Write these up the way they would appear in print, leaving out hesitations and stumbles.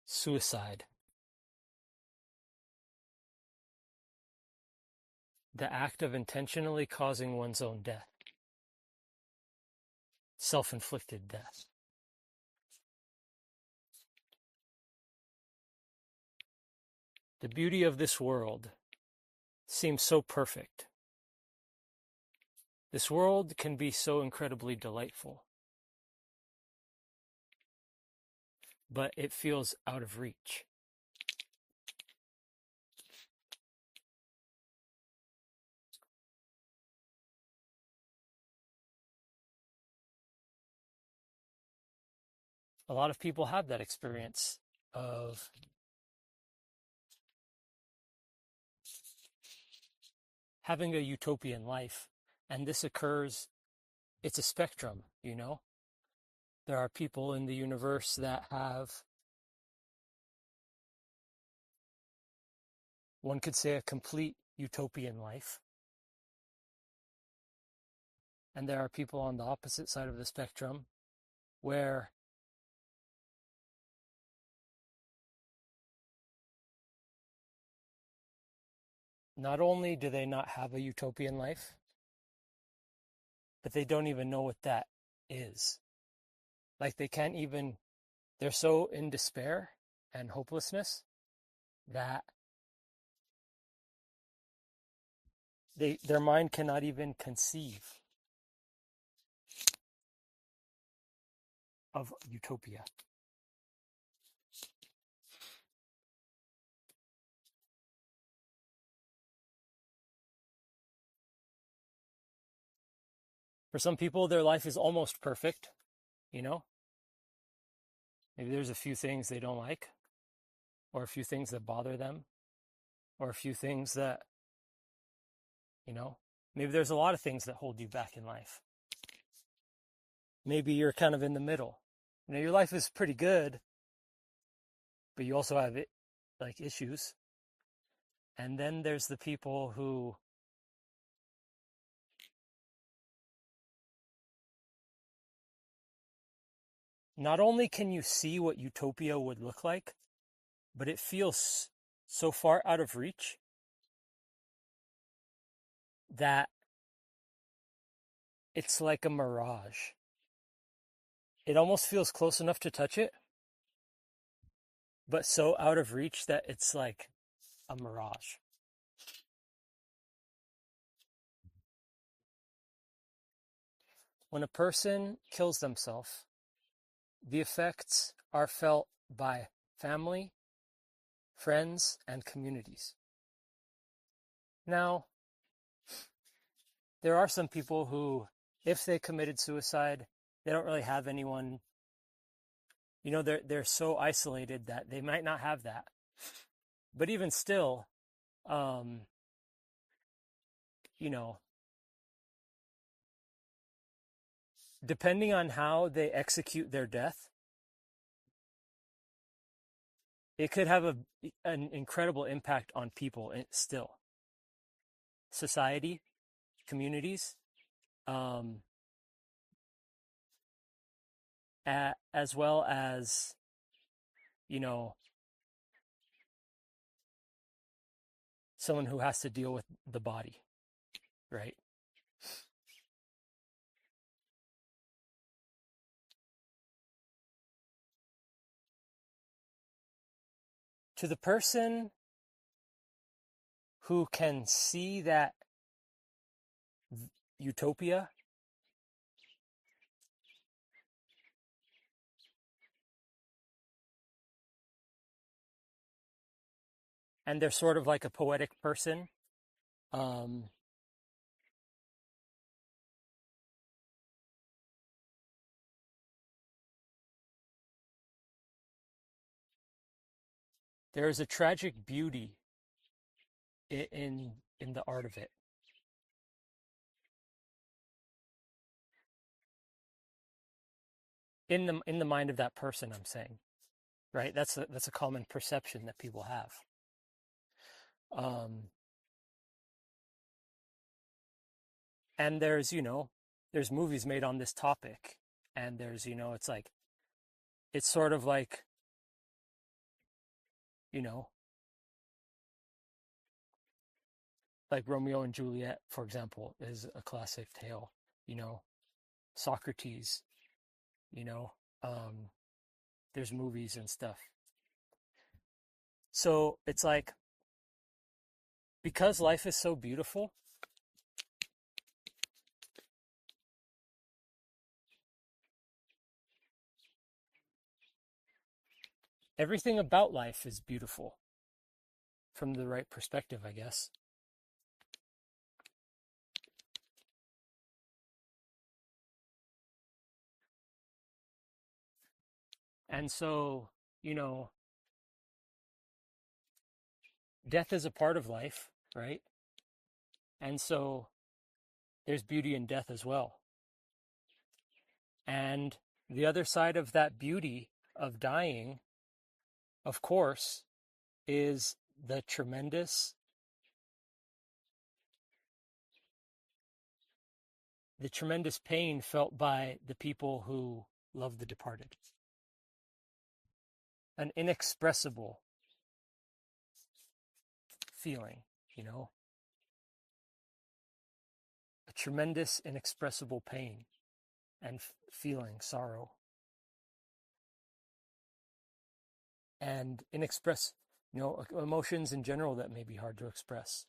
Suicide. The act of intentionally causing one's own death. Self-inflicted death. The beauty of this world seems so perfect. This world can be so incredibly delightful, but it feels out of reach. A lot of people have that experience of having a utopian life, and this occurs, it's a spectrum, you know? There are people in the universe that have, one could say, a complete utopian life. And there are people on the opposite side of the spectrum where not only do they not have a utopian life, but they don't even know what that is. Like they can't even, they're so in despair and hopelessness that their mind cannot even conceive of utopia. For some people, their life is almost perfect, you know? Maybe there's a few things they don't like, or a few things that bother them, or a few things that, you know, maybe there's a lot of things that hold you back in life. Maybe you're kind of in the middle. You know, your life is pretty good, but you also have like issues. And then there's the people who not only can you see what utopia would look like, but it feels so far out of reach that it's like a mirage. It almost feels close enough to touch it, but so out of reach that it's like a mirage. When a person kills themselves, the effects are felt by family, friends, and communities. Now, there are some people who, if they committed suicide, they don't really have anyone, you know, they're so isolated that they might not have that. But even still, you know, depending on how they execute their death, it could have an incredible impact on people still. Society, communities, as well as, you know, someone who has to deal with the body, right? To the person who can see that utopia, and they're sort of like a poetic person, there is a tragic beauty in the art of it. In the mind of that person, I'm saying, right? That's a common perception that people have. And there's, you know, there's movies made on this topic, and there's, you know, it's sort of like you know, like Romeo and Juliet, for example, is a classic tale, you know, Socrates, you know, there's movies and stuff. So it's like, because life is so beautiful, everything about life is beautiful from the right perspective, I guess. And so, you know, death is a part of life, right? And so there's beauty in death as well. And the other side of that beauty of dying, of course, is the tremendous pain felt by the people who love the departed. An inexpressible feeling, you know, a tremendous inexpressible pain and feeling sorrow. And you know, emotions in general that may be hard to express.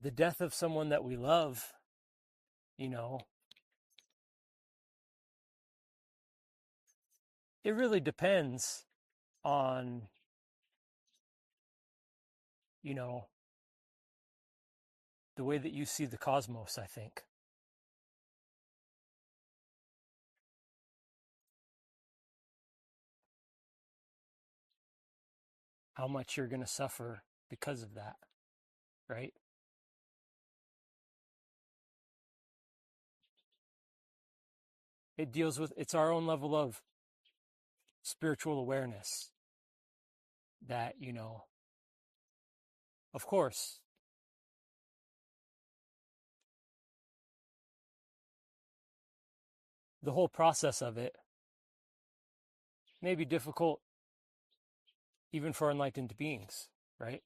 The death of someone that we love, you know, it really depends on, you know, the way that you see the cosmos, I think. How much you're going to suffer because of that, right? It deals with, it's our own level of spiritual awareness that, you know, of course, the whole process of it may be difficult even for enlightened beings, right?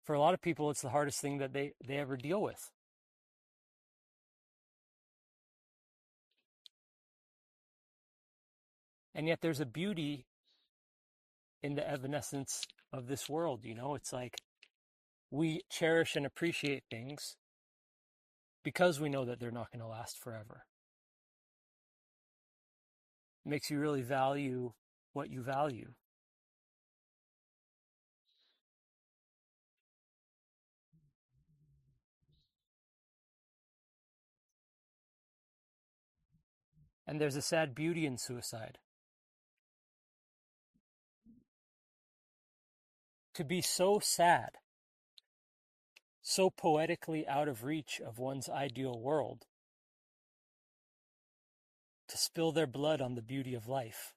For a lot of people, it's the hardest thing that they ever deal with. And yet there's a beauty in the evanescence of this world, you know? It's like we cherish and appreciate things because we know that they're not going to last forever. It makes you really value what you value. And there's a sad beauty in suicide. To be so sad, so poetically out of reach of one's ideal world, to spill their blood on the beauty of life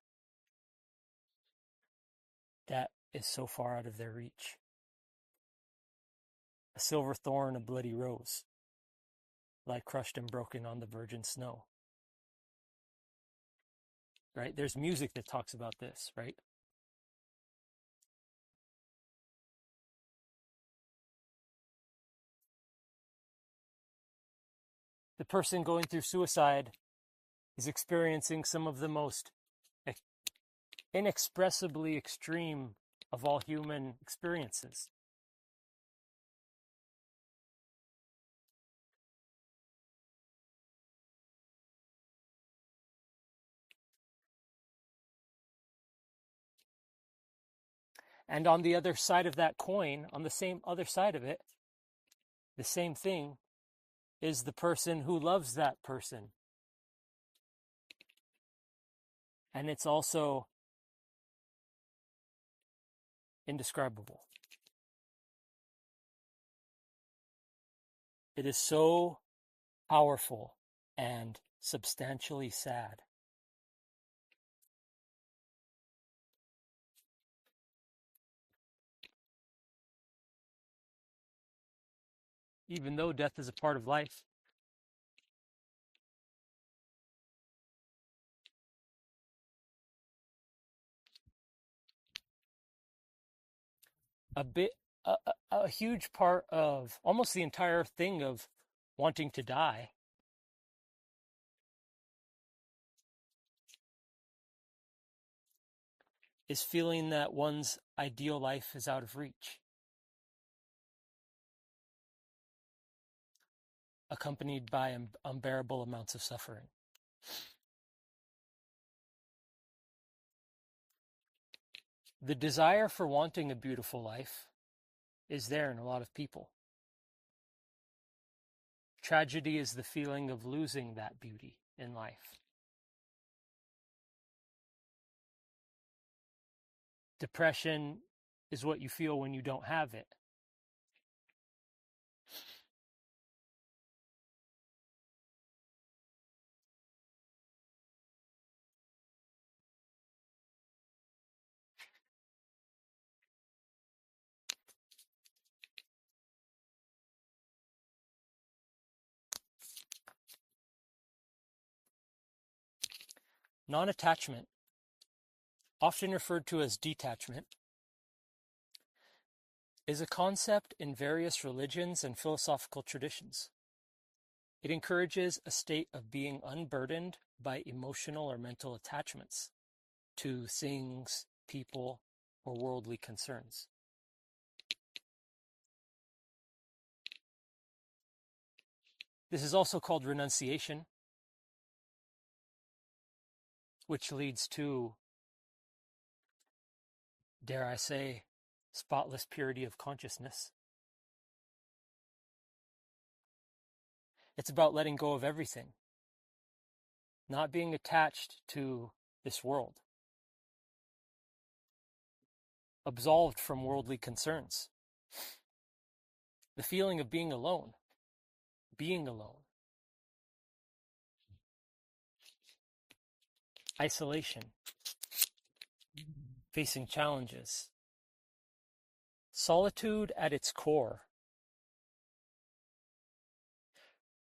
that is so far out of their reach. A silver thorn, a bloody rose, lie crushed and broken on the virgin snow. Right? There's music that talks about this, right? The person going through suicide is experiencing some of the most inexpressibly extreme of all human experiences. And on the other side of that coin, on the same other side of it, the same thing is the person who loves that person. And it's also indescribable. It is so powerful and substantially sad. even though death is a part of life. A bit, a huge part of almost the entire thing of wanting to die is feeling that one's ideal life is out of reach, accompanied by unbearable amounts of suffering. The desire for wanting a beautiful life is there in a lot of people. Tragedy is the feeling of losing that beauty in life. Depression is what you feel when you don't have it. Non-attachment, often referred to as detachment, is a concept in various religions and philosophical traditions. It encourages a state of being unburdened by emotional or mental attachments to things, people, or worldly concerns. This is also called renunciation, which leads to, dare I say, spotless purity of consciousness. It's about letting go of everything, not being attached to this world, absolved from worldly concerns. The feeling of being alone, isolation, facing challenges. Solitude at its core,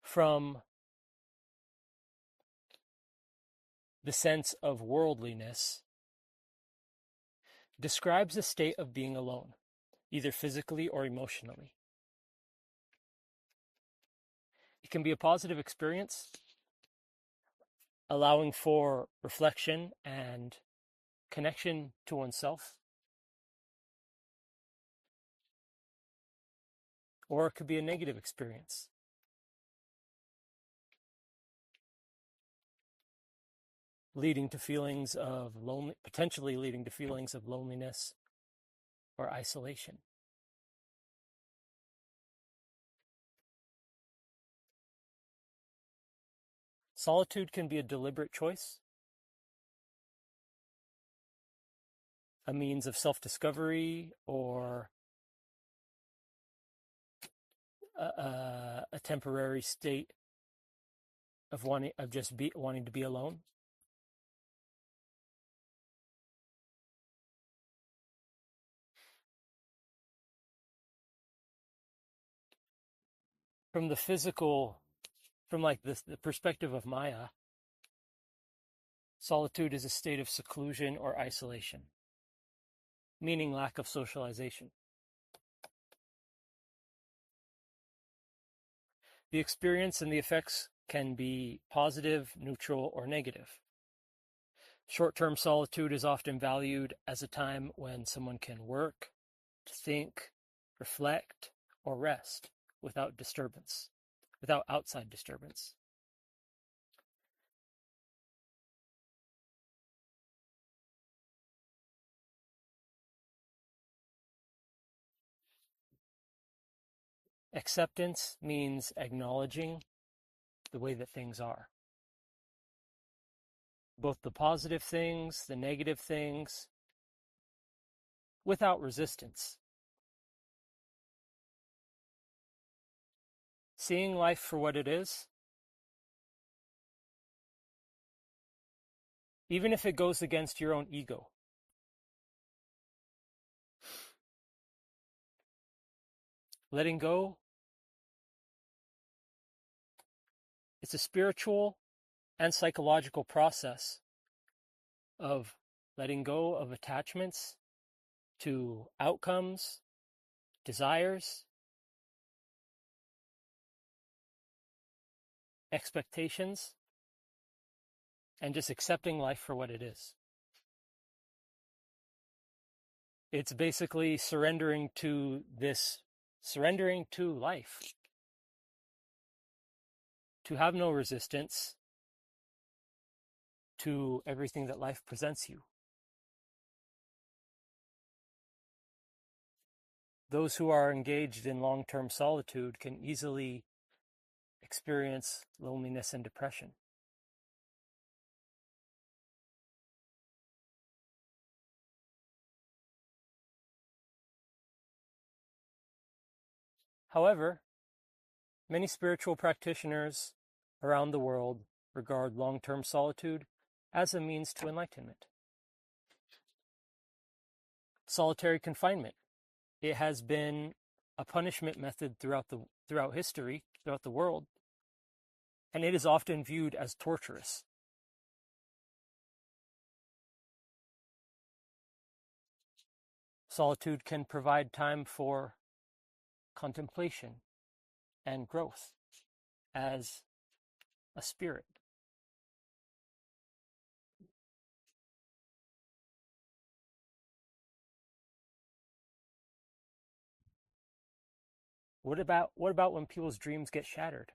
from the sense of worldliness, describes a state of being alone, either physically or emotionally. It can be a positive experience, allowing for reflection and connection to oneself. Or it could be a negative experience, potentially leading to feelings of loneliness or isolation. Solitude can be a deliberate choice, a means of self-discovery, or a temporary state of wanting to be alone. From the perspective of Maya, solitude is a state of seclusion or isolation, meaning lack of socialization. The experience and the effects can be positive, neutral, or negative. Short-term solitude is often valued as a time when someone can work, think, reflect, or rest without outside disturbance. Acceptance means acknowledging the way that things are. Both the positive things, the negative things, without resistance. Seeing life for what it is, even if it goes against your own ego. Letting go It's a spiritual and psychological process of letting go of attachments to outcomes, desires, expectations, and just accepting life for what it is. It's basically surrendering to life, to have no resistance to everything that life presents you. Those who are engaged in long-term solitude can easily experience loneliness and depression. However, many spiritual practitioners around the world regard long-term solitude as a means to enlightenment. Solitary confinement. It has been a punishment method throughout history, throughout the world, and it is often viewed as torturous. Solitude can provide time for contemplation and growth as a spirit. What about when people's dreams get shattered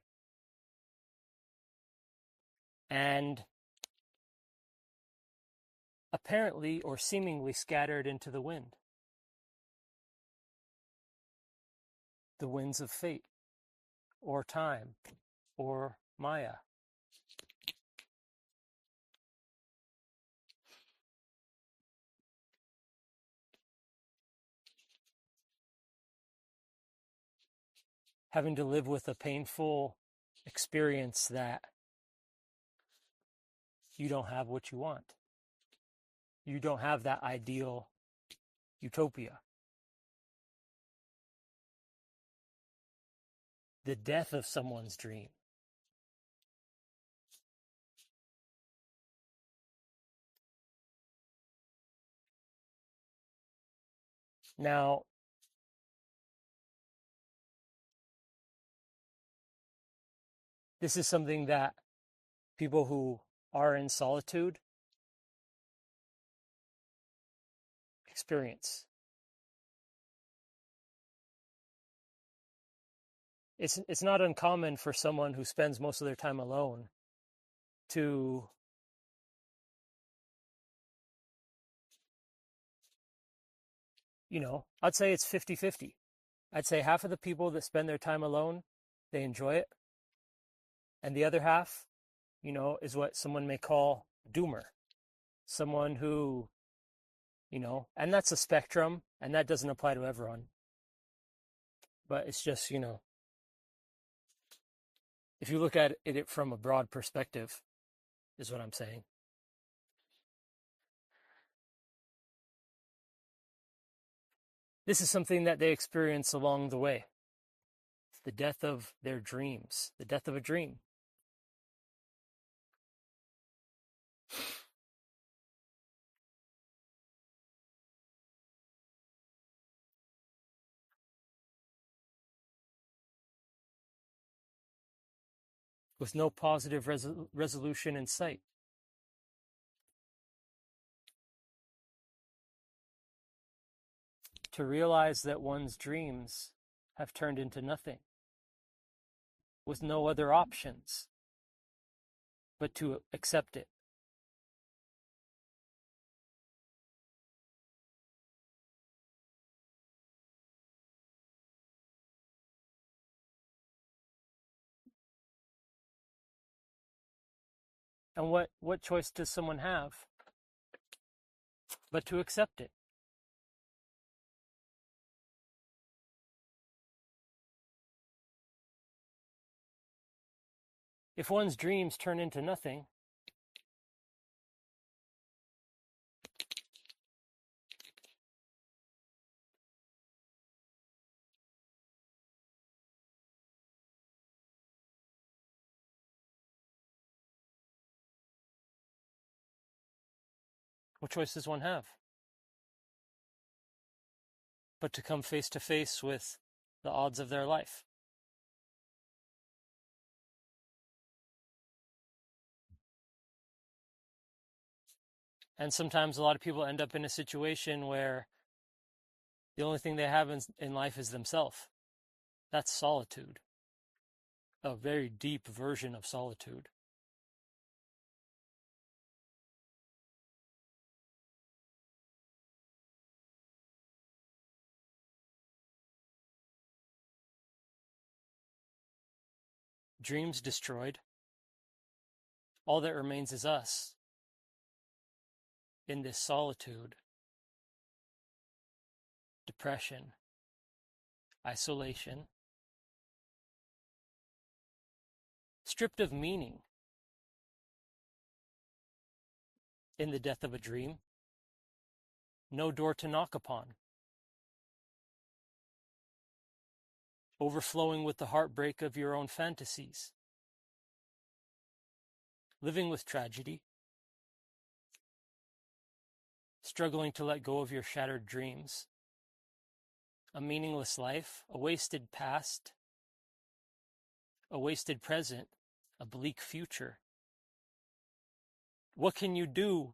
and apparently or seemingly scattered into the wind? The winds of fate, or time, or Maya. Having to live with a painful experience that you don't have what you want. You don't have that ideal utopia. The death of someone's dream. Now, this is something that people who are in solitude experience. It's not uncommon for someone who spends most of their time alone to I'd say it's 50-50. I'd say half of the people that spend their time alone, they enjoy it. And the other half, is what someone may call doomer. Someone who, and that's a spectrum, and that doesn't apply to everyone. But it's just, if you look at it from a broad perspective, is what I'm saying. This is something that they experience along the way. The death of their dreams, the death of a dream. With no positive resolution in sight. To realize that one's dreams have turned into nothing, with no other options but to accept it. And what choice does someone have but to accept it? If one's dreams turn into nothing, What choice does one have? But to come face to face with the odds of their life. And sometimes a lot of people end up in a situation where the only thing they have in life is themselves. That's solitude. A very deep version of solitude. Dreams destroyed. All that remains is us in this solitude, depression, isolation, stripped of meaning in the death of a dream, no door to knock upon, overflowing with the heartbreak of your own fantasies, living with tragedy, struggling to let go of your shattered dreams, a meaningless life, a wasted past, a wasted present, a bleak future. What can you do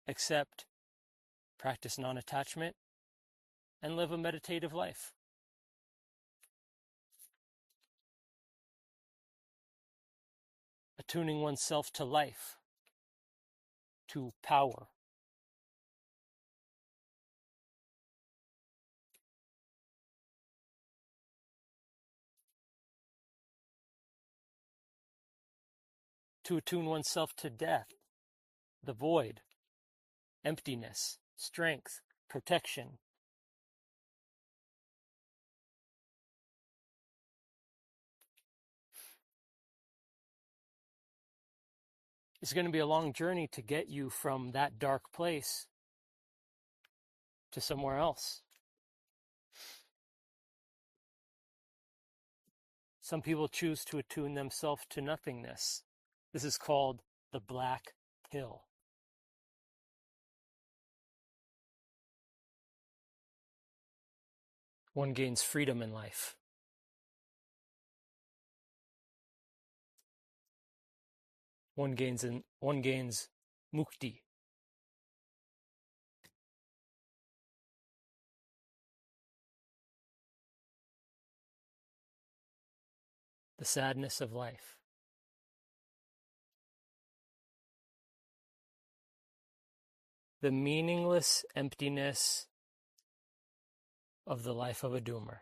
except practice non-attachment and live a meditative life? Attuning oneself to life, to power. To attune oneself to death, the void, emptiness, strength, protection. It's going to be a long journey to get you from that dark place to somewhere else. Some people choose to attune themselves to nothingness. This is called the black pill. One gains freedom in life. One gains mukti. The sadness of life. The meaningless emptiness of the life of a doomer.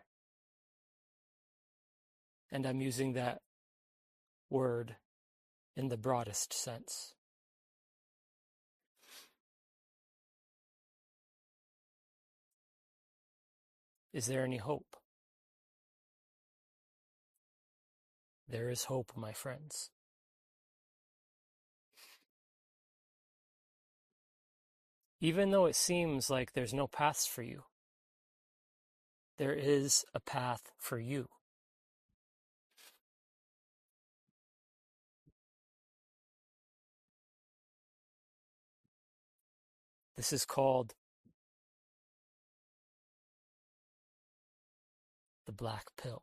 And I'm using that word in the broadest sense. Is there any hope? There is hope, my friends. Even though it seems like there's no paths for you, there is a path for you. This is called the black pill.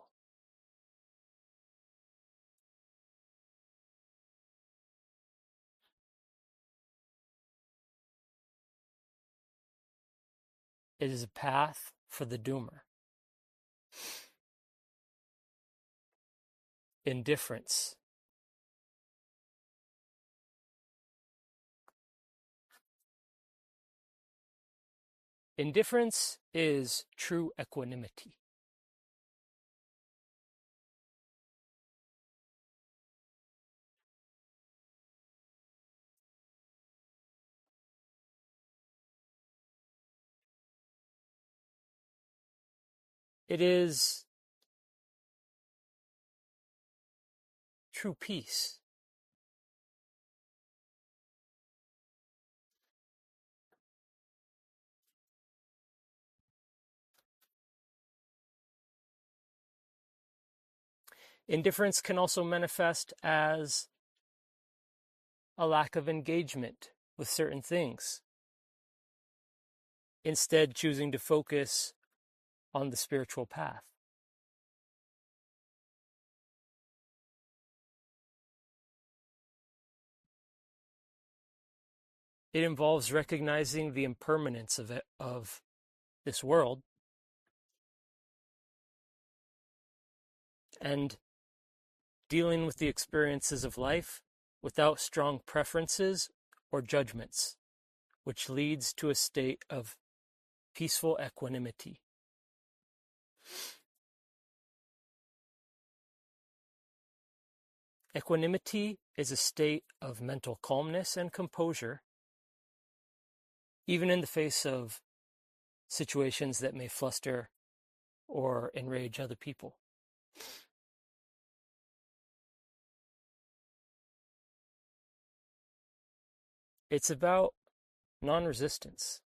It is a path for the doomer. Indifference. Indifference is true equanimity. It is true peace. Indifference can also manifest as a lack of engagement with certain things. instead choosing to focus on the spiritual path. It involves recognizing the impermanence of this world and dealing with the experiences of life without strong preferences or judgments, which leads to a state of peaceful equanimity. Equanimity is a state of mental calmness and composure, even in the face of situations that may fluster or enrage other people. It's about non-resistance,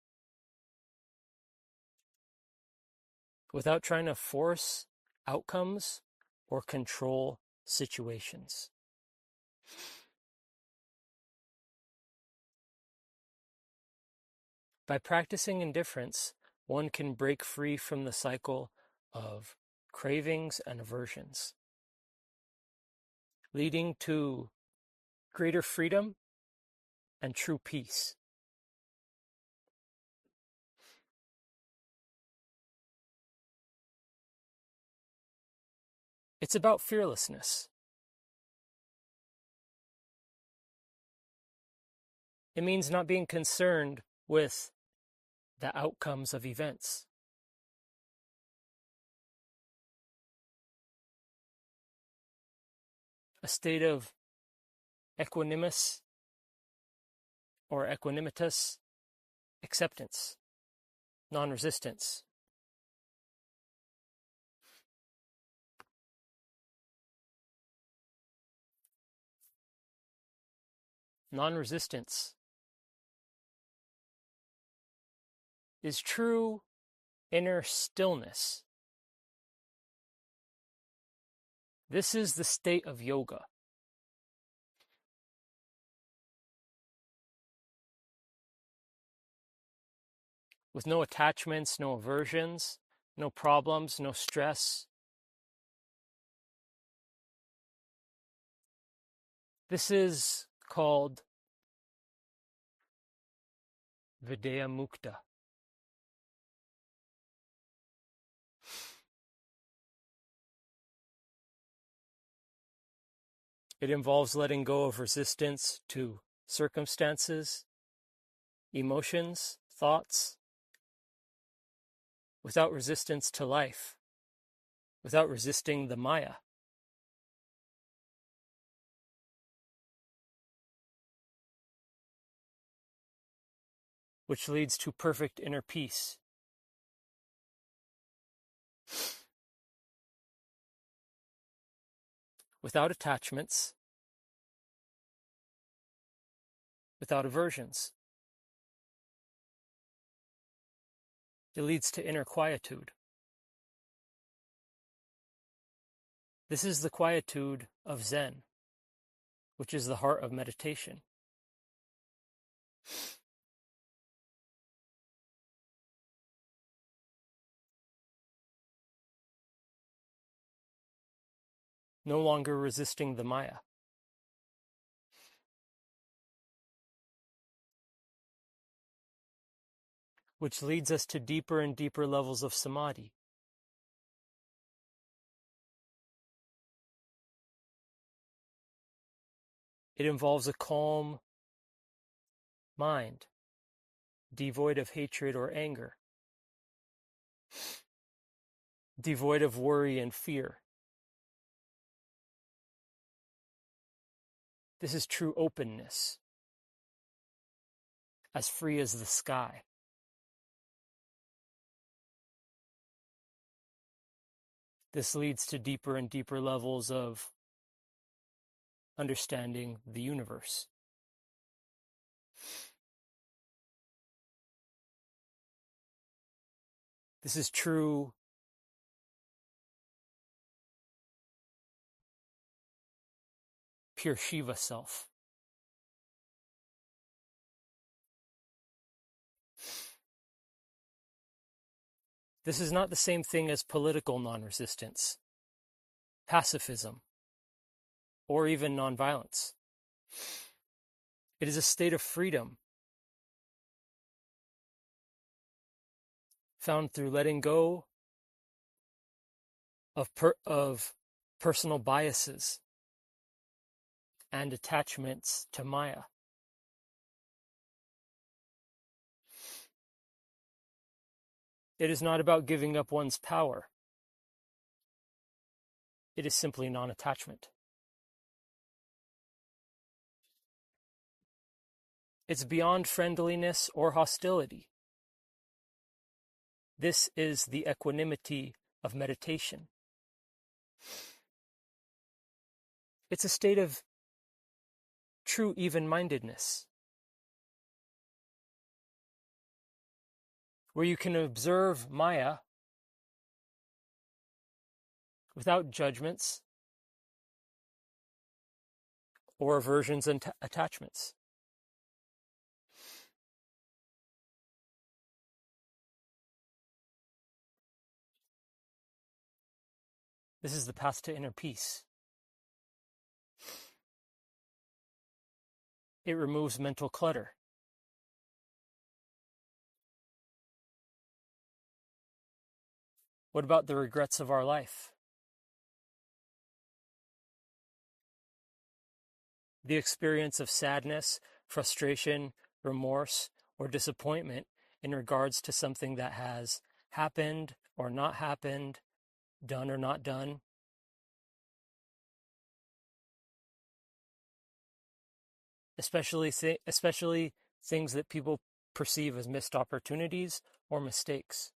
without trying to force outcomes or control situations. By practicing indifference, one can break free from the cycle of cravings and aversions, leading to greater freedom and true peace. It's about fearlessness. It means not being concerned with the outcomes of events. A state of equanimous or equanimitous acceptance, non-resistance. Non-resistance is true inner stillness. This is the state of yoga. With no attachments, no aversions, no problems, no stress. This is called Vidya Mukta. It involves letting go of resistance to circumstances, emotions, thoughts, without resistance to life, without resisting the Maya. Which leads to perfect inner peace. Without attachments, without aversions. It leads to inner quietude. This is the quietude of Zen, which is the heart of meditation. No longer resisting the Maya. Which leads us to deeper and deeper levels of samadhi. It involves a calm mind, devoid of hatred or anger, devoid of worry and fear. This is true openness, as free as the sky. This leads to deeper and deeper levels of understanding the universe. This is true pure Shiva self. This is not the same thing as political non-resistance, pacifism, or even nonviolence. It is a state of freedom found through letting go of personal biases and attachments to Maya. It is not about giving up one's power. It is simply non-attachment. It's beyond friendliness or hostility. This is the equanimity of meditation. It's a state of true even-mindedness, where you can observe Maya without judgments or aversions and attachments. This is the path to inner peace. It removes mental clutter. What about the regrets of our life? The experience of sadness, frustration, remorse, or disappointment in regards to something that has happened or not happened, done or not done. Especially things that people perceive as missed opportunities or mistakes.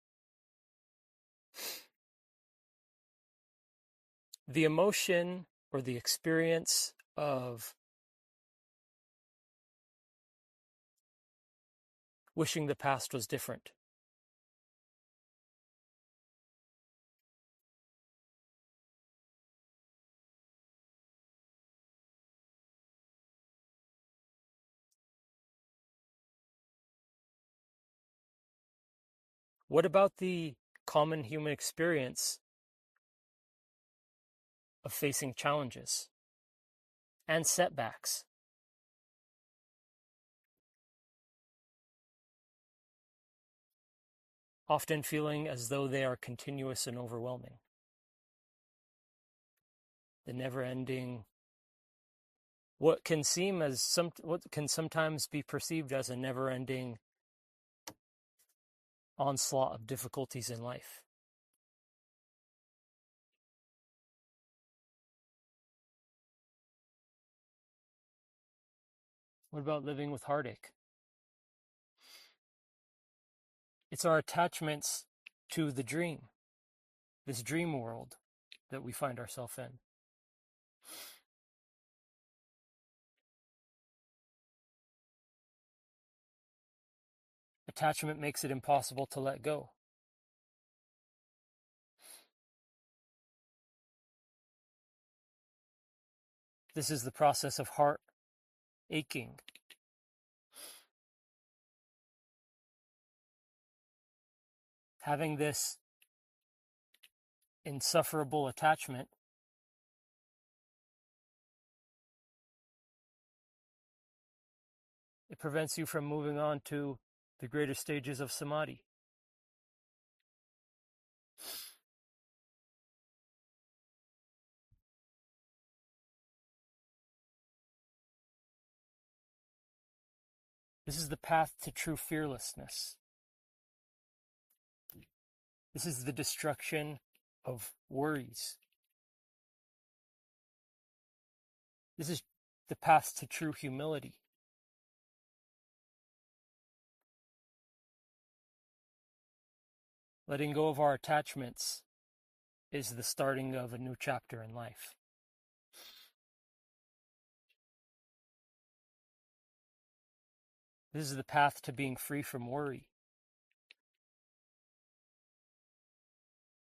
The emotion or the experience of wishing the past was different. What about the common human experience of facing challenges and setbacks? Often feeling as though they are continuous and overwhelming. The never-ending, what can sometimes be perceived as a never-ending onslaught of difficulties in life. What about living with heartache? It's our attachments to the dream, this dream world that we find ourselves in. Attachment makes it impossible to let go. This is the process of heart aching. Having this insufferable attachment it prevents you from moving on to the greater stages of samadhi. This is the path to true fearlessness. This is the destruction of worries. This is the path to true humility. Letting go of our attachments is the starting of a new chapter in life. This is the path to being free from worry.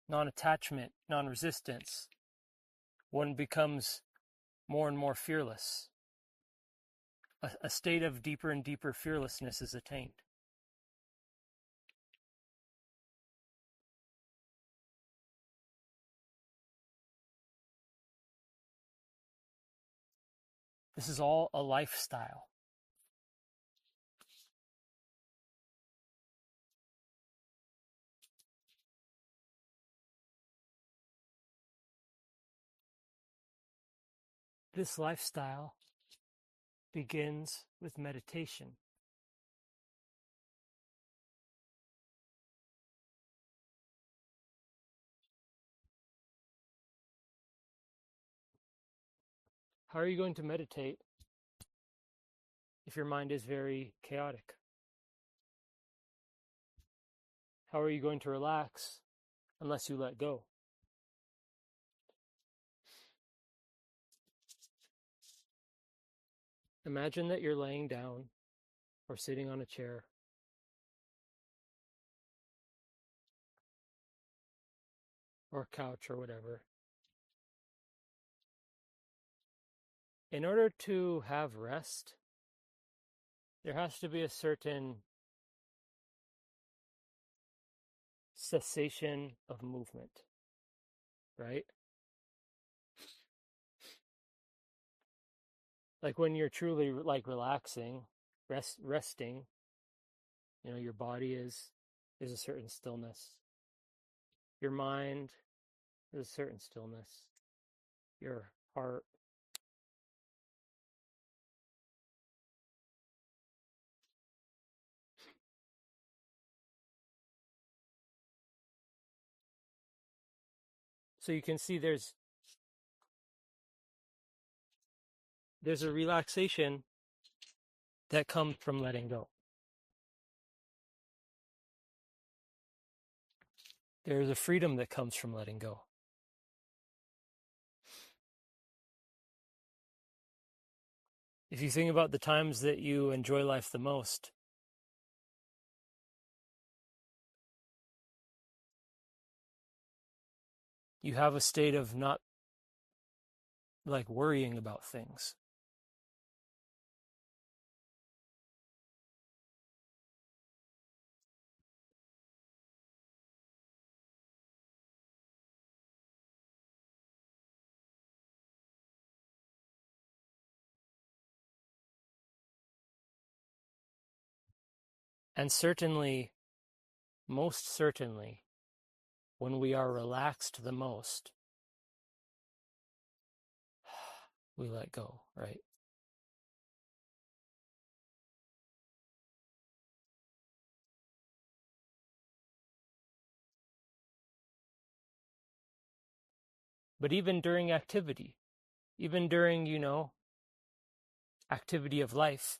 Non-attachment, non-resistance. One becomes more and more fearless. A state of deeper and deeper fearlessness is attained. This is all a lifestyle. This lifestyle begins with meditation. How are you going to meditate if your mind is very chaotic? How are you going to relax unless you let go? Imagine that you're laying down or sitting on a chair or a couch or whatever. In order to have rest, there has to be a certain cessation of movement, right? Like when you're truly like relaxing, resting, your body is a certain stillness. Your mind is a certain stillness. Your heart. So you can see there's a relaxation that comes from letting go. There's a freedom that comes from letting go. If you think about the times that you enjoy life the most, you have a state of not like worrying about things. And certainly, most certainly, when we are relaxed the most, we let go, right? But even during activity, even during, activity of life,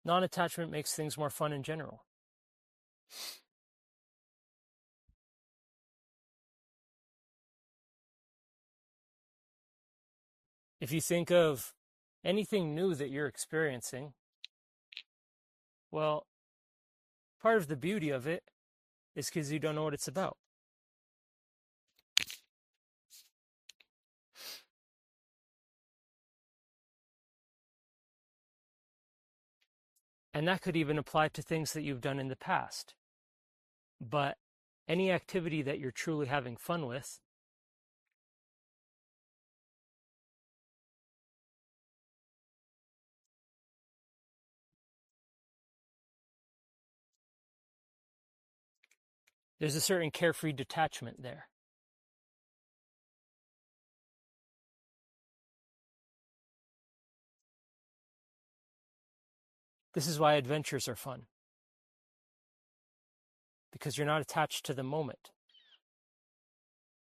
non-attachment makes things more fun in general. If you think of anything new that you're experiencing, well, part of the beauty of it is because you don't know what it's about. And that could even apply to things that you've done in the past. But any activity that you're truly having fun with, there's a certain carefree detachment there. This is why adventures are fun. Because you're not attached to the moment.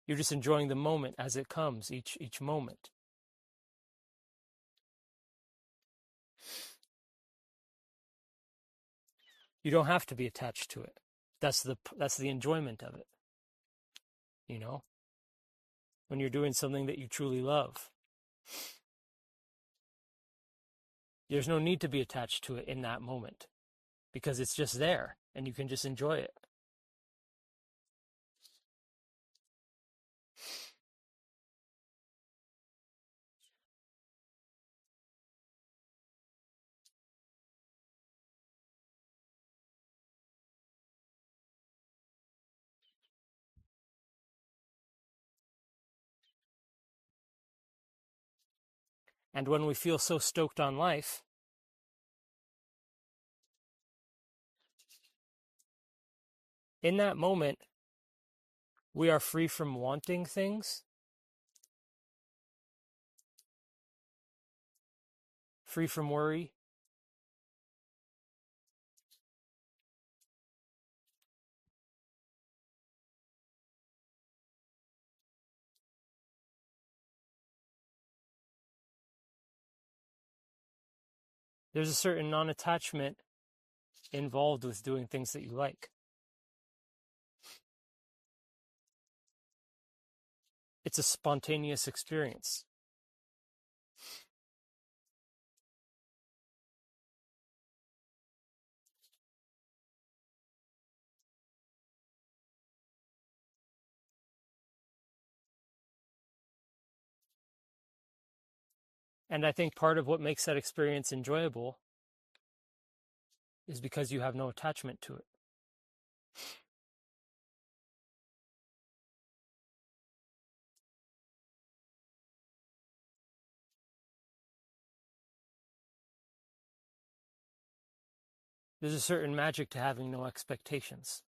You're just enjoying the moment as it comes, each moment. You don't have to be attached to it. That's the enjoyment of it. When you're doing something that you truly love, there's no need to be attached to it in that moment because it's just there and you can just enjoy it. And when we feel so stoked on life, in that moment, we are free from wanting things, free from worry. There's a certain non-attachment involved with doing things that you like. It's a spontaneous experience. And I think part of what makes that experience enjoyable is because you have no attachment to it. There's a certain magic to having no expectations.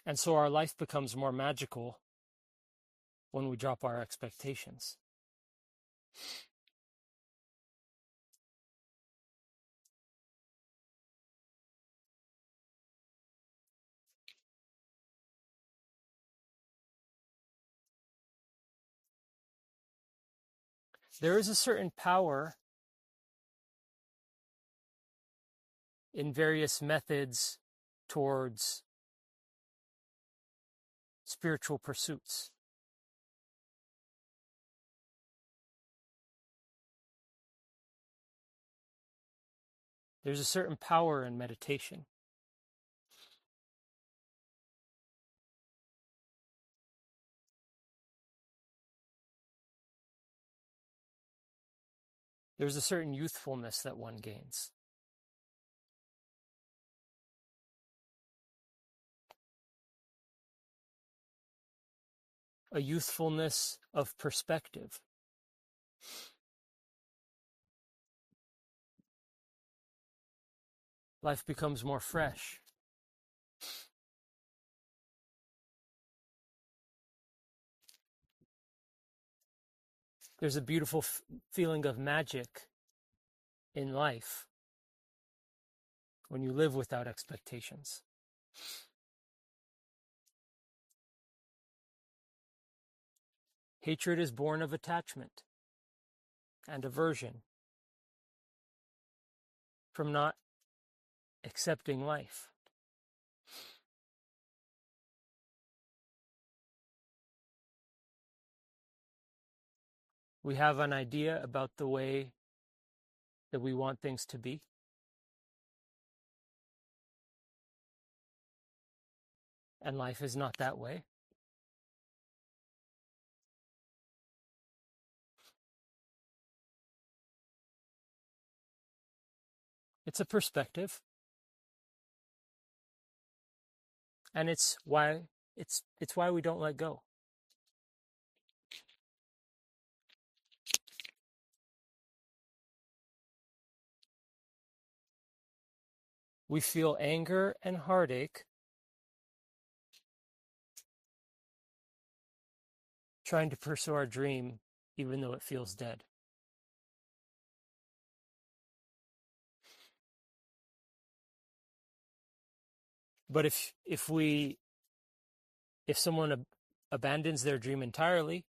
And so our life becomes more magical when we drop our expectations. There is a certain power in various methods towards spiritual pursuits. There's a certain power in meditation. There's a certain youthfulness that one gains. A youthfulness of perspective. Life becomes more fresh. There's a beautiful feeling of magic in life when you live without expectations. Hatred is born of attachment and aversion from not accepting life. We have an idea about the way that we want things to be. And life is not that way. It's a perspective. And it's why we don't let go. We feel anger and heartache trying to pursue our dream even though it feels dead. But if someone abandons their dream entirely,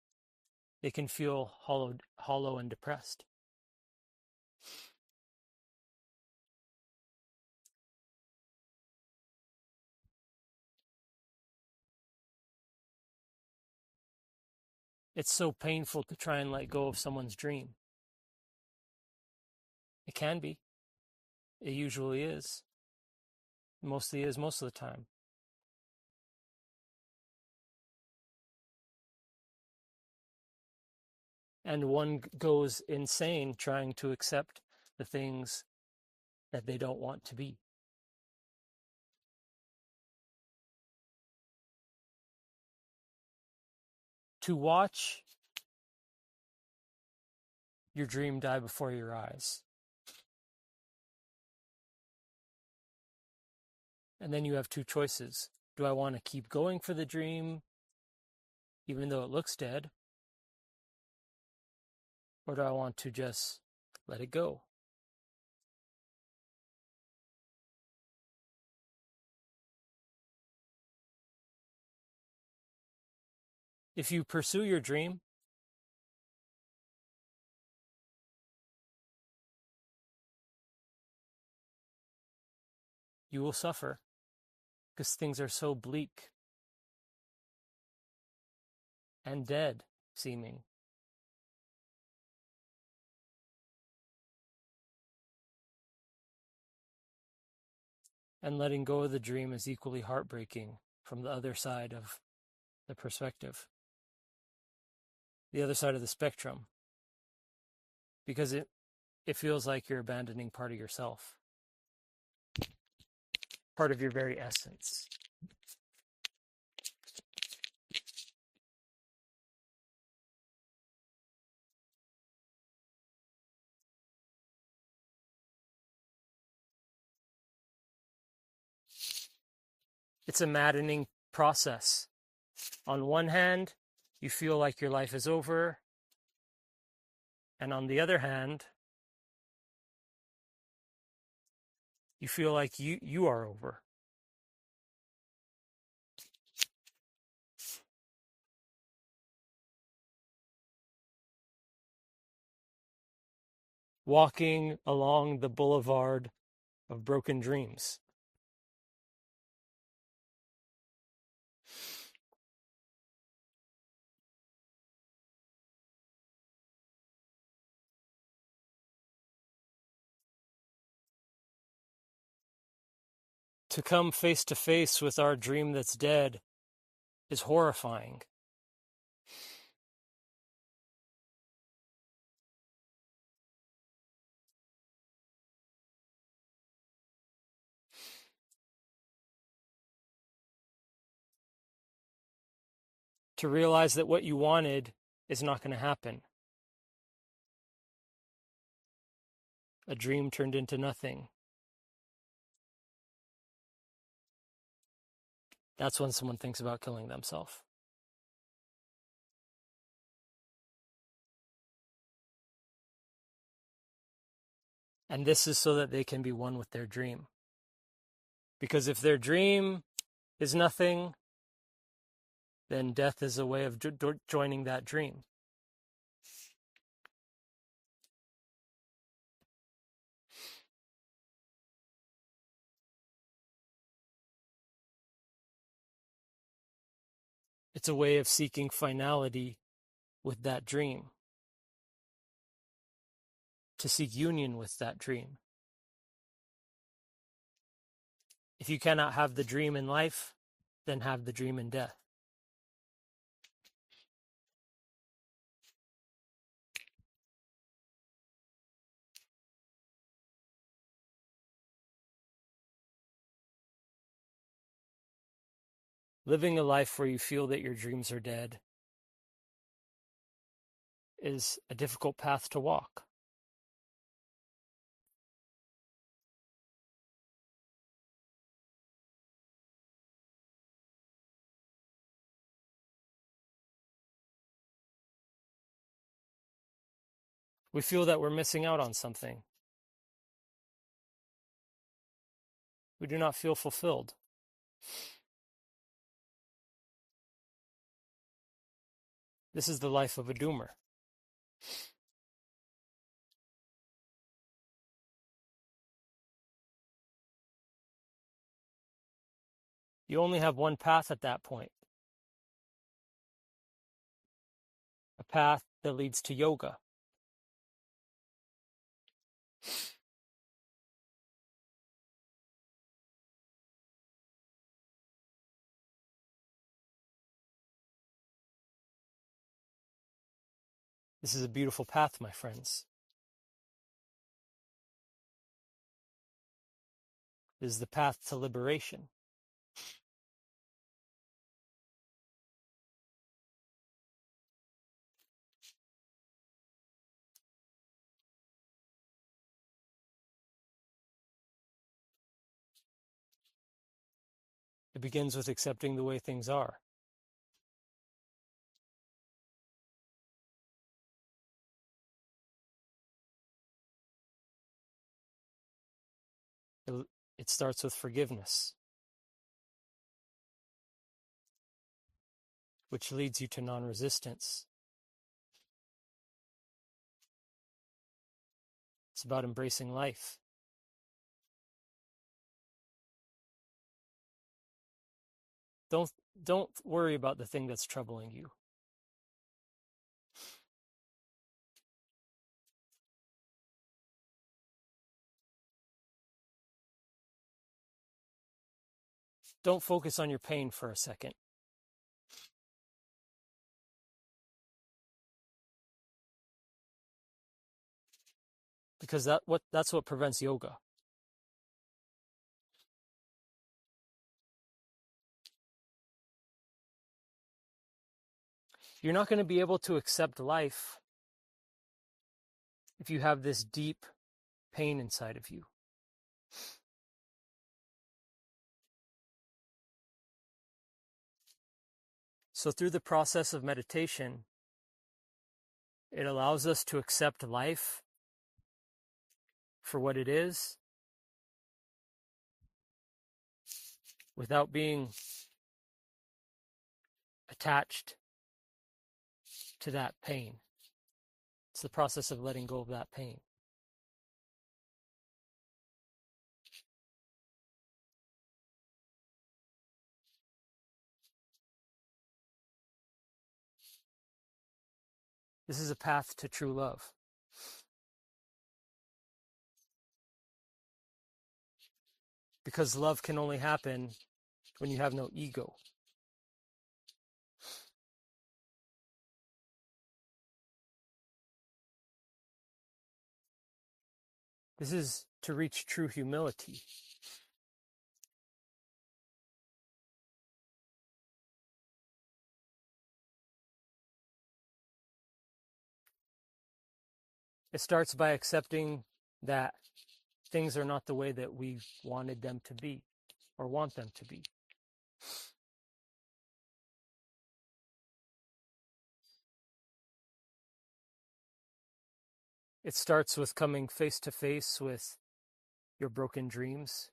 they can feel hollow and depressed. It's so painful to try and let go of someone's dream. It can be. It usually is. Mostly is most of the time. And one goes insane trying to accept the things that they don't want to be. To watch your dream die before your eyes. And then you have two choices. Do I want to keep going for the dream, even though it looks dead? Or do I want to just let it go? If you pursue your dream, you will suffer because things are so bleak and dead seeming. And letting go of the dream is equally heartbreaking from the other side of the perspective, the other side of the spectrum, because it feels like you're abandoning part of yourself, part of your very essence. It's a maddening process. On one hand, you feel like your life is over, and on the other hand, you feel like you are over. Walking along the boulevard of broken dreams. To come face to face with our dream that's dead is horrifying. To realize that what you wanted is not going to happen. A dream turned into nothing. That's when someone thinks about killing themselves. And this is so that they can be one with their dream. Because if their dream is nothing, then death is a way of joining that dream. It's a way of seeking finality with that dream, to seek union with that dream. If you cannot have the dream in life, then have the dream in death. Living a life where you feel that your dreams are dead is a difficult path to walk. We feel that we're missing out on something. We do not feel fulfilled. This is the life of a doomer. You only have one path at that point. A path that leads to yoga. This is a beautiful path, my friends. is the path to liberation. It begins with accepting the way things are. It starts with forgiveness, which leads you to non-resistance. It's about embracing life. Don't worry about the thing that's troubling you. Don't focus on your pain for a second. Because that's what prevents yoga. You're not going to be able to accept life if you have this deep pain inside of you. So through the process of meditation, it allows us to accept life for what it is without being attached to that pain. It's the process of letting go of that pain. This is a path to true love. Because love can only happen when you have no ego. This is to reach true humility. It starts by accepting that things are not the way that we wanted them to be or want them to be. It starts with coming face to face with your broken dreams.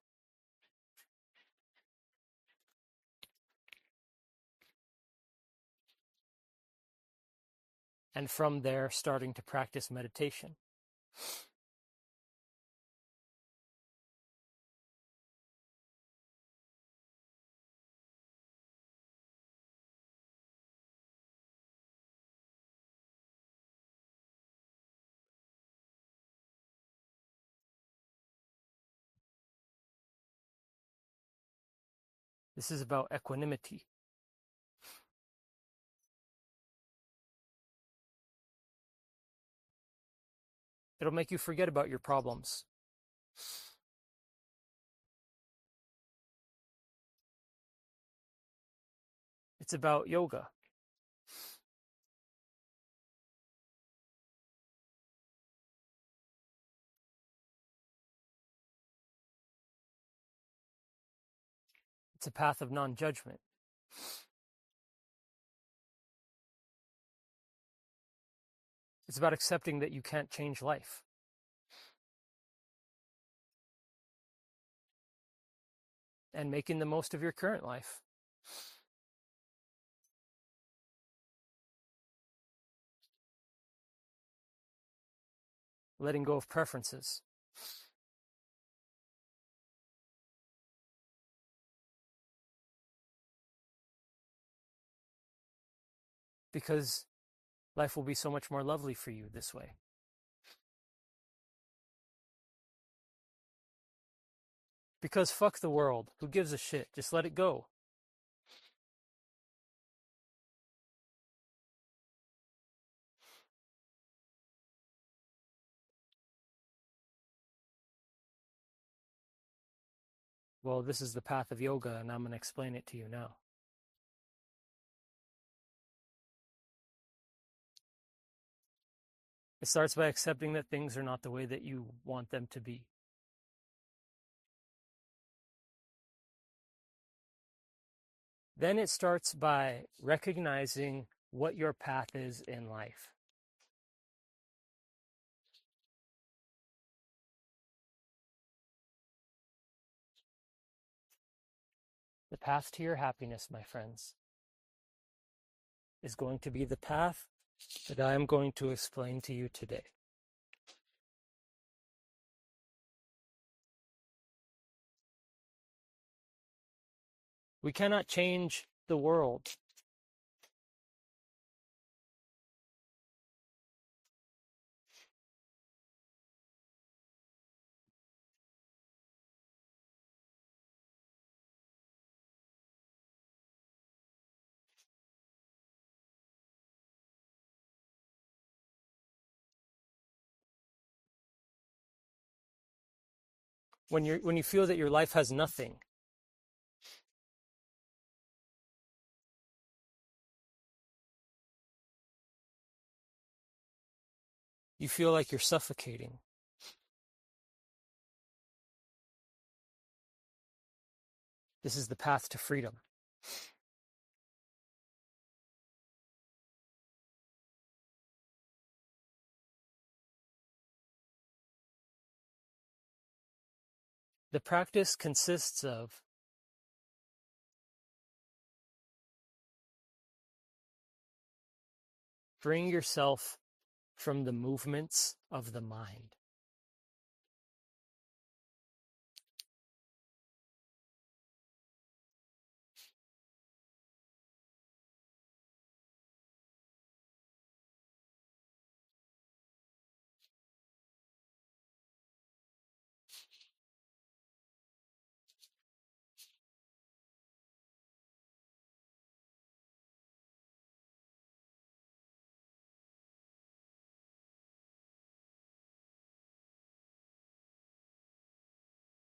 And from there, starting to practice meditation. This is about equanimity. It'll make you forget about your problems. It's about yoga. It's a path of non-judgment. It's about accepting that you can't change life. And making the most of your current life. Letting go of preferences. Because life will be so much more lovely for you this way. Because fuck the world. Who gives a shit? Just let it go. Well, this is the path of yoga, and I'm going to explain it to you now. It starts by accepting that things are not the way that you want them to be. Then it starts by recognizing what your path is in life. The path to your happiness, my friends, is going to be the path that I am going to explain to you today. We cannot change the world. When you feel that your life has nothing, you feel like you're suffocating. This is the path to freedom. The practice consists of freeing yourself from the movements of the mind.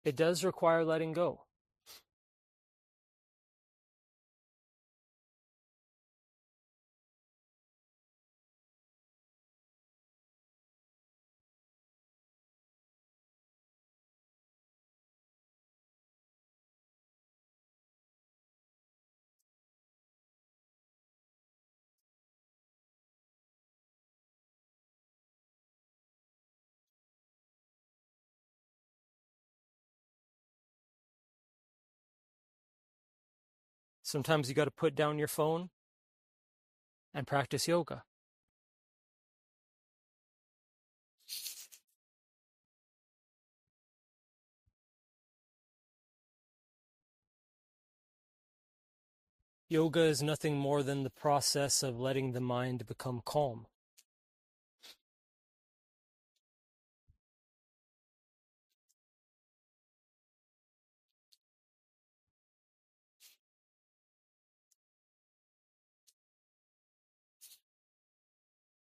It does require letting go. Sometimes you got to put down your phone and practice yoga. Yoga is nothing more than the process of letting the mind become calm.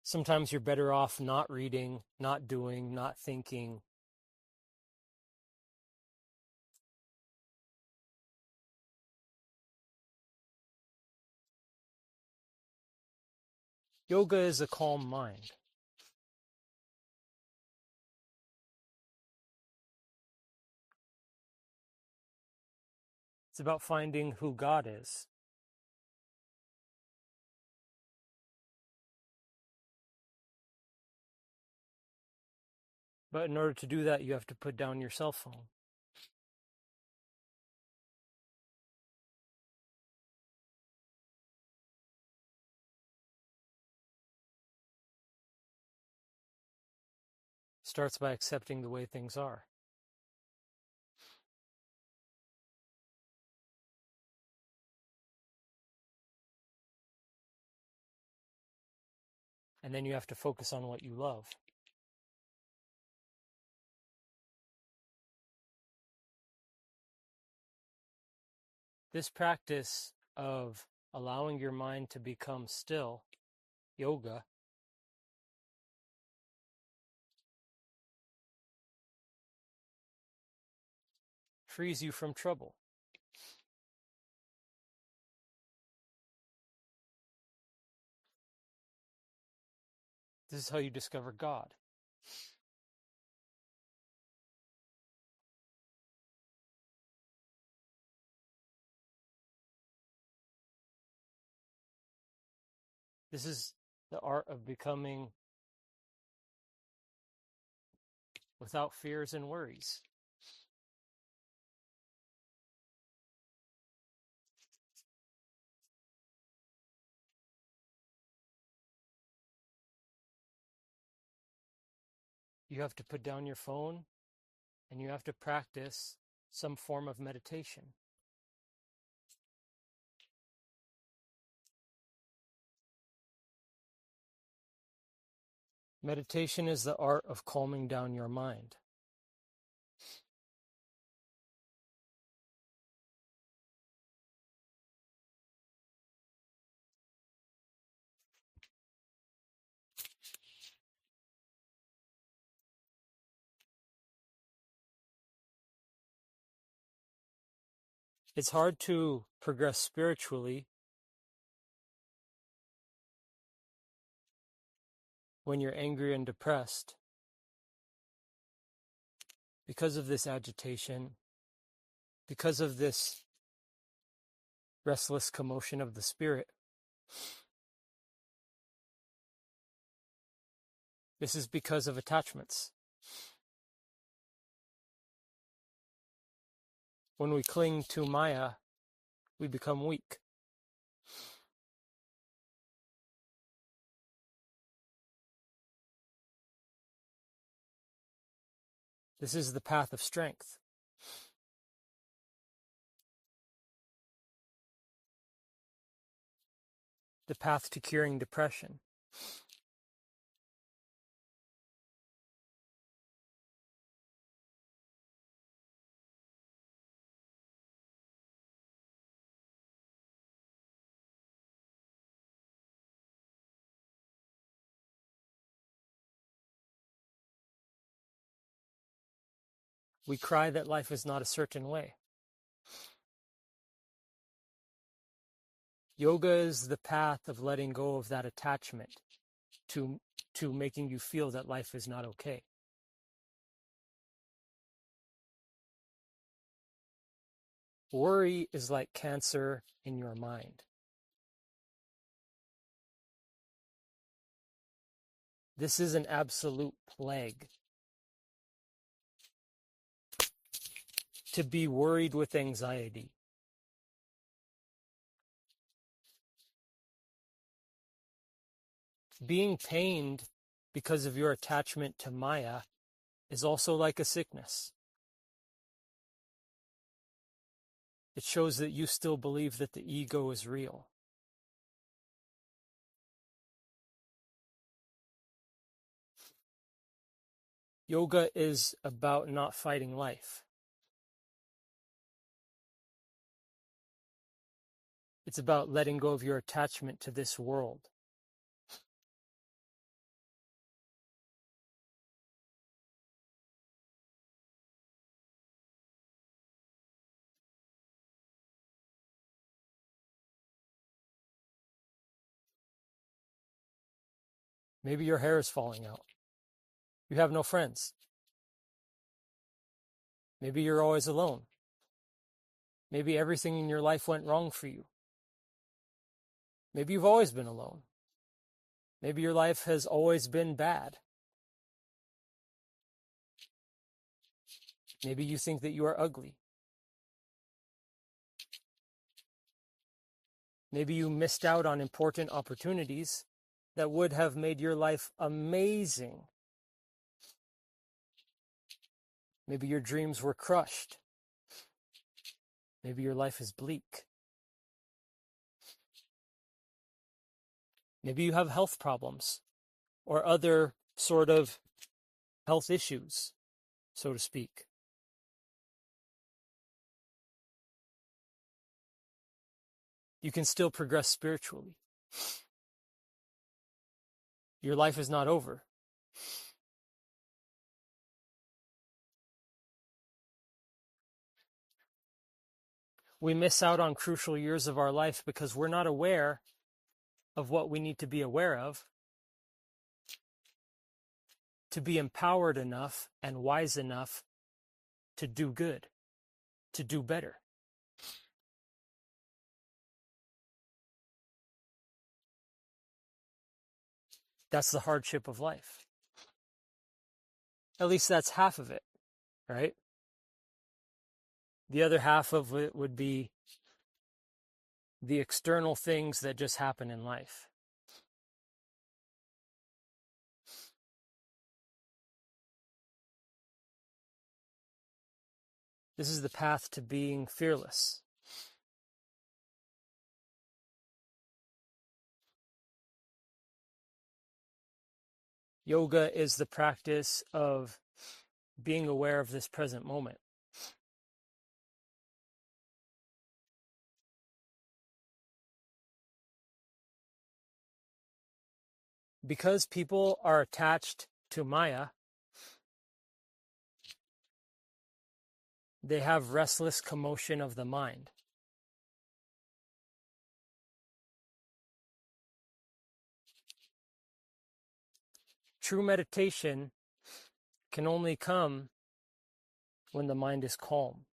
Sometimes you're better off not reading, not doing, not thinking. Yoga is a calm mind. It's about finding who God is. But in order to do that, you have to put down your cell phone. Starts by accepting the way things are. And then you have to focus on what you love. This practice of allowing your mind to become still, yoga, frees you from trouble. This is how you discover God. This is the art of becoming without fears and worries. You have to put down your phone and you have to practice some form of meditation. Meditation is the art of calming down your mind. It's hard to progress spiritually when you're angry and depressed because of this agitation, because of this restless commotion of the spirit. This is because of attachments. When we cling to Maya, we become weak. This is the path of strength. The path to curing depression. We cry that life is not a certain way. Yoga is the path of letting go of that attachment to making you feel that life is not okay. Worry is like cancer in your mind. This is an absolute plague. To be worried with anxiety. Being pained because of your attachment to Maya is also like a sickness. It shows that you still believe that the ego is real. Yoga is about not fighting life. It's about letting go of your attachment to this world. Maybe your hair is falling out. You have no friends. Maybe you're always alone. Maybe everything in your life went wrong for you. Maybe you've always been alone. Maybe your life has always been bad. Maybe you think that you are ugly. Maybe you missed out on important opportunities that would have made your life amazing. Maybe your dreams were crushed. Maybe your life is bleak. Maybe you have health problems or other sort of health issues, so to speak. You can still progress spiritually. Your life is not over. we miss out on crucial years of our life because we're not aware of what we need to be aware of to be empowered enough and wise enough to do good, to do better. That's the hardship of life. At least that's half of it, right? The other half of it would be the external things that just happen in life. This is the path to being fearless. Yoga is the practice of being aware of this present moment. Because people are attached to Maya, they have restless commotion of the mind. True meditation can only come when the mind is calm.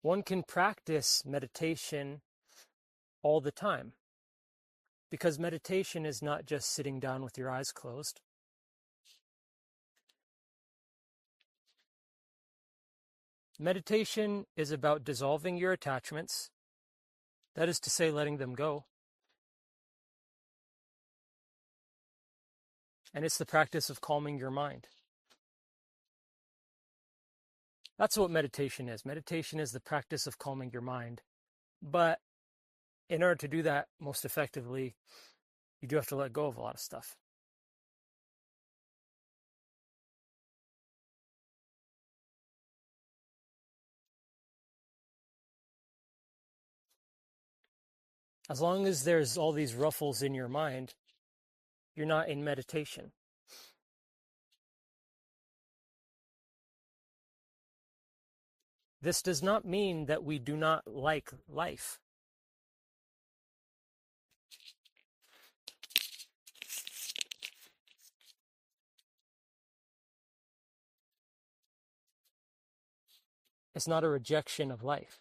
One can practice meditation all the time, because meditation is not just sitting down with your eyes closed. Meditation is about dissolving your attachments, that is to say, letting them go. And it's the practice of calming your mind. That's what meditation is. Meditation is the practice of calming your mind. But in order to do that most effectively, you do have to let go of a lot of stuff. As long as there's all these ruffles in your mind, you're not in meditation. This does not mean that we do not like life. It's not a rejection of life.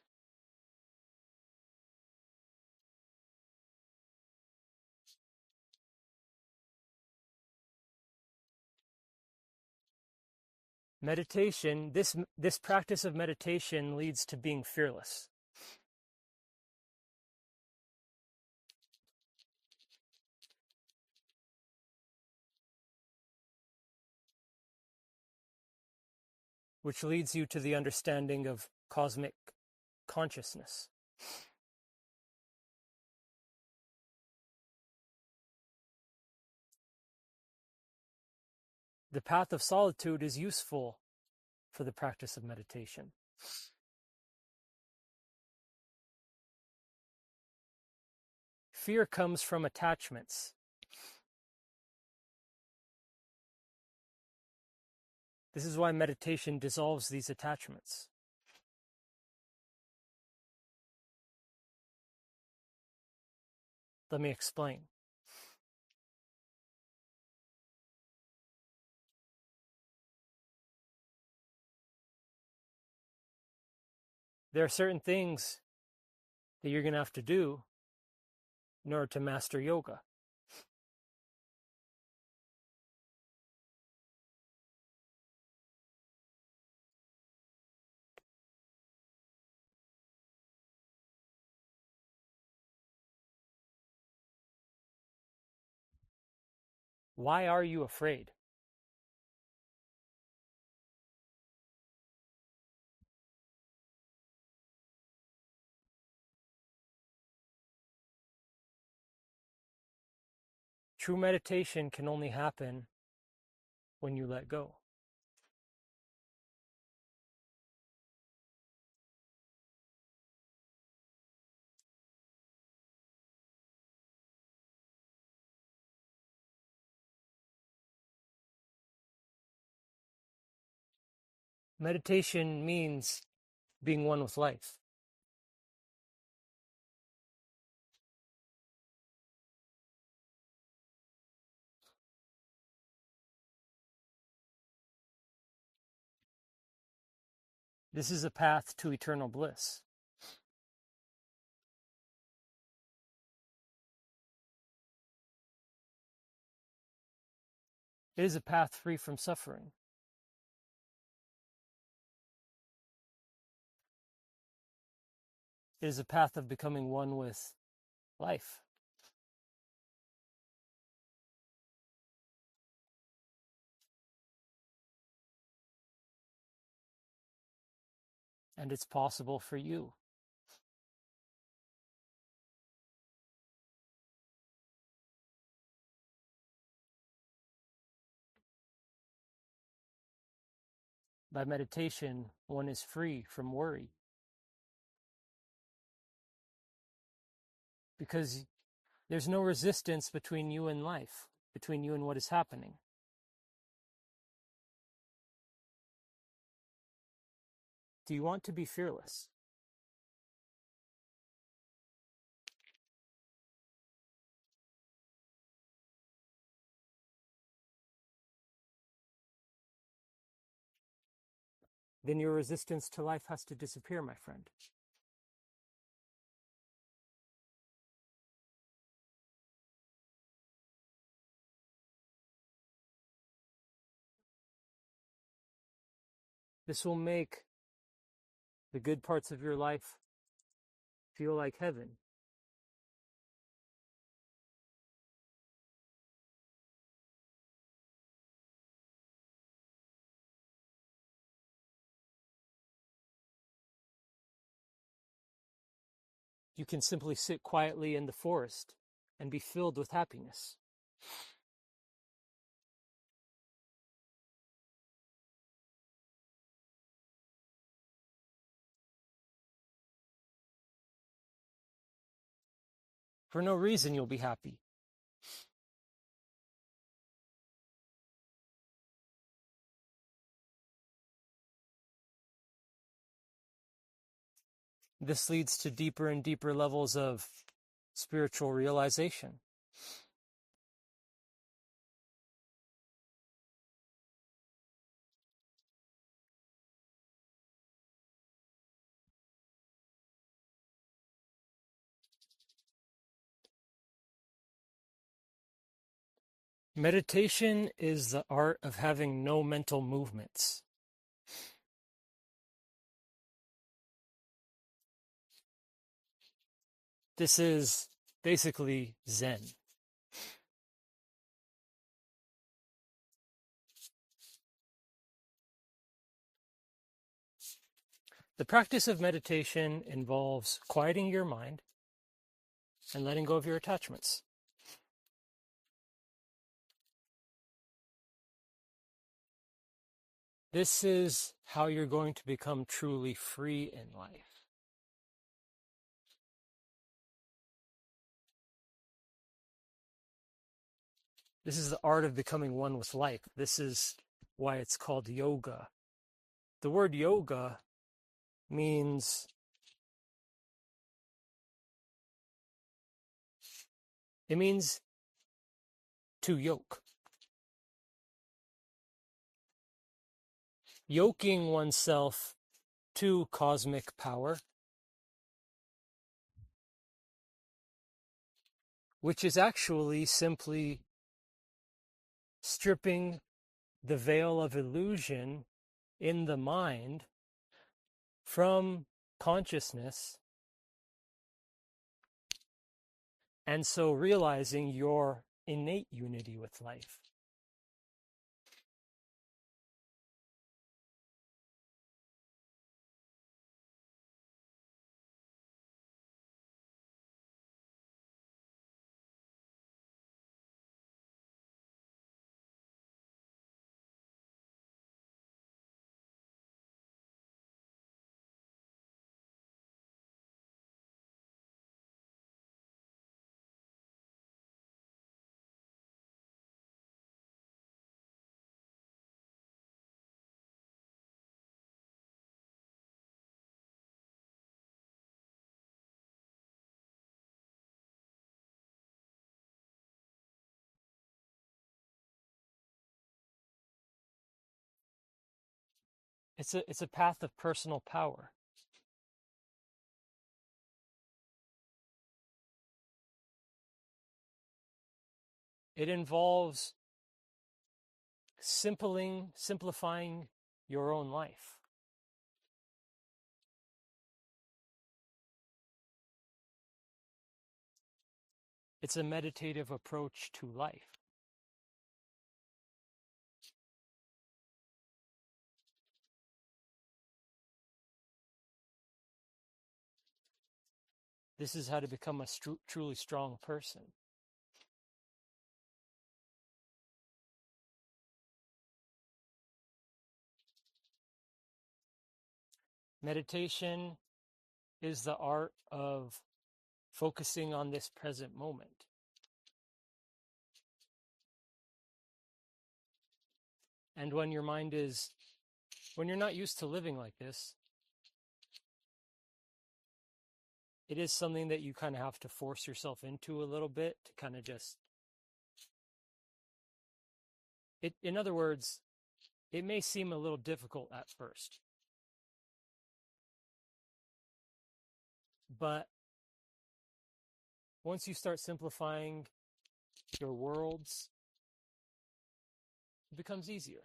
Meditation, this practice of meditation leads to being fearless. Which leads you to the understanding of cosmic consciousness. The path of solitude is useful for the practice of meditation. Fear comes from attachments. This is why meditation dissolves these attachments. Let me explain. There are certain things that you're going to have to do in order to master yoga. Why are you afraid? True meditation can only happen when you let go. Meditation means being one with life. This is a path to eternal bliss. It is a path free from suffering. It is a path of becoming one with life. And it's possible for you. By meditation, one is free from worry. Because there's no resistance between you and life, between you and what is happening. Do you want to be fearless? Then your resistance to life has to disappear, my friend. This will make the good parts of your life feel like heaven. You can simply sit quietly in the forest and be filled with happiness. For no reason you'll be happy. This leads to deeper and deeper levels of spiritual realization. Meditation is the art of having no mental movements. This is basically Zen. The practice of meditation involves quieting your mind and letting go of your attachments. This is how you're going to become truly free in life. This is the art of becoming one with life. This is why it's called yoga. The word yoga means to yoke. Yoking oneself to cosmic power, which is actually simply stripping the veil of illusion in the mind from consciousness, and so realizing your innate unity with life. It's a path of personal power. It involves simplifying your own life. It's a meditative approach to life. This is how to become a truly strong person. Meditation is the art of focusing on this present moment. And when you're not used to living like this, it is something that you kind of have to force yourself into a little bit to kind of in other words, it may seem a little difficult at first. But once you start simplifying your worlds, it becomes easier.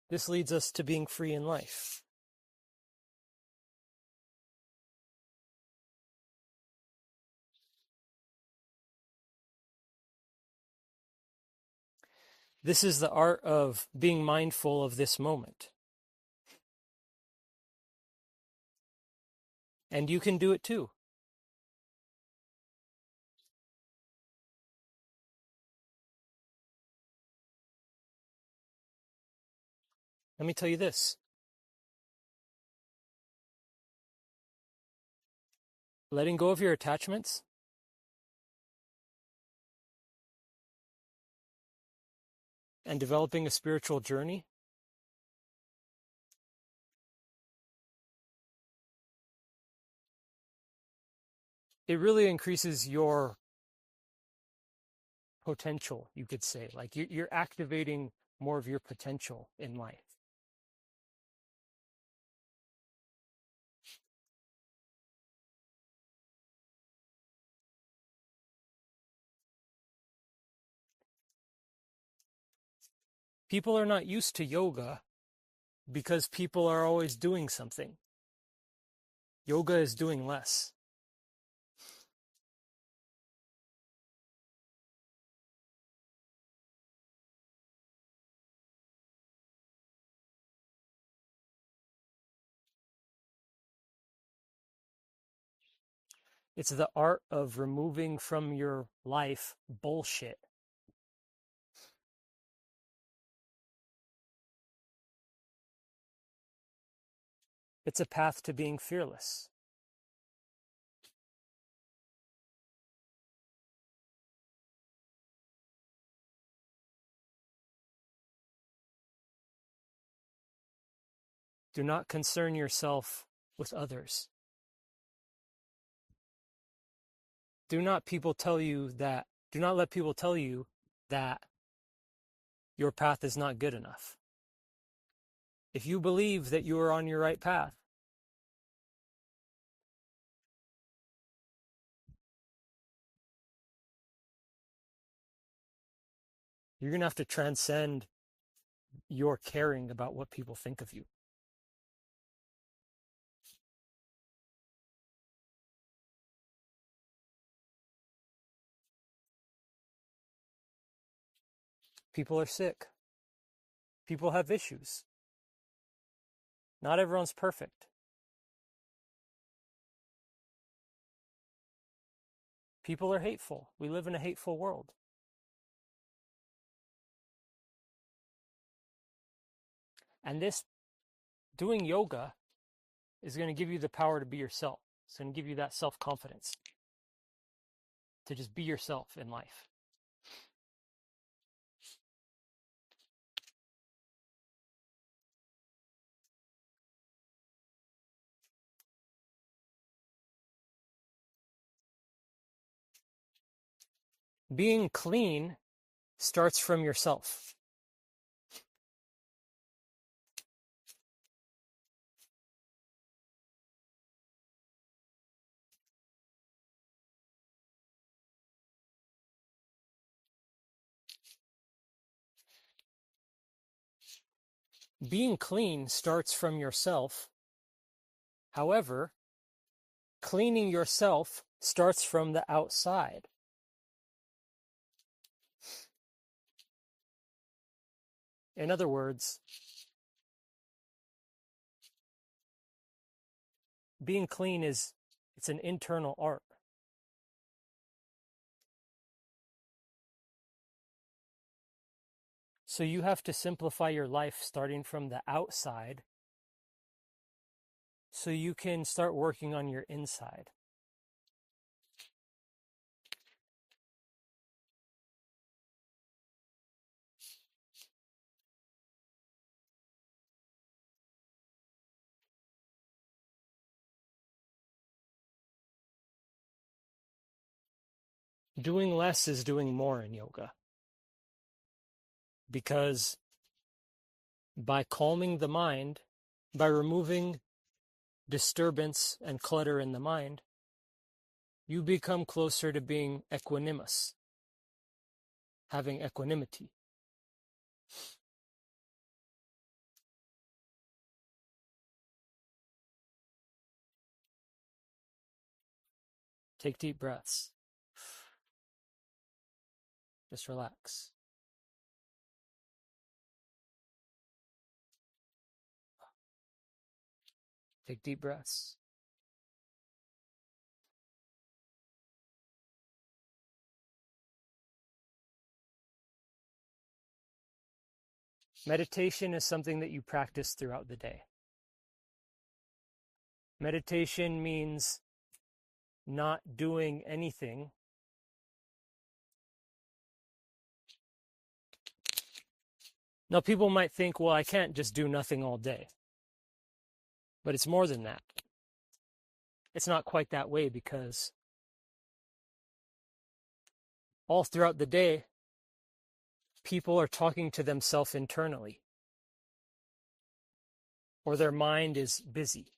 This leads us to being free in life. This is the art of being mindful of this moment. And you can do it too. Let me tell you this. Letting go of your attachments and developing a spiritual journey it really increases your potential, you could say. Like you're activating more of your potential in life. People are not used to yoga because people are always doing something. Yoga is doing less. It's the art of removing from your life bullshit. It's a path to being fearless. Do not concern yourself with others. Do not let people tell you that your path is not good enough. If you believe that you are on your right path, you're going to have to transcend your caring about what people think of you. People are sick. People have issues. Not everyone's perfect. People are hateful. We live in a hateful world. And doing yoga is going to give you the power to be yourself. It's going to give you that self-confidence to just be yourself in life. Being clean starts from yourself. Being clean starts from yourself. However, cleaning yourself starts from the outside. In other words, being clean it's an internal art. So you have to simplify your life starting from the outside so you can start working on your inside. Doing less is doing more in yoga. Because by calming the mind, by removing disturbance and clutter in the mind, you become closer to being equanimous, having equanimity. Take deep breaths. Just relax. Take deep breaths. Meditation is something that you practice throughout the day. Meditation means not doing anything. Now, people might think, well, I can't just do nothing all day. But it's more than that. It's not quite that way because all throughout the day, people are talking to themselves internally, or their mind is busy.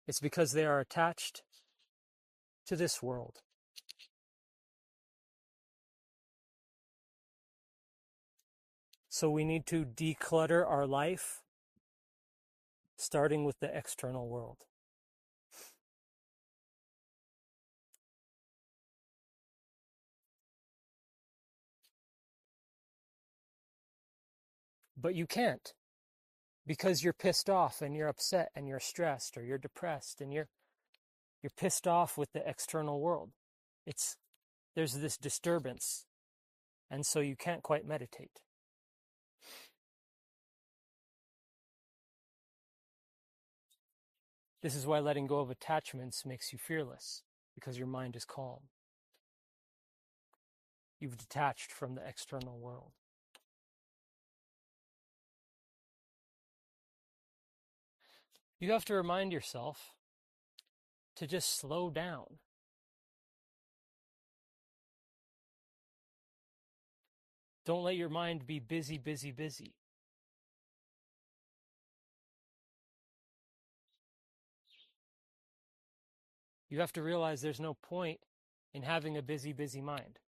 It's because they are attached to this world. So we need to declutter our life, starting with the external world. But you can't, because you're pissed off and you're upset and you're stressed or you're depressed and you're pissed off with the external world. There's this disturbance, and so you can't quite meditate. This is why letting go of attachments makes you fearless, because your mind is calm. You've detached from the external world. You have to remind yourself to just slow down. Don't let your mind be busy, busy, busy. You have to realize there's no point in having a busy, busy mind.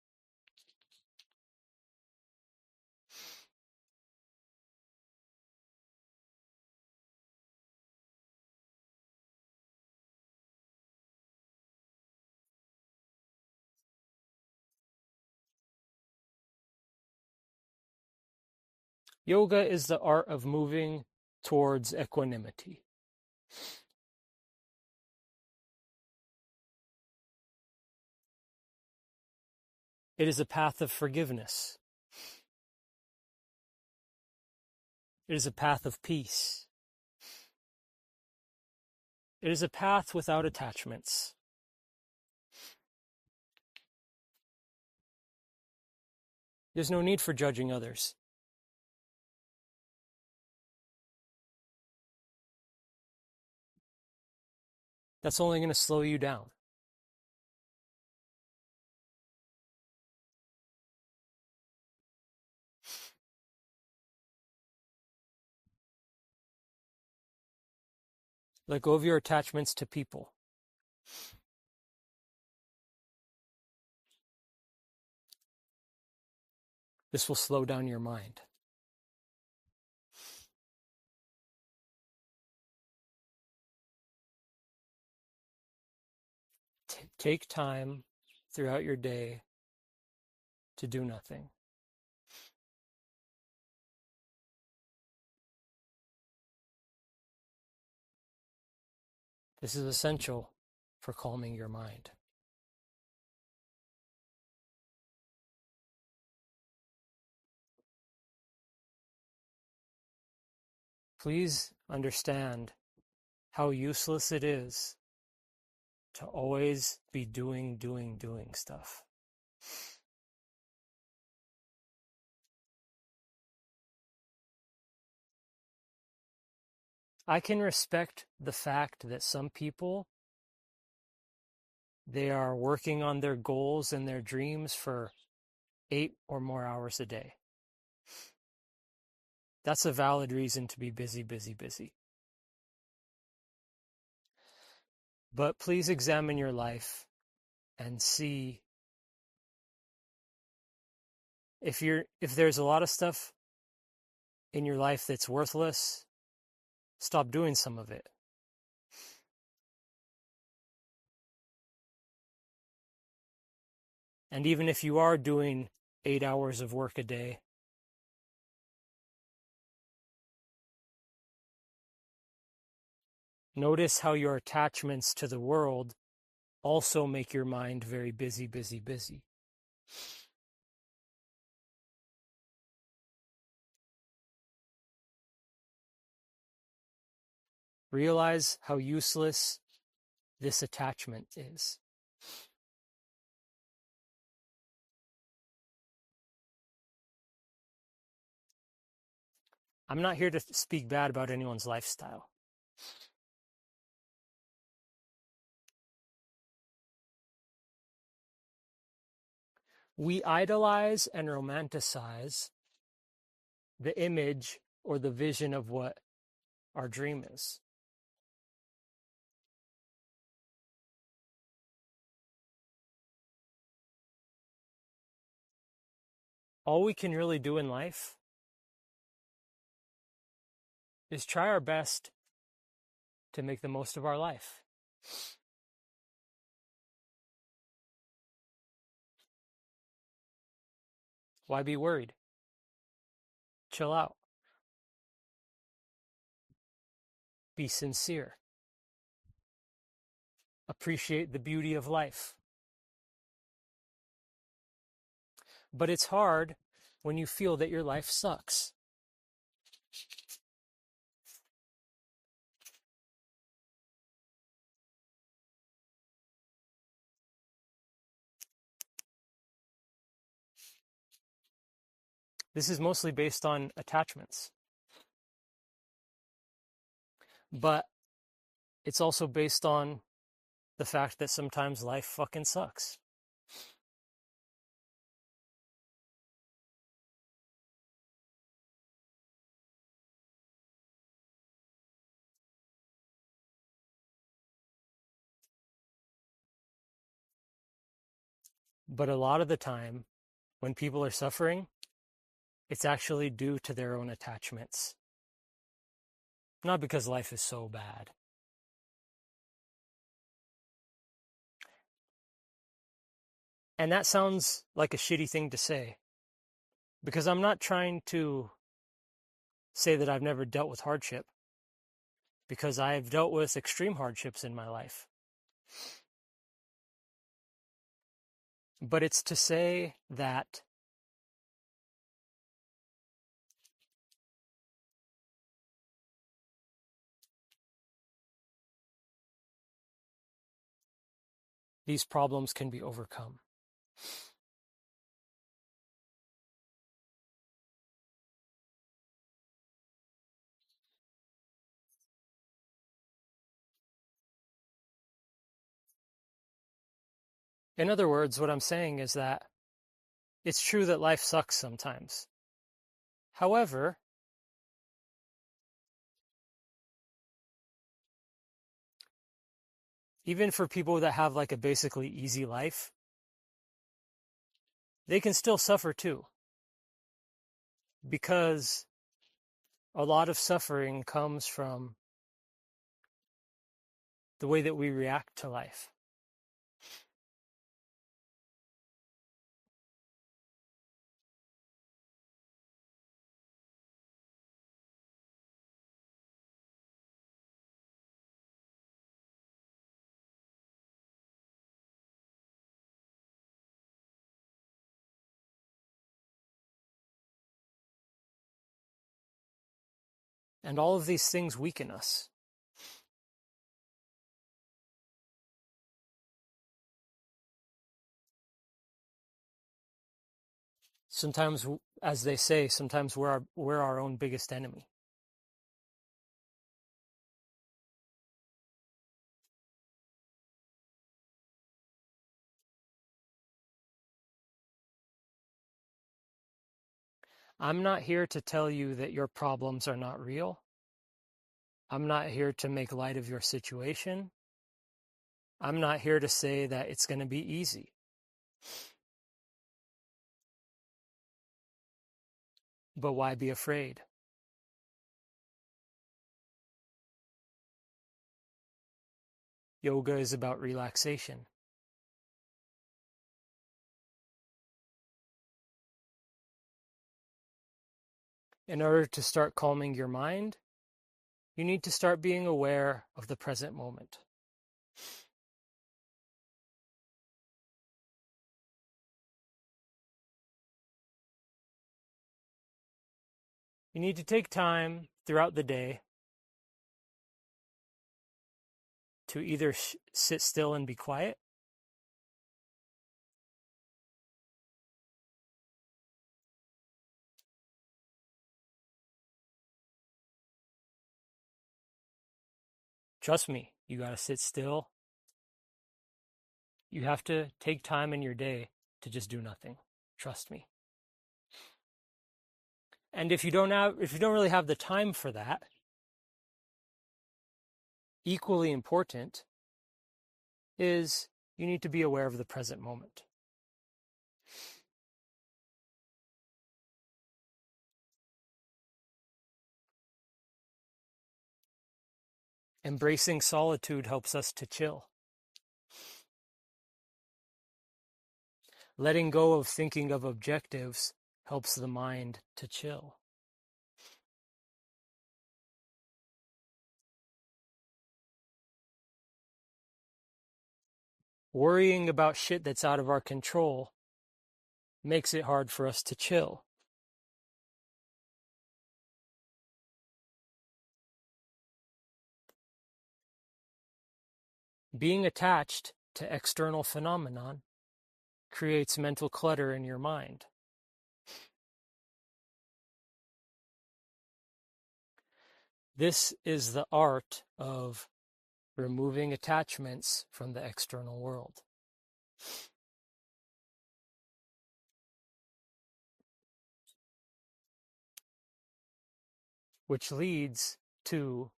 Yoga is the art of moving towards equanimity. It is a path of forgiveness. It is a path of peace. It is a path without attachments. There's no need for judging others. That's only going to slow you down. Let go of your attachments to people. This will slow down your mind. Take time throughout your day to do nothing. This is essential for calming your mind. Please understand how useless it is to always be doing stuff. I can respect the fact that some people, they are working on their goals and their dreams for 8 or more hours a day. That's a valid reason to be busy. But please examine your life and see if there's a lot of stuff in your life that's worthless, stop doing some of it. And even if you are doing 8 hours of work a day, notice how your attachments to the world also make your mind very busy. Realize how useless this attachment is. I'm not here to speak bad about anyone's lifestyle. We idolize and romanticize the image or the vision of what our dream is. All we can really do in life is try our best to make the most of our life. Why be worried? Chill out. Be sincere. Appreciate the beauty of life. But it's hard when you feel that your life sucks. This is mostly based on attachments. But it's also based on the fact that sometimes life fucking sucks. But a lot of the time, when people are suffering, it's actually due to their own attachments. Not because life is so bad. And that sounds like a shitty thing to say, because I'm not trying to say that I've never dealt with hardship, because I've dealt with extreme hardships in my life. But it's to say that these problems can be overcome. In other words, what I'm saying is that it's true that life sucks sometimes. However, even for people that have like a basically easy life, they can still suffer too. Because a lot of suffering comes from the way that we react to life. And all of these things weaken us. Sometimes, as they say, sometimes we're our own biggest enemy. I'm not here to tell you that your problems are not real. I'm not here to make light of your situation. I'm not here to say that it's going to be easy. But why be afraid? Yoga is about relaxation. In order to start calming your mind, you need to start being aware of the present moment. You need to take time throughout the day to either sit still and be quiet, trust me, you got to sit still. You have to take time in your day to just do nothing. Trust me. And if you don't really have the time for that, equally important is you need to be aware of the present moment. Embracing solitude helps us to chill. Letting go of thinking of objectives helps the mind to chill. Worrying about shit that's out of our control makes it hard for us to chill. Being attached to external phenomenon creates mental clutter in your mind. This is the art of removing attachments from the external world. Which leads to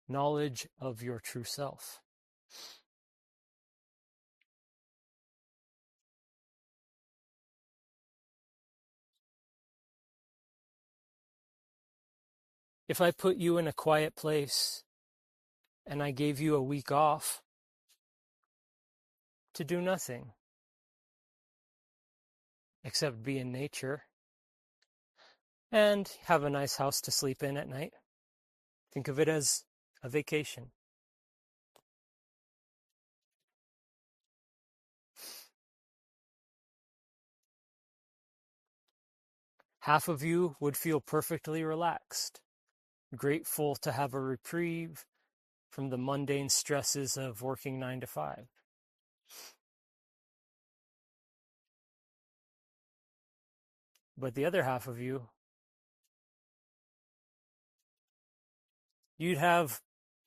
knowledge of your true self. If I put you in a quiet place and I gave you a week off to do nothing except be in nature and have a nice house to sleep in at night, think of it as a vacation. Half of you would feel perfectly relaxed, grateful to have a reprieve from the mundane stresses of working 9 to 5. But the other half of you,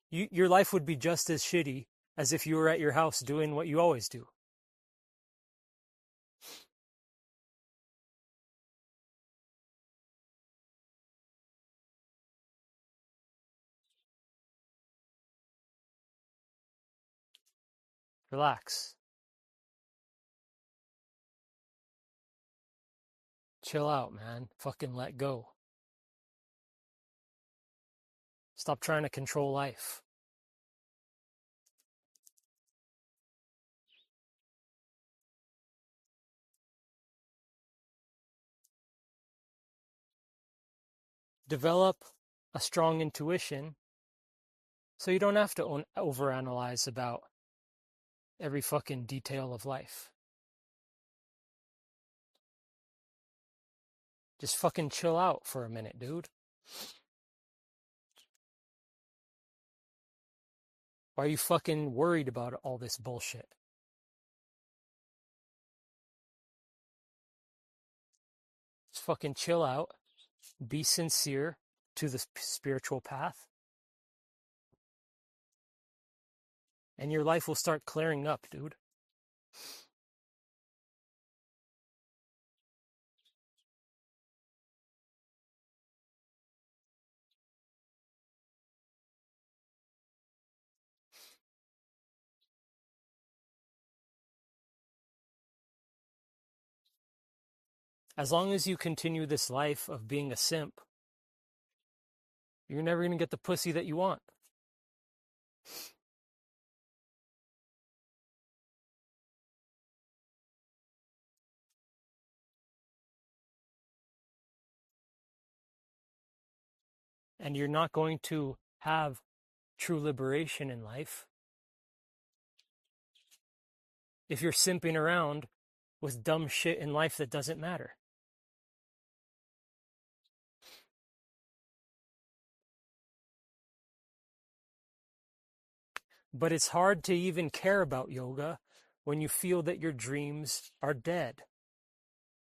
your life would be just as shitty as if you were at your house doing what you always do, Relax. Chill out, man. Fucking let go. Stop trying to control life. Develop a strong intuition so you don't have to overanalyze about every fucking detail of life. Just fucking chill out for a minute, dude. Why are you fucking worried about all this bullshit? Just fucking chill out. Be sincere to the spiritual path. And your life will start clearing up, dude. As long as you continue this life of being a simp, you're never going to get the pussy that you want. And you're not going to have true liberation in life if you're simping around with dumb shit in life that doesn't matter. But it's hard to even care about yoga when you feel that your dreams are dead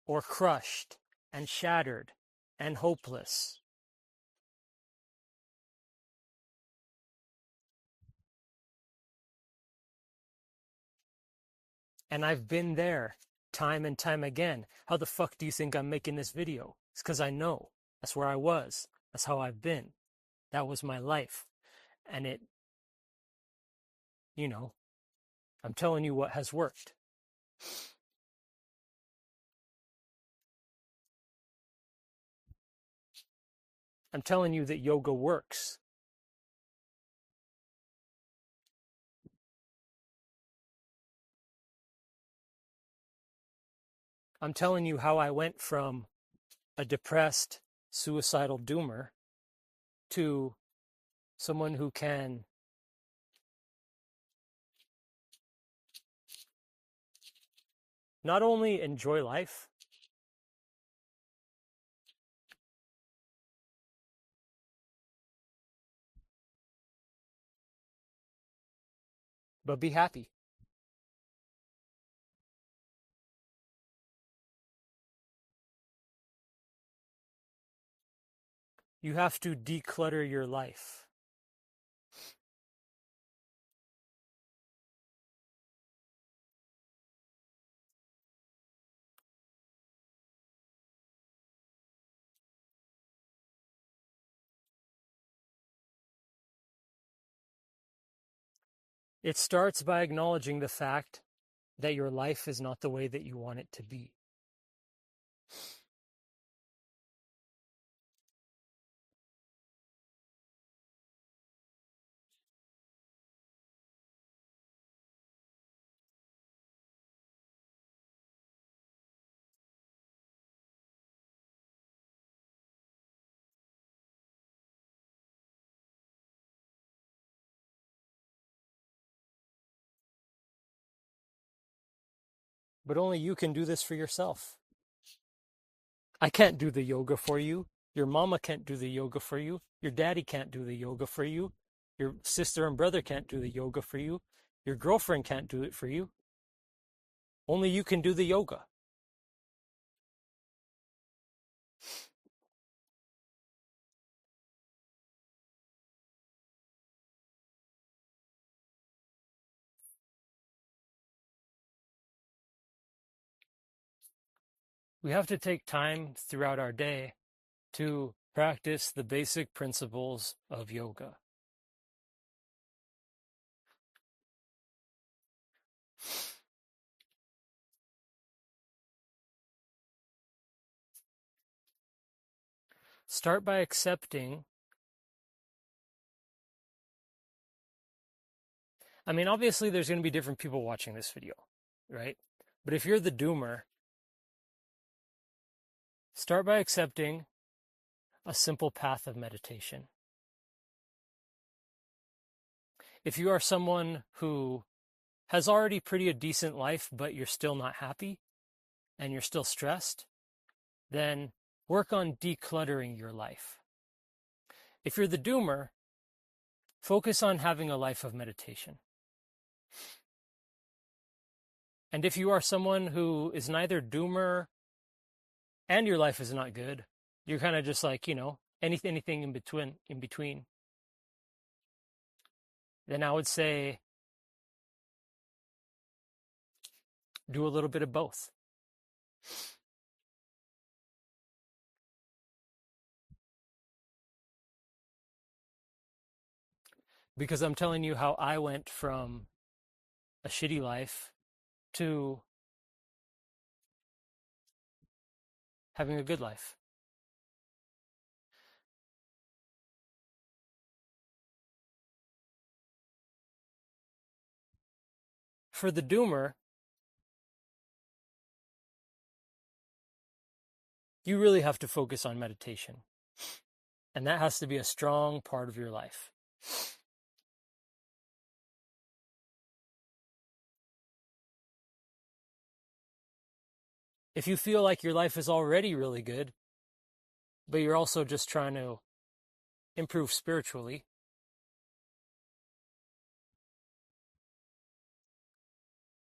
or crushed and shattered and hopeless. And I've been there time and time again. How the fuck do you think I'm making this video? It's because I know. That's where I was. That's how I've been. That was my life. And it, I'm telling you what has worked. I'm telling you that yoga works. I'm telling you how I went from a depressed, suicidal doomer to someone who can not only enjoy life, but be happy. You have to declutter your life. It starts by acknowledging the fact that your life is not the way that you want it to be. But only you can do this for yourself. I can't do the yoga for you. Your mama can't do the yoga for you. Your daddy can't do the yoga for you. Your sister and brother can't do the yoga for you. Your girlfriend can't do it for you. Only you can do the yoga. We have to take time throughout our day to practice the basic principles of yoga. Start by accepting. I mean, obviously there's going to be different people watching this video, right? But if you're the doomer, start by accepting a simple path of meditation. If you are someone who has already pretty a decent life, but you're still not happy and you're still stressed, then work on decluttering your life. If you're the doomer, focus on having a life of meditation. And if you are someone who is neither doomer and your life is not good, you're kind of just like, anything in between, then I would say do a little bit of both. Because I'm telling you how I went from a shitty life to having a good life. For the doomer, you really have to focus on meditation. And that has to be a strong part of your life. If you feel like your life is already really good, but you're also just trying to improve spiritually,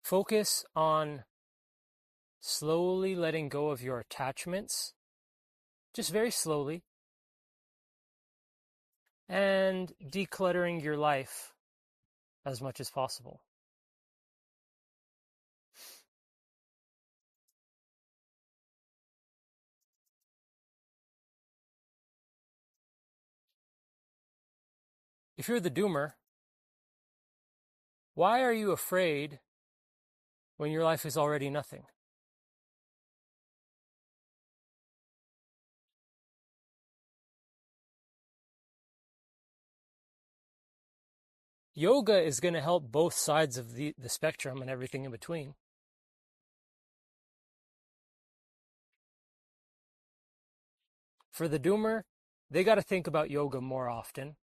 focus on slowly letting go of your attachments, just very slowly, and decluttering your life as much as possible. If you're the doomer, why are you afraid when your life is already nothing? Yoga is going to help both sides of the spectrum and everything in between. For the doomer, they got to think about yoga more often.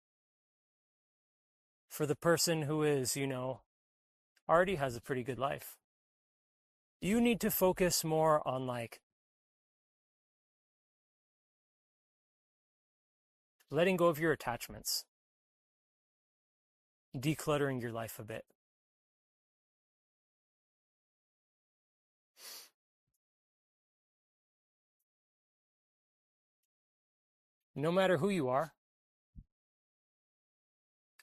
For the person who is, already has a pretty good life, you need to focus more on letting go of your attachments, decluttering your life a bit. No matter who you are,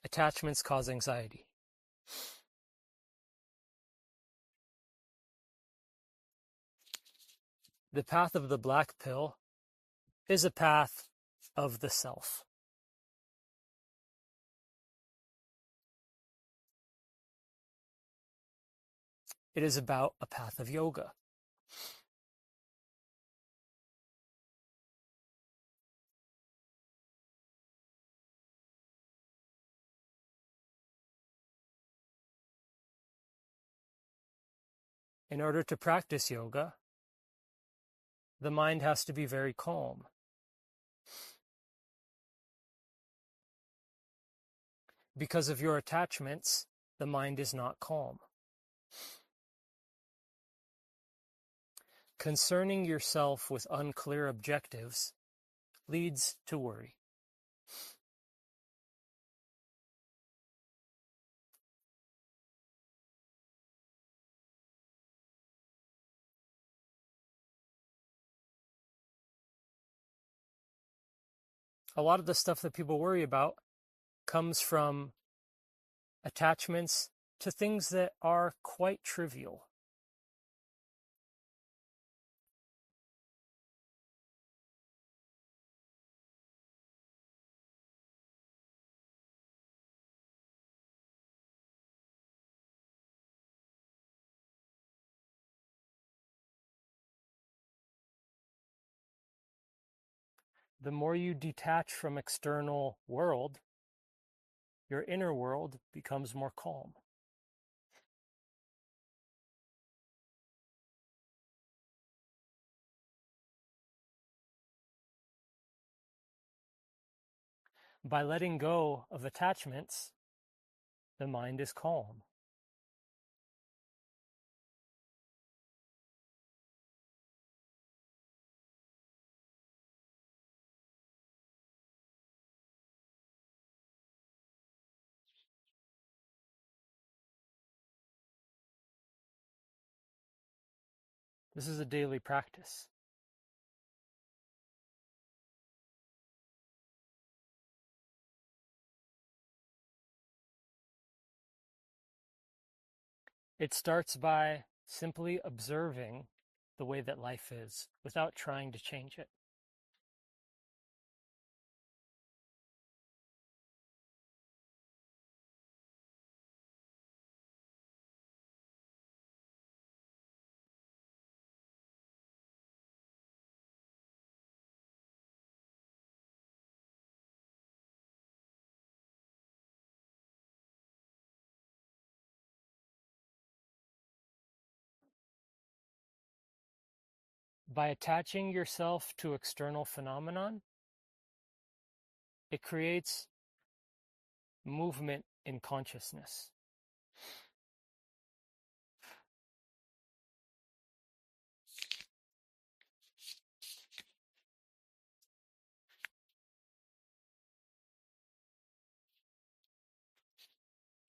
attachments cause anxiety. The path of the black pill is a path of the self. It is about a path of yoga. In order to practice yoga, the mind has to be very calm. Because of your attachments, the mind is not calm. Concerning yourself with unclear objectives leads to worry. A lot of the stuff that people worry about comes from attachments to things that are quite trivial. the more you detach from external world, your inner world becomes more calm. By letting go of attachments, the mind is calm. This is a daily practice. It starts by simply observing the way that life is without trying to change it. By attaching yourself to external phenomenon, it creates movement in consciousness.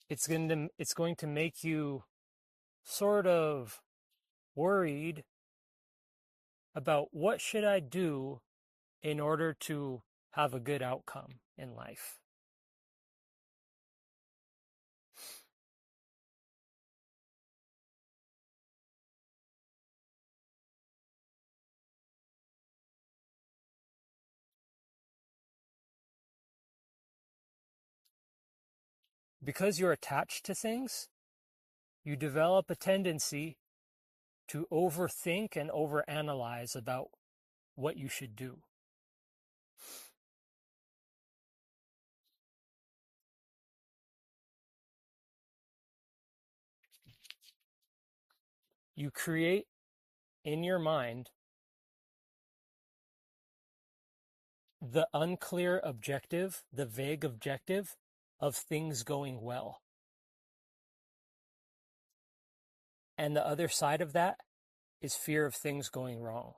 It's going to make you sort of worried about what should I do in order to have a good outcome in life. Because you're attached to things, you develop a tendency to overthink and overanalyze about what you should do. You create in your mind the unclear objective, the vague objective of things going well. And the other side of that is fear of things going wrong.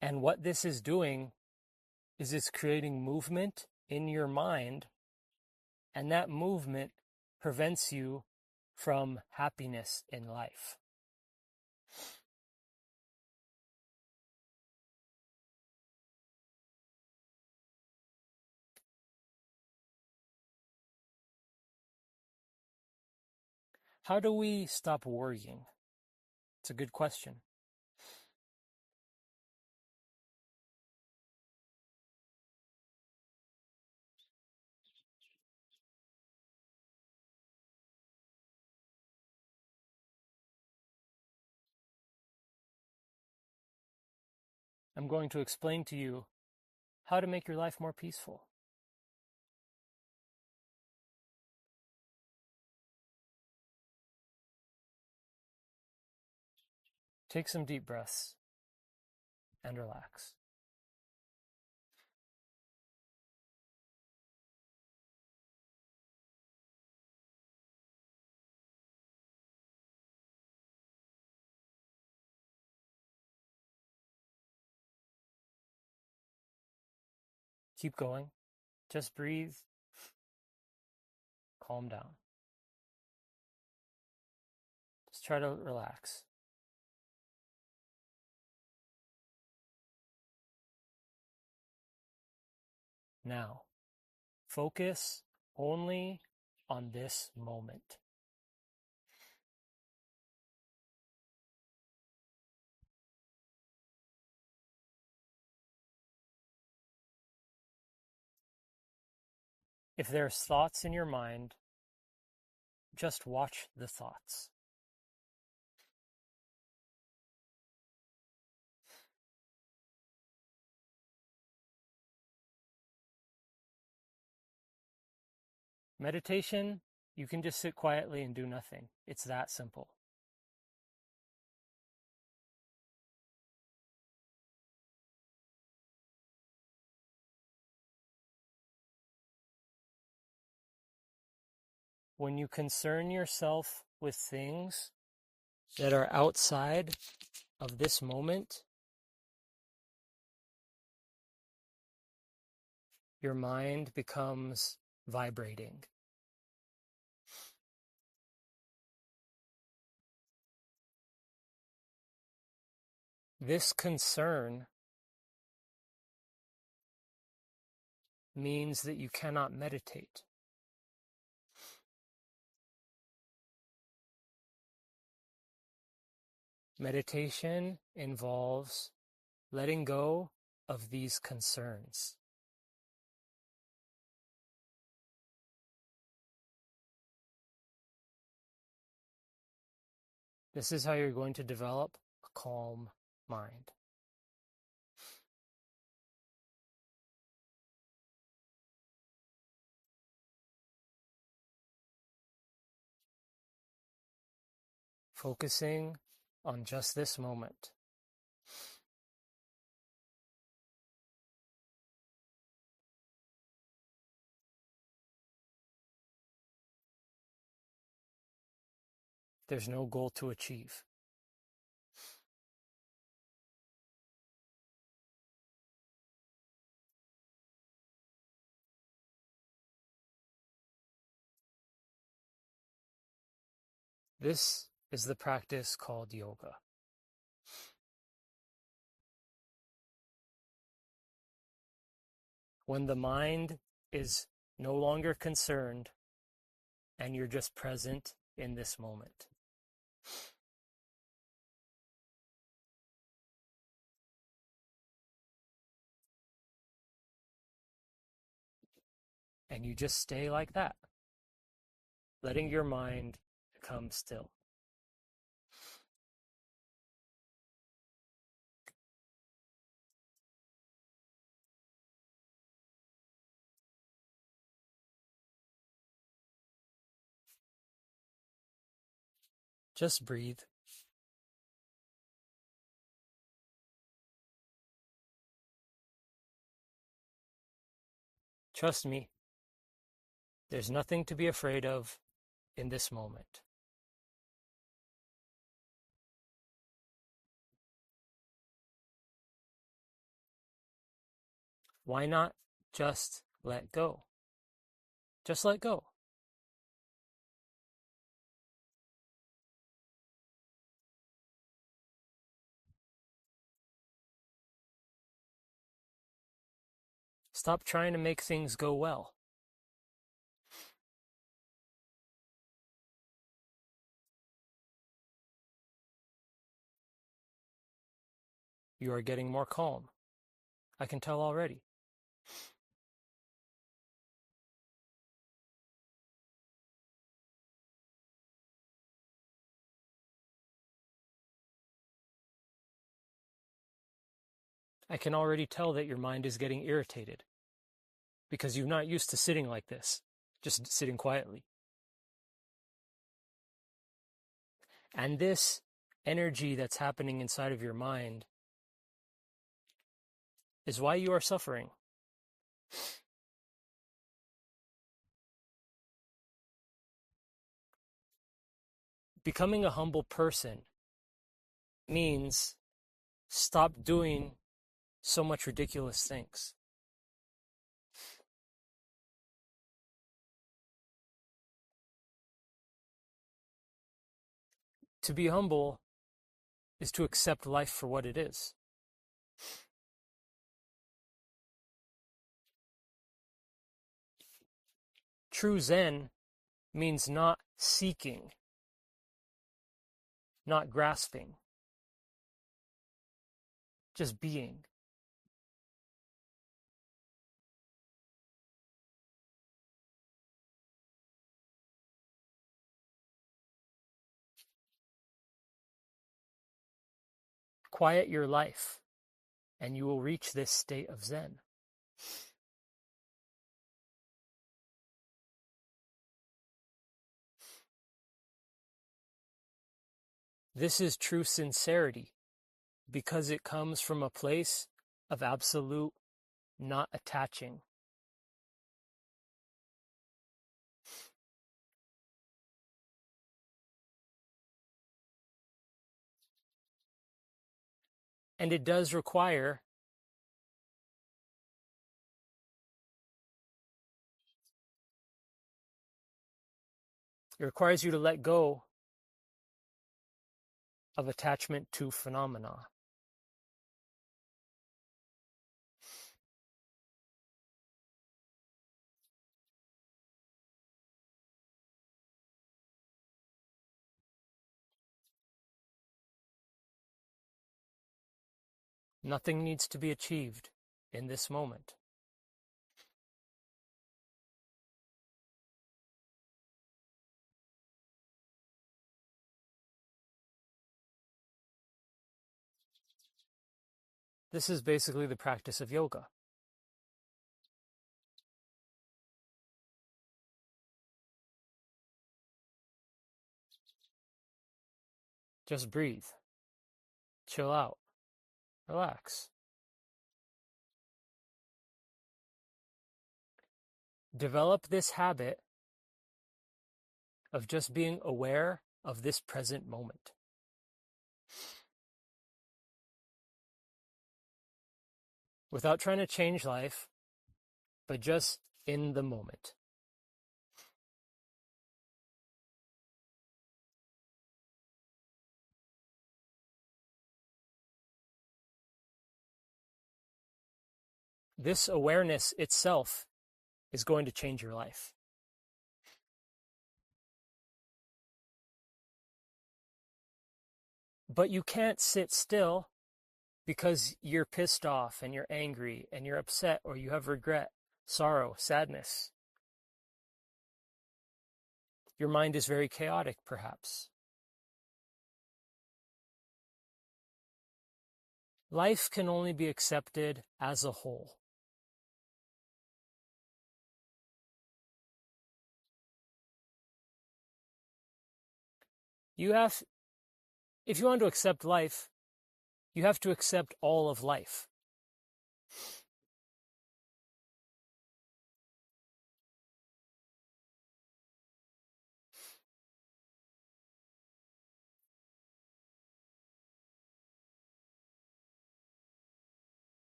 And what this is doing is it's creating movement in your mind, and that movement prevents you from happiness in life. How do we stop worrying? It's a good question. I'm going to explain to you how to make your life more peaceful. Take some deep breaths and relax. Keep going. Just breathe. Calm down. Just try to relax. Now, focus only on this moment. If there's thoughts in your mind, just watch the thoughts. Meditation, you can just sit quietly and do nothing. It's that simple. When you concern yourself with things that are outside of this moment, your mind becomes vibrating. This concern means that you cannot meditate. Meditation involves letting go of these concerns. This is how you're going to develop a calm mind. Focusing on just this moment. There's no goal to achieve. This is the practice called yoga. When the mind is no longer concerned and you're just present in this moment. And you just stay like that, letting your mind become still. Just breathe. Trust me, there's nothing to be afraid of in this moment. Why not just let go? Just let go. Stop trying to make things go well. You are getting more calm. I can tell already. I can already tell that your mind is getting irritated because you're not used to sitting like this, just sitting quietly. And this energy that's happening inside of your mind is why you are suffering. Becoming a humble person means stop doing so much ridiculous things. To be humble is to accept life for what it is. True Zen means not seeking, not grasping, just being. quiet your life, and you will reach this state of Zen. This is true sincerity because it comes from a place of absolute not attaching. And it does require it requires you to let go of attachment to phenomena. Nothing needs to be achieved in this moment. This is basically the practice of yoga. Just breathe, chill out, relax. Develop this habit of just being aware of this present moment. Without trying to change life, but just in the moment. This awareness itself is going to change your life. But you can't sit still because you're pissed off and you're angry and you're upset or you have regret, sorrow, sadness. Your mind is very chaotic, perhaps. Life can only be accepted as a whole. If you want to accept life, you have to accept all of life.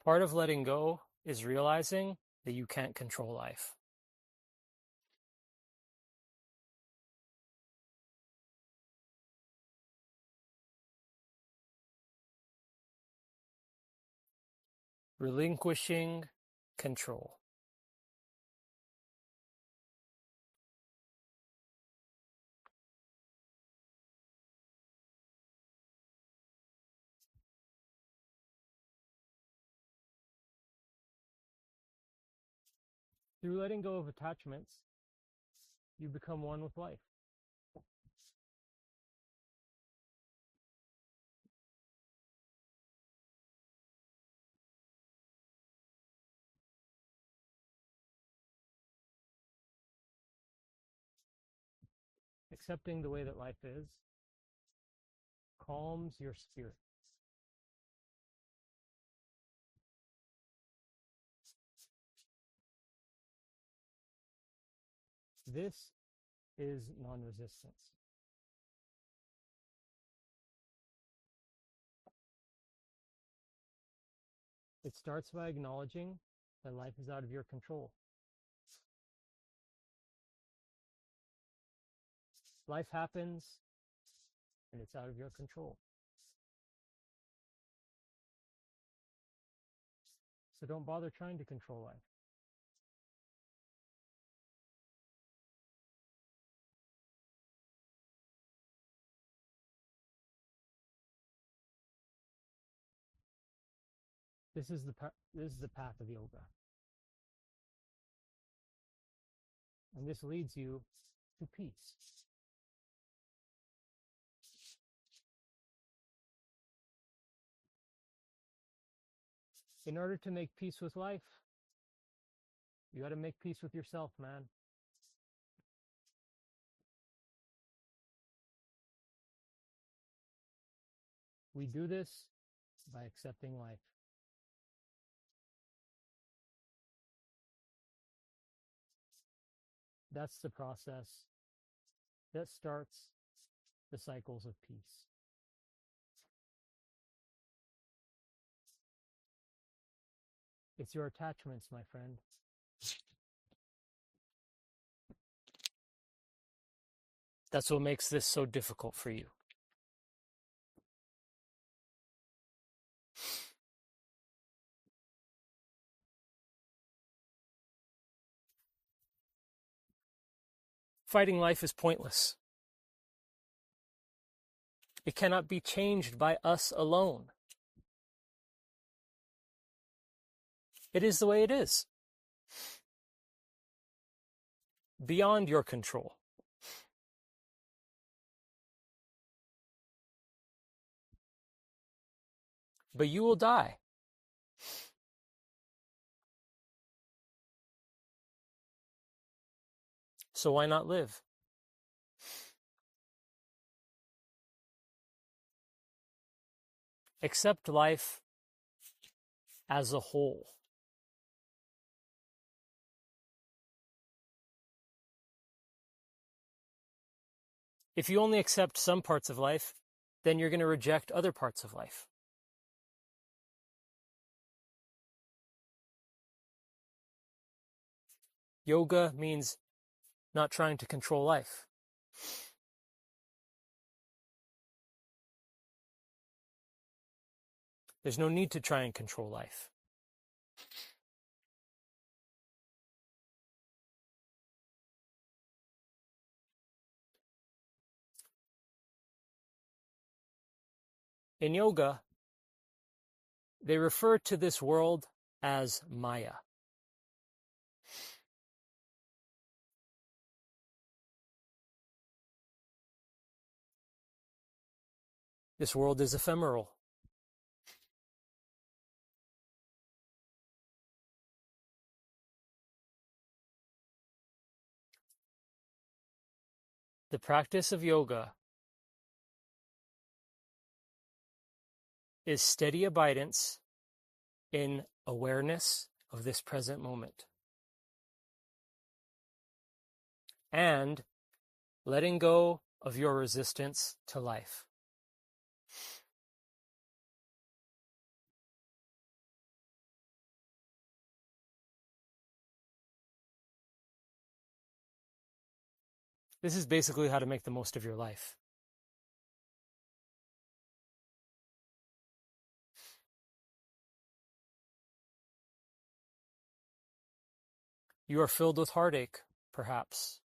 Part of letting go is realizing that you can't control life. Relinquishing control. Through letting go of attachments, you become one with life. Accepting the way that life is calms your spirit. This is non-resistance. It starts by acknowledging that life is out of your control. Life happens, and it's out of your control. So don't bother trying to control life. This is the path of yoga. And this leads you to peace. In order to make peace with life, you got to make peace with yourself, man. We do this by accepting life. That's the process that starts the cycles of peace. It's your attachments, my friend. That's what makes this so difficult for you. Fighting life is pointless. It cannot be changed by us alone. It is the way it is. Beyond your control. But you will die. So why not live? Accept life as a whole. If you only accept some parts of life, then you're going to reject other parts of life. Yoga means not trying to control life. There's no need to try and control life. In yoga, they refer to this world as Maya. This world is ephemeral. The practice of yoga is steady abidance in awareness of this present moment. And letting go of your resistance to life. This is basically how to make the most of your life. You are filled with heartache, perhaps.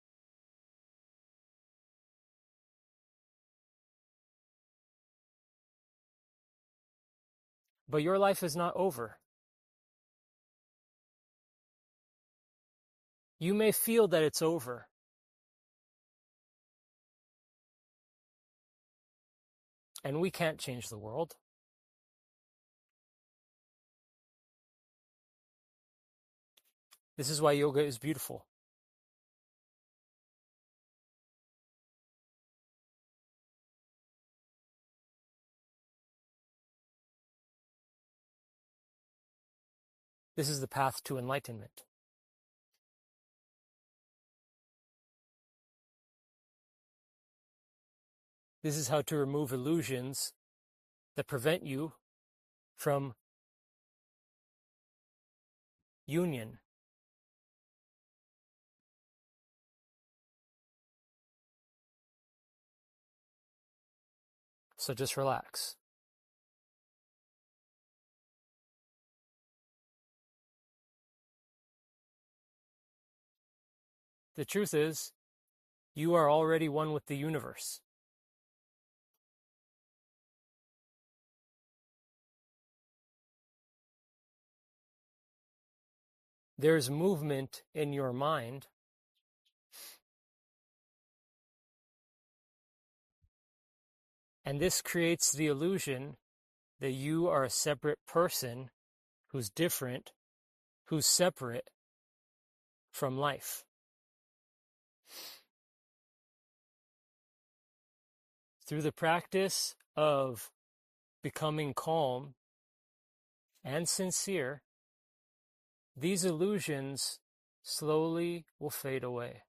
But your life is not over. You may feel that it's over. And we can't change the world. This is why yoga is beautiful. This is the path to enlightenment. This is how to remove illusions that prevent you from union. So just relax. The truth is, you are already one with the universe. there's movement in your mind, and this creates the illusion that you are a separate person who's different, who's separate from life. Through the practice of becoming calm and sincere, these illusions slowly will fade away.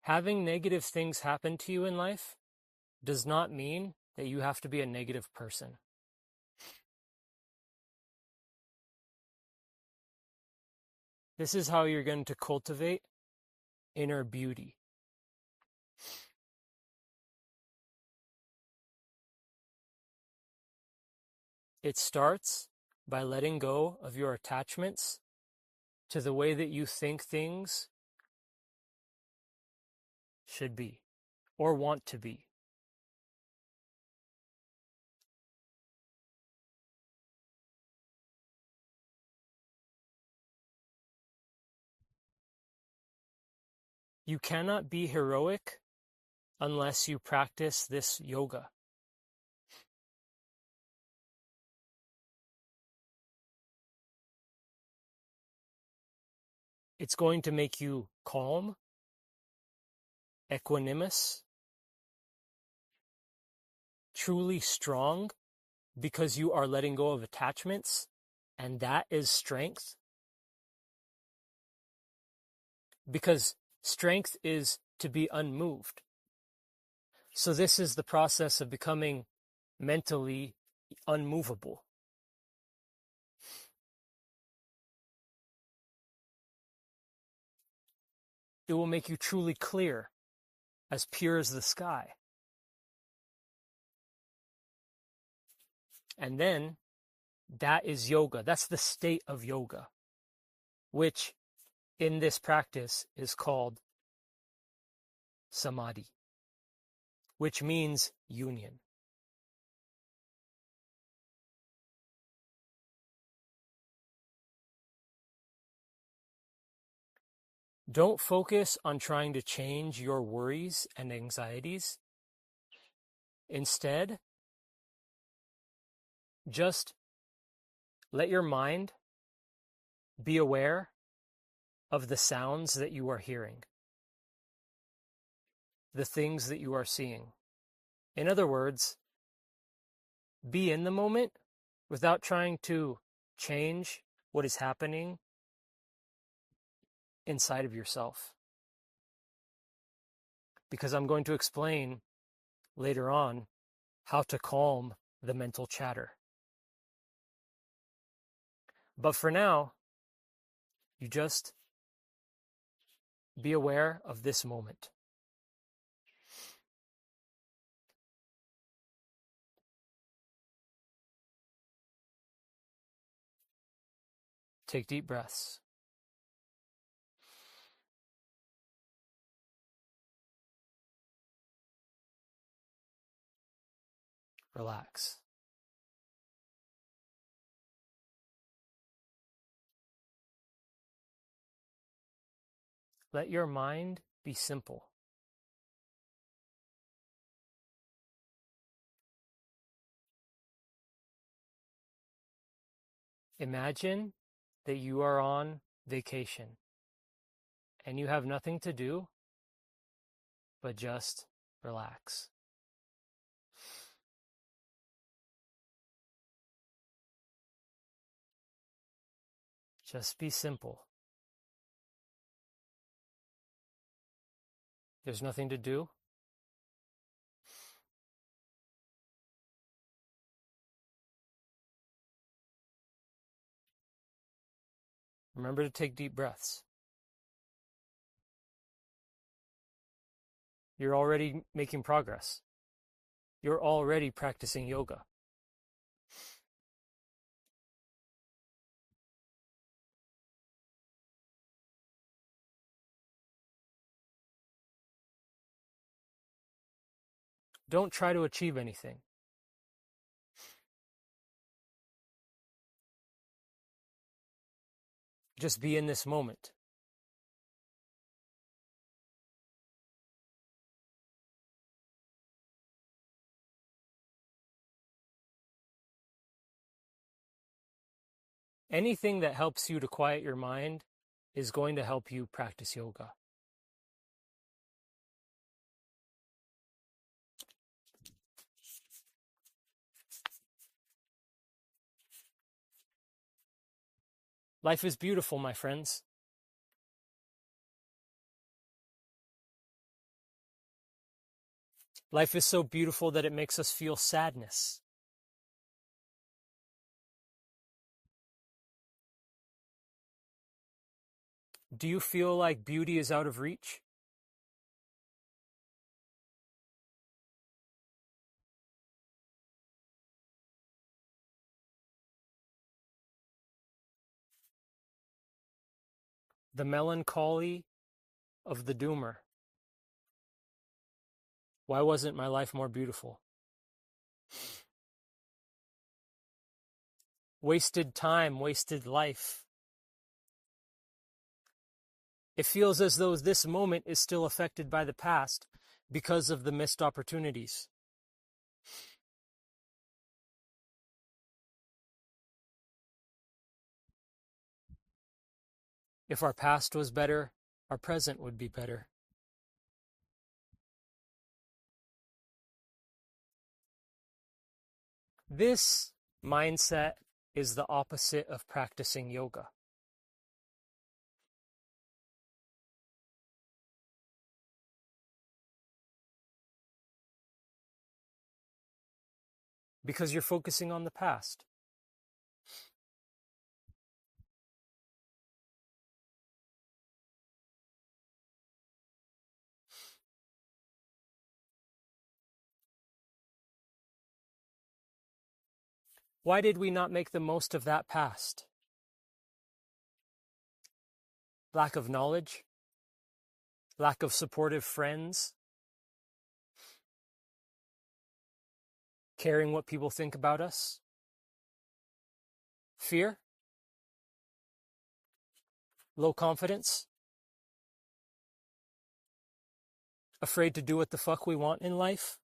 Having negative things happen to you in life does not mean that you have to be a negative person. This is how you're going to cultivate inner beauty. It starts by letting go of your attachments to the way that you think things should be or want to be. You cannot be heroic unless you practice this yoga. It's going to make you calm, equanimous, truly strong, because you are letting go of attachments, and that is strength. Because strength is to be unmoved. So this is the process of becoming mentally unmovable. It will make you truly clear, as pure as the sky. And then that is yoga. That's the state of yoga, which in this practice is called samadhi, which means union. Don't focus on trying to change your worries and anxieties. Instead, just let your mind be aware of the sounds that you are hearing, the things that you are seeing. In other words, be in the moment without trying to change what is happening inside of yourself. Because I'm going to explain later on how to calm the mental chatter. But for now, you just be aware of this moment. Take deep breaths. Relax. Let your mind be simple. Imagine that you are on vacation and you have nothing to do but just relax. Just be simple. There's nothing to do. Remember to take deep breaths. You're already making progress. You're already practicing yoga. Don't try to achieve anything. Just be in this moment. Anything that helps you to quiet your mind is going to help you practice yoga. Life is beautiful, my friends. Life is so beautiful that it makes us feel sadness. Do you feel like beauty is out of reach? The melancholy of the doomer. Why wasn't my life more beautiful? Wasted time, wasted life. It feels as though this moment is still affected by the past because of the missed opportunities. If our past was better, our present would be better. This mindset is the opposite of practicing yoga. Because you're focusing on the past. Why did we not make the most of that past? Lack of knowledge? Lack of supportive friends? Caring what people think about us? Fear? Low confidence? Afraid to do what the fuck we want in life?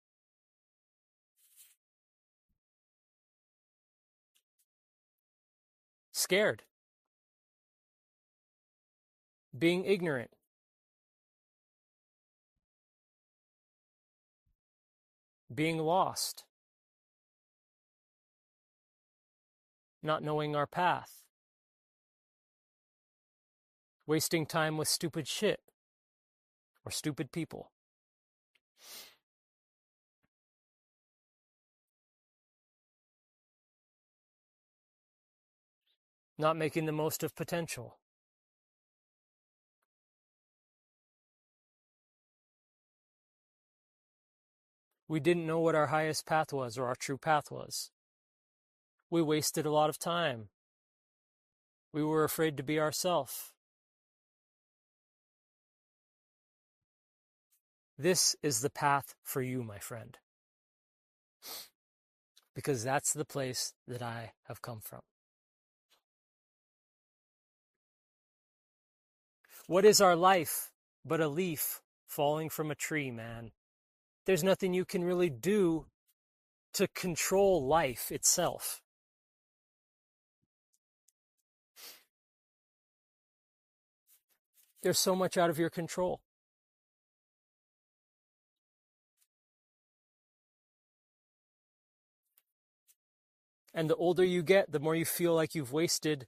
Scared? Being ignorant? Being lost? Not knowing our path? Wasting time with stupid shit? Or stupid people? Not making the most of potential? We didn't know what our highest path was or our true path was. We wasted a lot of time. We were afraid to be ourselves. This is the path for you, my friend. Because that's the place that I have come from. What is our life but a leaf falling from a tree, man? There's nothing you can really do to control life itself. There's so much out of your control. And the older you get, the more you feel like you've wasted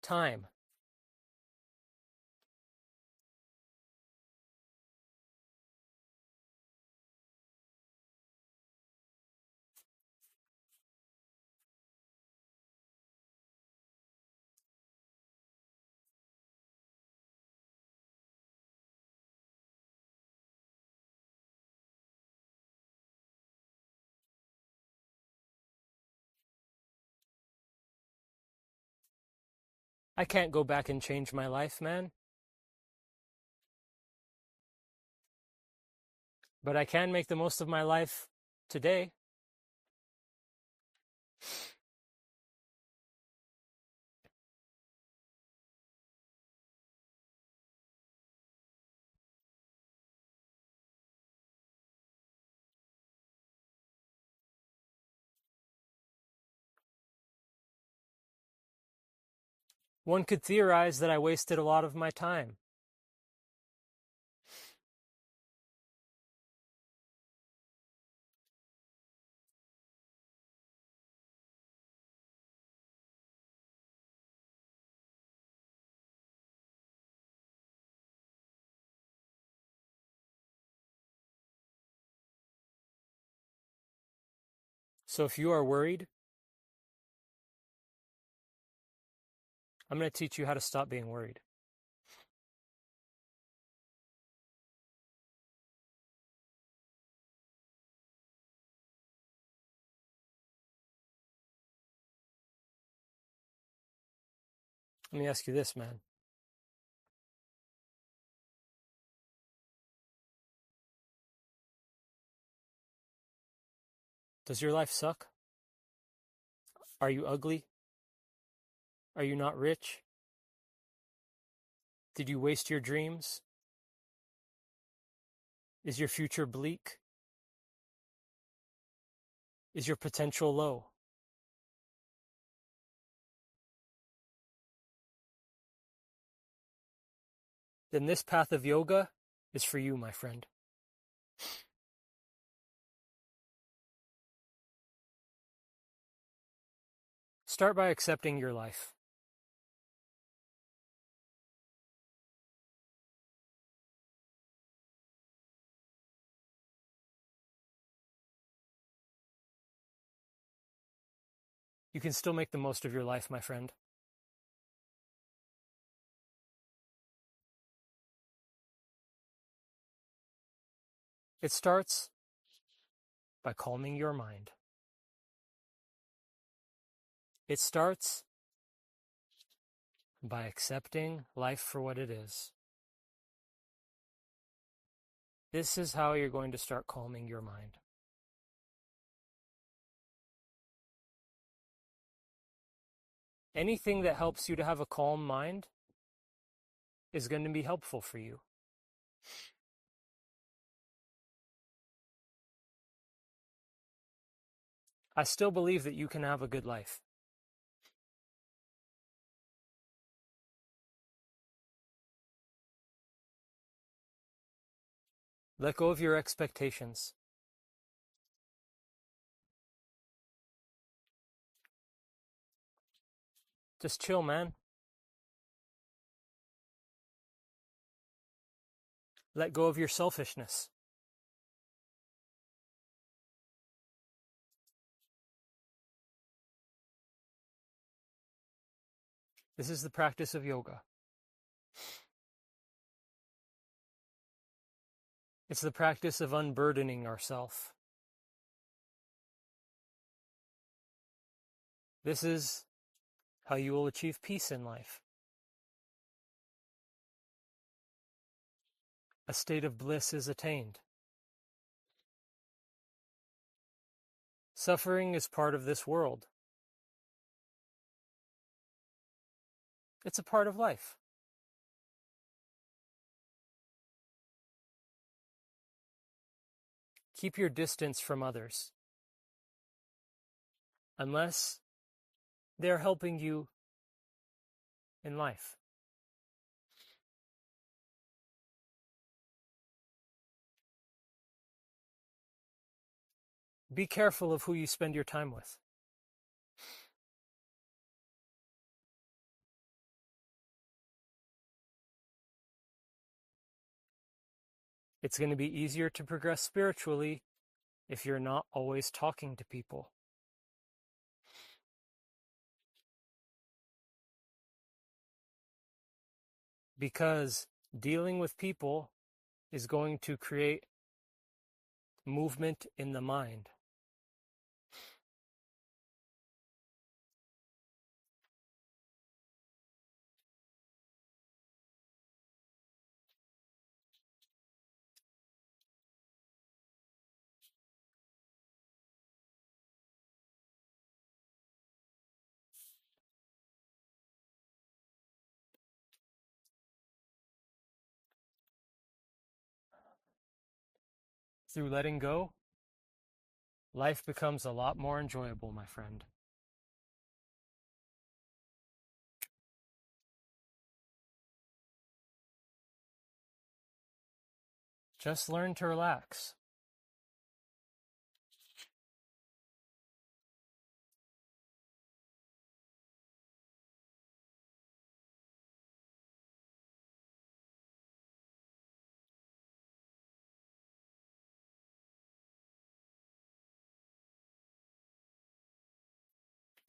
time. I can't go back and change my life, man. But I can make the most of my life today. One could theorize that I wasted a lot of my time. So if you are worried, I'm going to teach you how to stop being worried. Let me ask you this, man. Does your life suck? Are you ugly? Are you not rich? Did you waste your dreams? Is your future bleak? Is your potential low? Then this path of yoga is for you, my friend. Start by accepting your life. You can still make the most of your life, my friend. It starts by calming your mind. It starts by accepting life for what it is. This is how you're going to start calming your mind. Anything that helps you to have a calm mind is going to be helpful for you. I still believe that you can have a good life. Let go of your expectations. Just chill, man. Let go of your selfishness. This is the practice of yoga. It's the practice of unburdening ourselves. This is how you will achieve peace in life. A state of bliss is attained. Suffering is part of this world. It's a part of life. Keep your distance from others, unless they're helping you in life. Be careful of who you spend your time with. It's going to be easier to progress spiritually if you're not always talking to people. Because dealing with people is going to create movement in the mind. through letting go, life becomes a lot more enjoyable, my friend. Just learn to relax.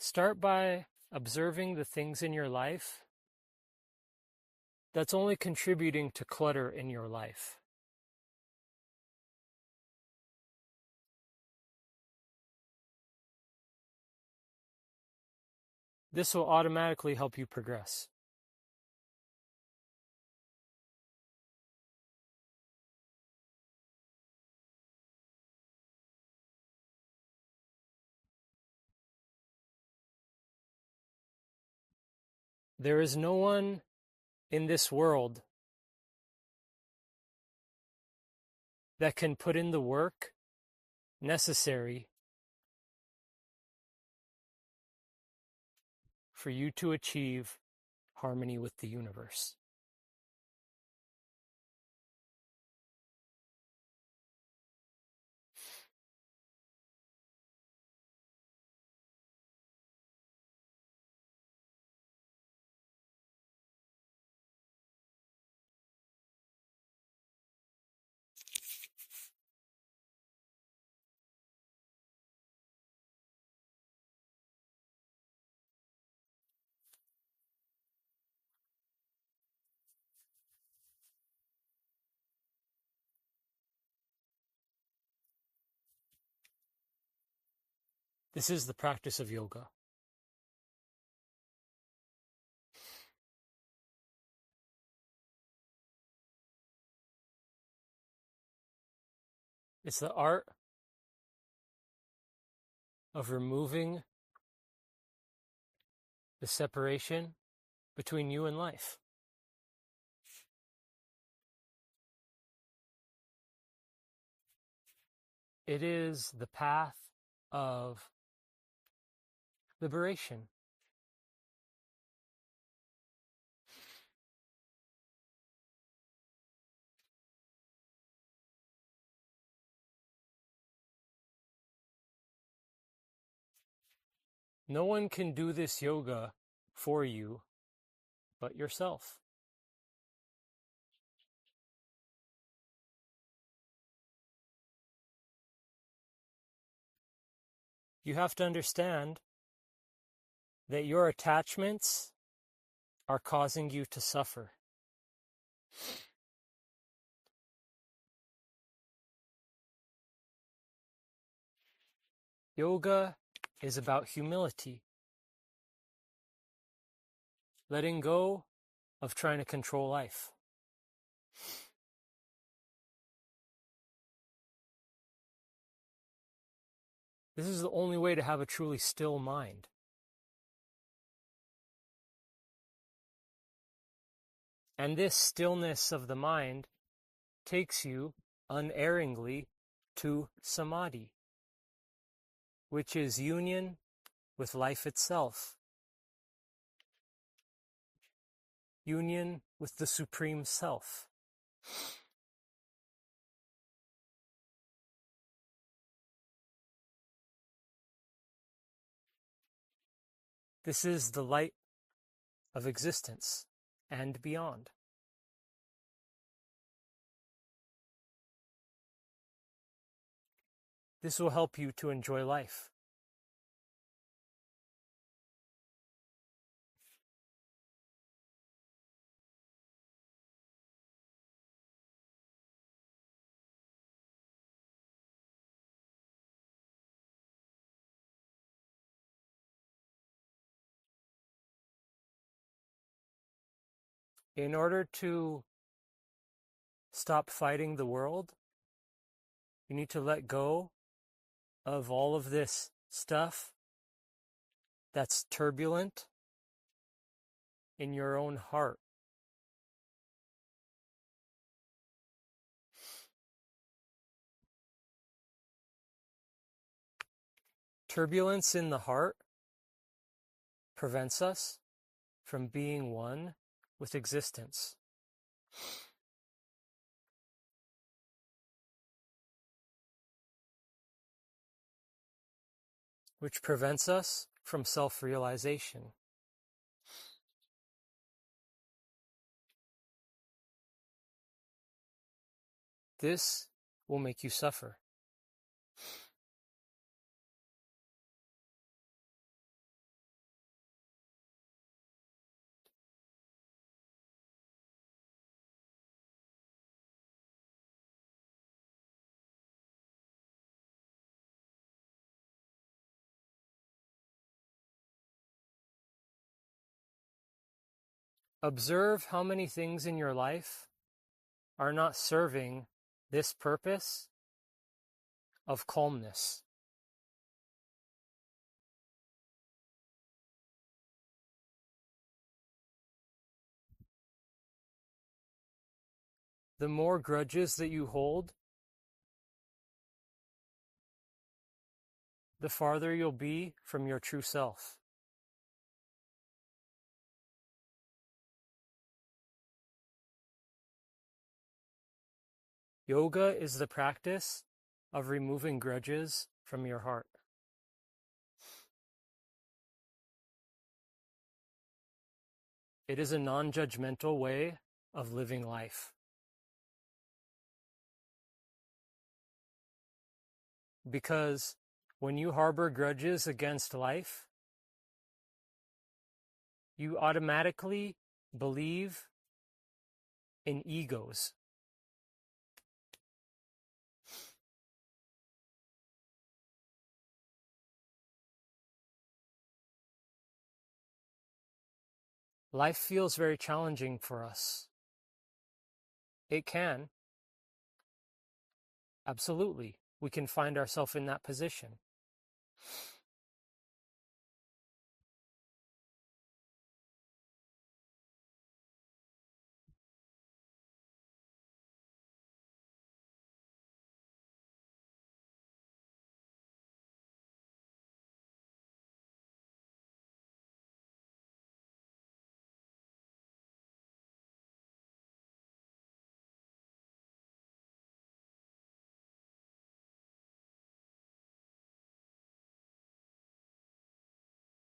Start by observing the things in your life that's only contributing to clutter in your life. This will automatically help you progress. There is no one in this world that can put in the work necessary for you to achieve harmony with the universe. This is the practice of yoga. It's the art of removing the separation between you and life. It is the path of liberation. No one can do this yoga for you but yourself. You have to understand that your attachments are causing you to suffer. Yoga is about humility, letting go of trying to control life. This is the only way to have a truly still mind. And this stillness of the mind takes you unerringly to samadhi, which is union with life itself, union with the Supreme Self. This is the light of existence and beyond. This will help you to enjoy life. In order to stop fighting the world, you need to let go of all of this stuff that's turbulent in your own heart. Turbulence in the heart prevents us from being one with existence. Which prevents us from self-realization. This will make you suffer. Observe how many things in your life are not serving this purpose of calmness. The more grudges that you hold, the farther you'll be from your true self. Yoga is the practice of removing grudges from your heart. It is a non-judgmental way of living life. Because when you harbor grudges against life, you automatically believe in egos. Life feels very challenging for us. It can. Absolutely. We can find ourselves in that position.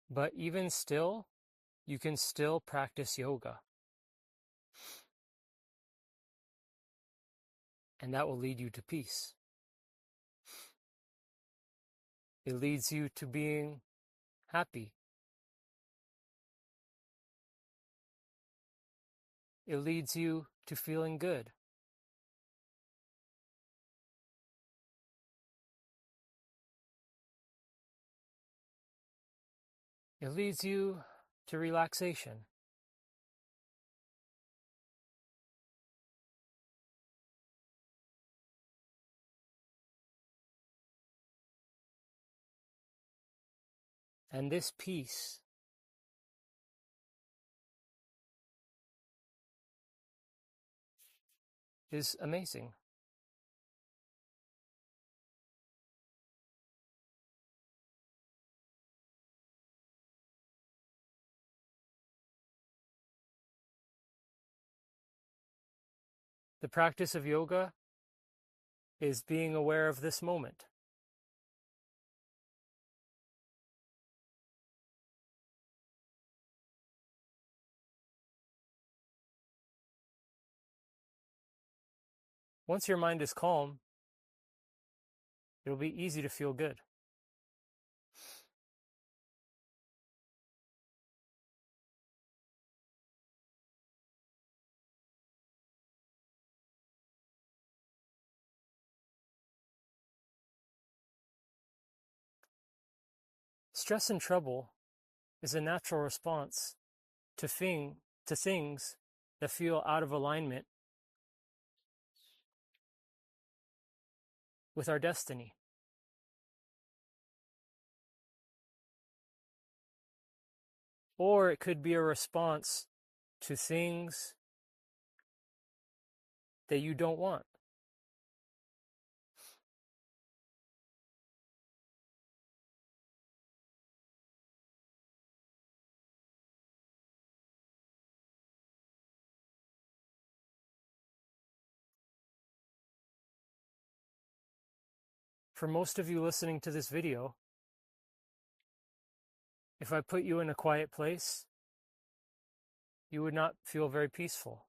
But even still, you can still practice yoga. And that will lead you to peace. It leads you to being happy. It leads you to feeling good. It leads you to relaxation. And this peace is amazing. The practice of yoga is being aware of this moment. Once your mind is calm, it'll be easy to feel good. Stress and trouble is a natural response to things that feel out of alignment with our destiny. Or it could be a response to things that you don't want. for most of you listening to this video, if I put you in a quiet place, you would not feel very peaceful.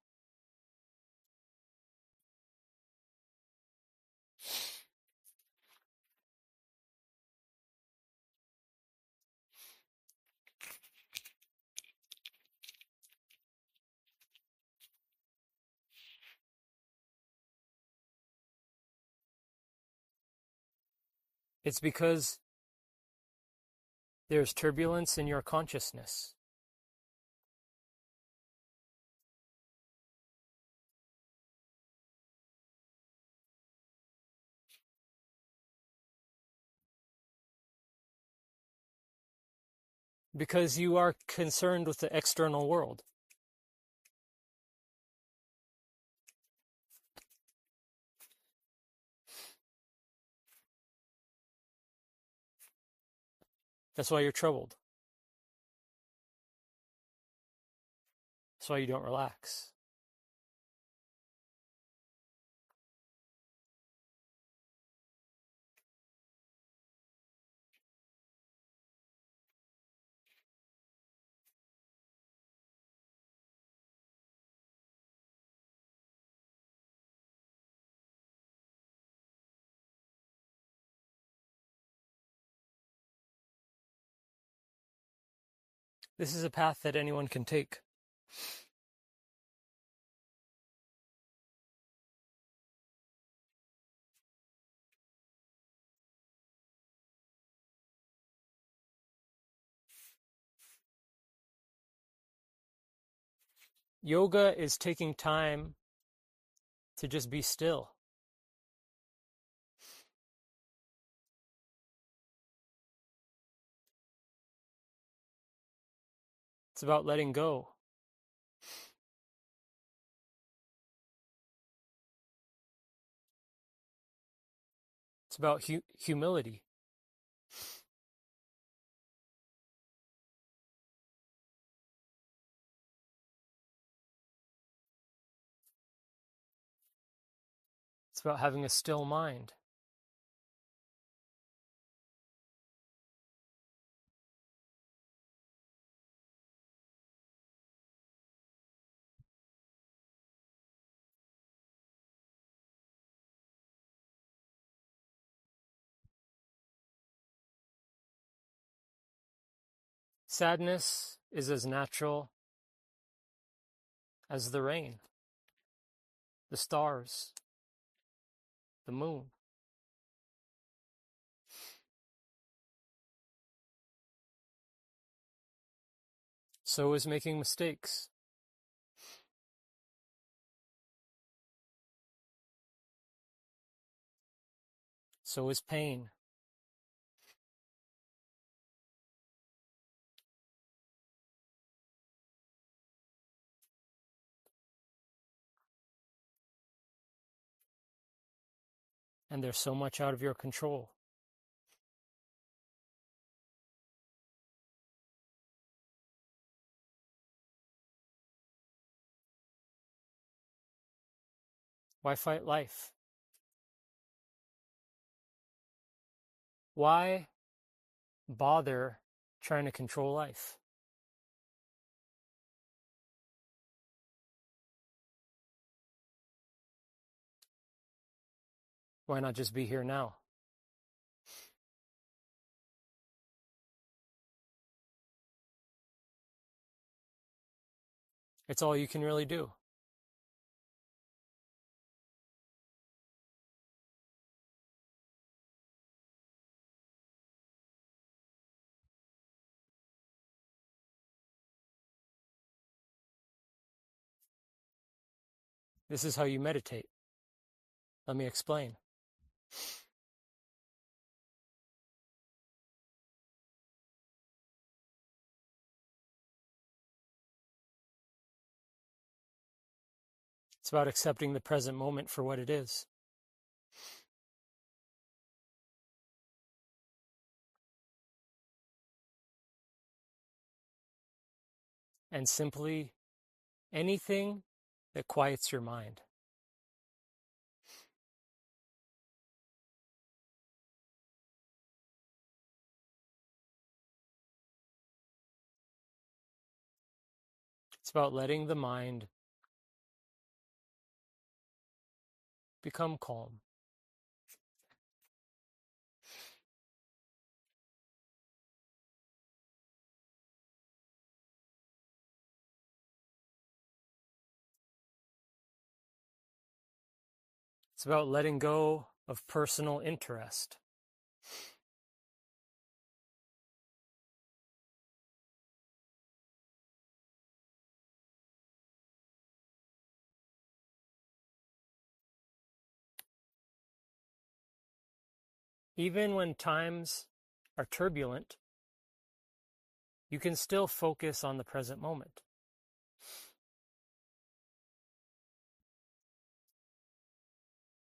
It's because there's turbulence in your consciousness. Because you are concerned with the external world. That's why you're troubled. That's why you don't relax. This is a path that anyone can take. Yoga is taking time to just be still. It's about letting go. It's about humility. It's about having a still mind. Sadness is as natural as the rain, the stars, the moon. So is making mistakes. So is pain. And there's so much out of your control. Why fight life? Why bother trying to control life? Why not just be here now? It's all you can really do. This is how you meditate. Let me explain. It's about accepting the present moment for what it is. And simply anything that quiets your mind. about letting the mind become calm. It's about letting go of personal interest. Even when times are turbulent, you can still focus on the present moment.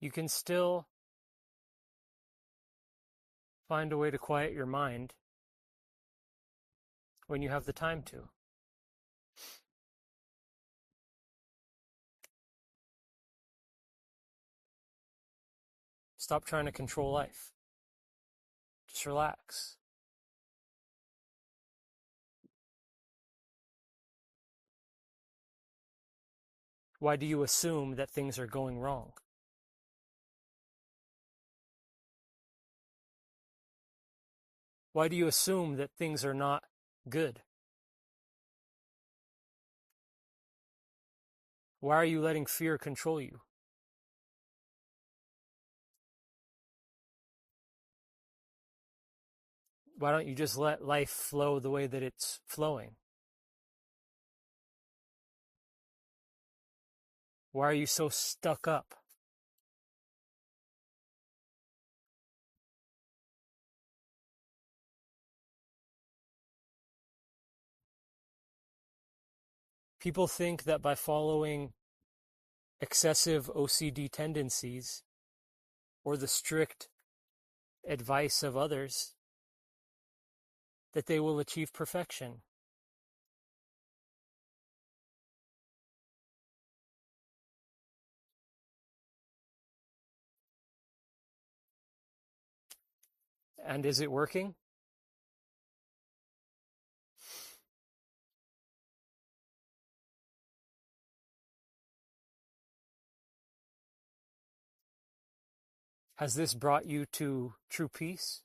You can still find a way to quiet your mind when you have the time to. Stop trying to control life. Just relax. Why do you assume that things are going wrong? Why do you assume that things are not good? Why are you letting fear control you? Why don't you just let life flow the way that it's flowing? Why are you so stuck up? People think that by following excessive OCD tendencies or the strict advice of others, that they will achieve perfection. And is it working? Has this brought you to true peace?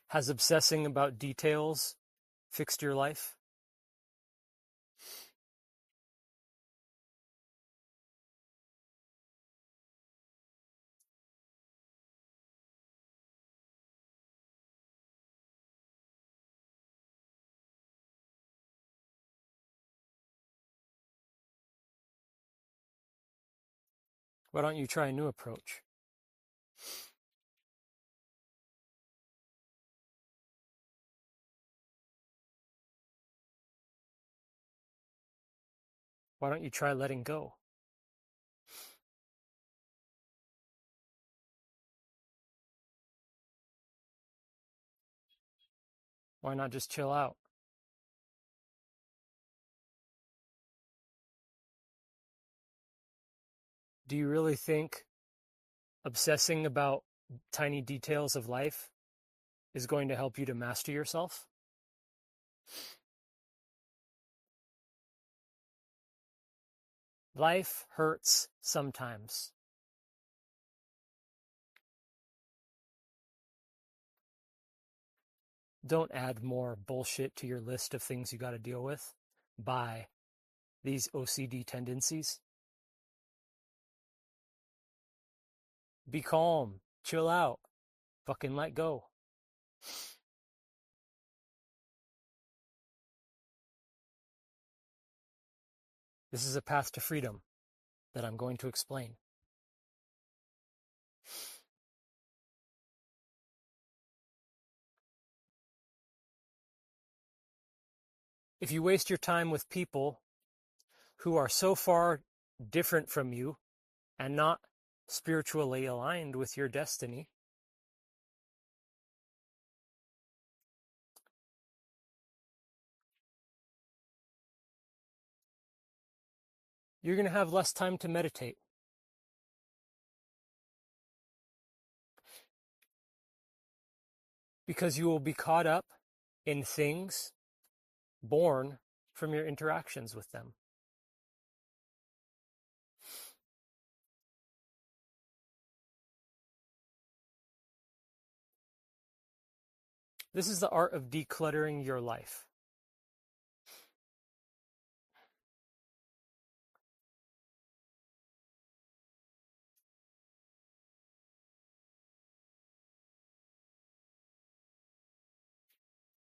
Has obsessing about details fixed your life? Why don't you try a new approach? Why don't you try letting go? Why not just chill out? Do you really think obsessing about tiny details of life is going to help you to master yourself? Life hurts sometimes. Don't add more bullshit to your list of things you got to deal with by these OCD tendencies. Be calm, chill out, fucking let go. This is a path to freedom that I'm going to explain. If you waste your time with people who are so far different from you and not spiritually aligned with your destiny, you're going to have less time to meditate. because you will be caught up in things born from your interactions with them. This is the art of decluttering your life.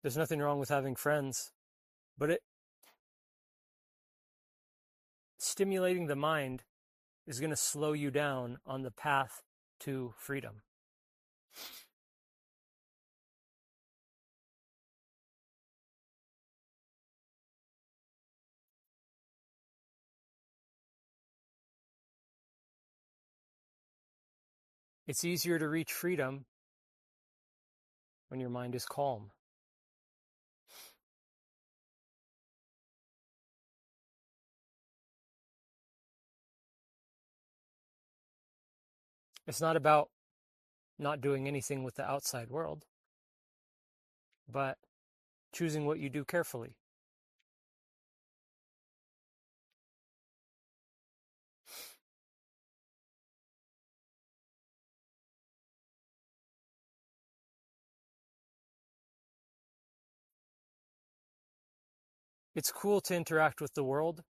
There's nothing wrong with having friends, but stimulating the mind is going to slow you down on the path to freedom. It's easier to reach freedom when your mind is calm. It's not about not doing anything with the outside world, but choosing what you do carefully. It's cool to interact with the world,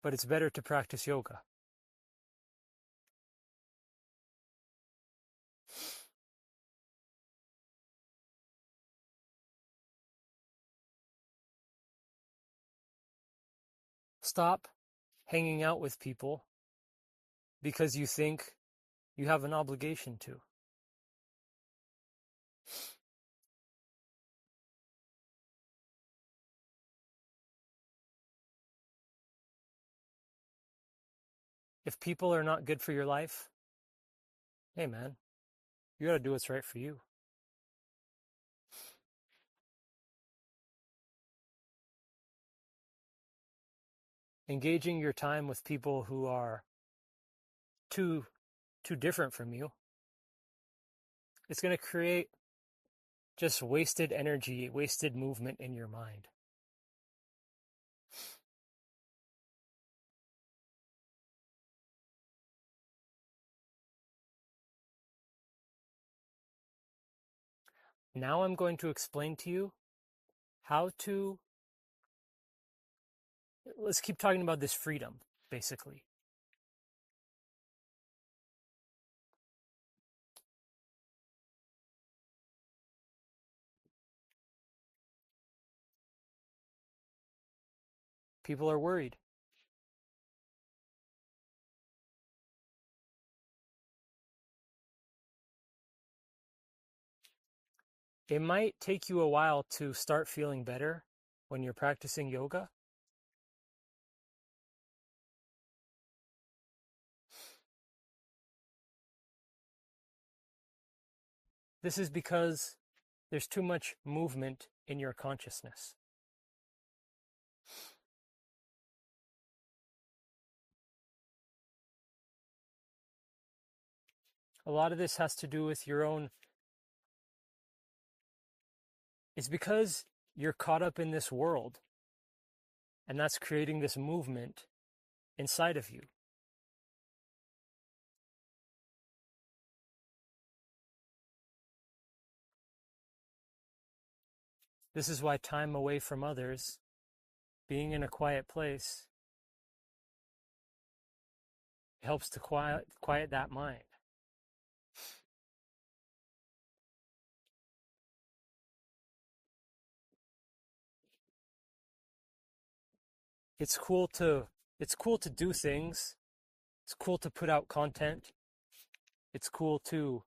but it's better to practice yoga. Stop hanging out with people because you think you have an obligation to. If people are not good for your life, hey man, you gotta do what's right for you. Engaging your time with people who are too different from you, it's going to create just wasted energy, wasted movement in your mind. Now I'm going to explain to you how to, let's keep talking about this freedom, basically. People are worried. It might take you a while to start feeling better when you're practicing yoga. This is because there's too much movement in your consciousness. A lot of this has to do with your own. It's because you're caught up in this world, and that's creating this movement inside of you. This is why time away from others, being in a quiet place, helps to quiet that mind. It's cool to do things. It's cool to put out content. It's cool to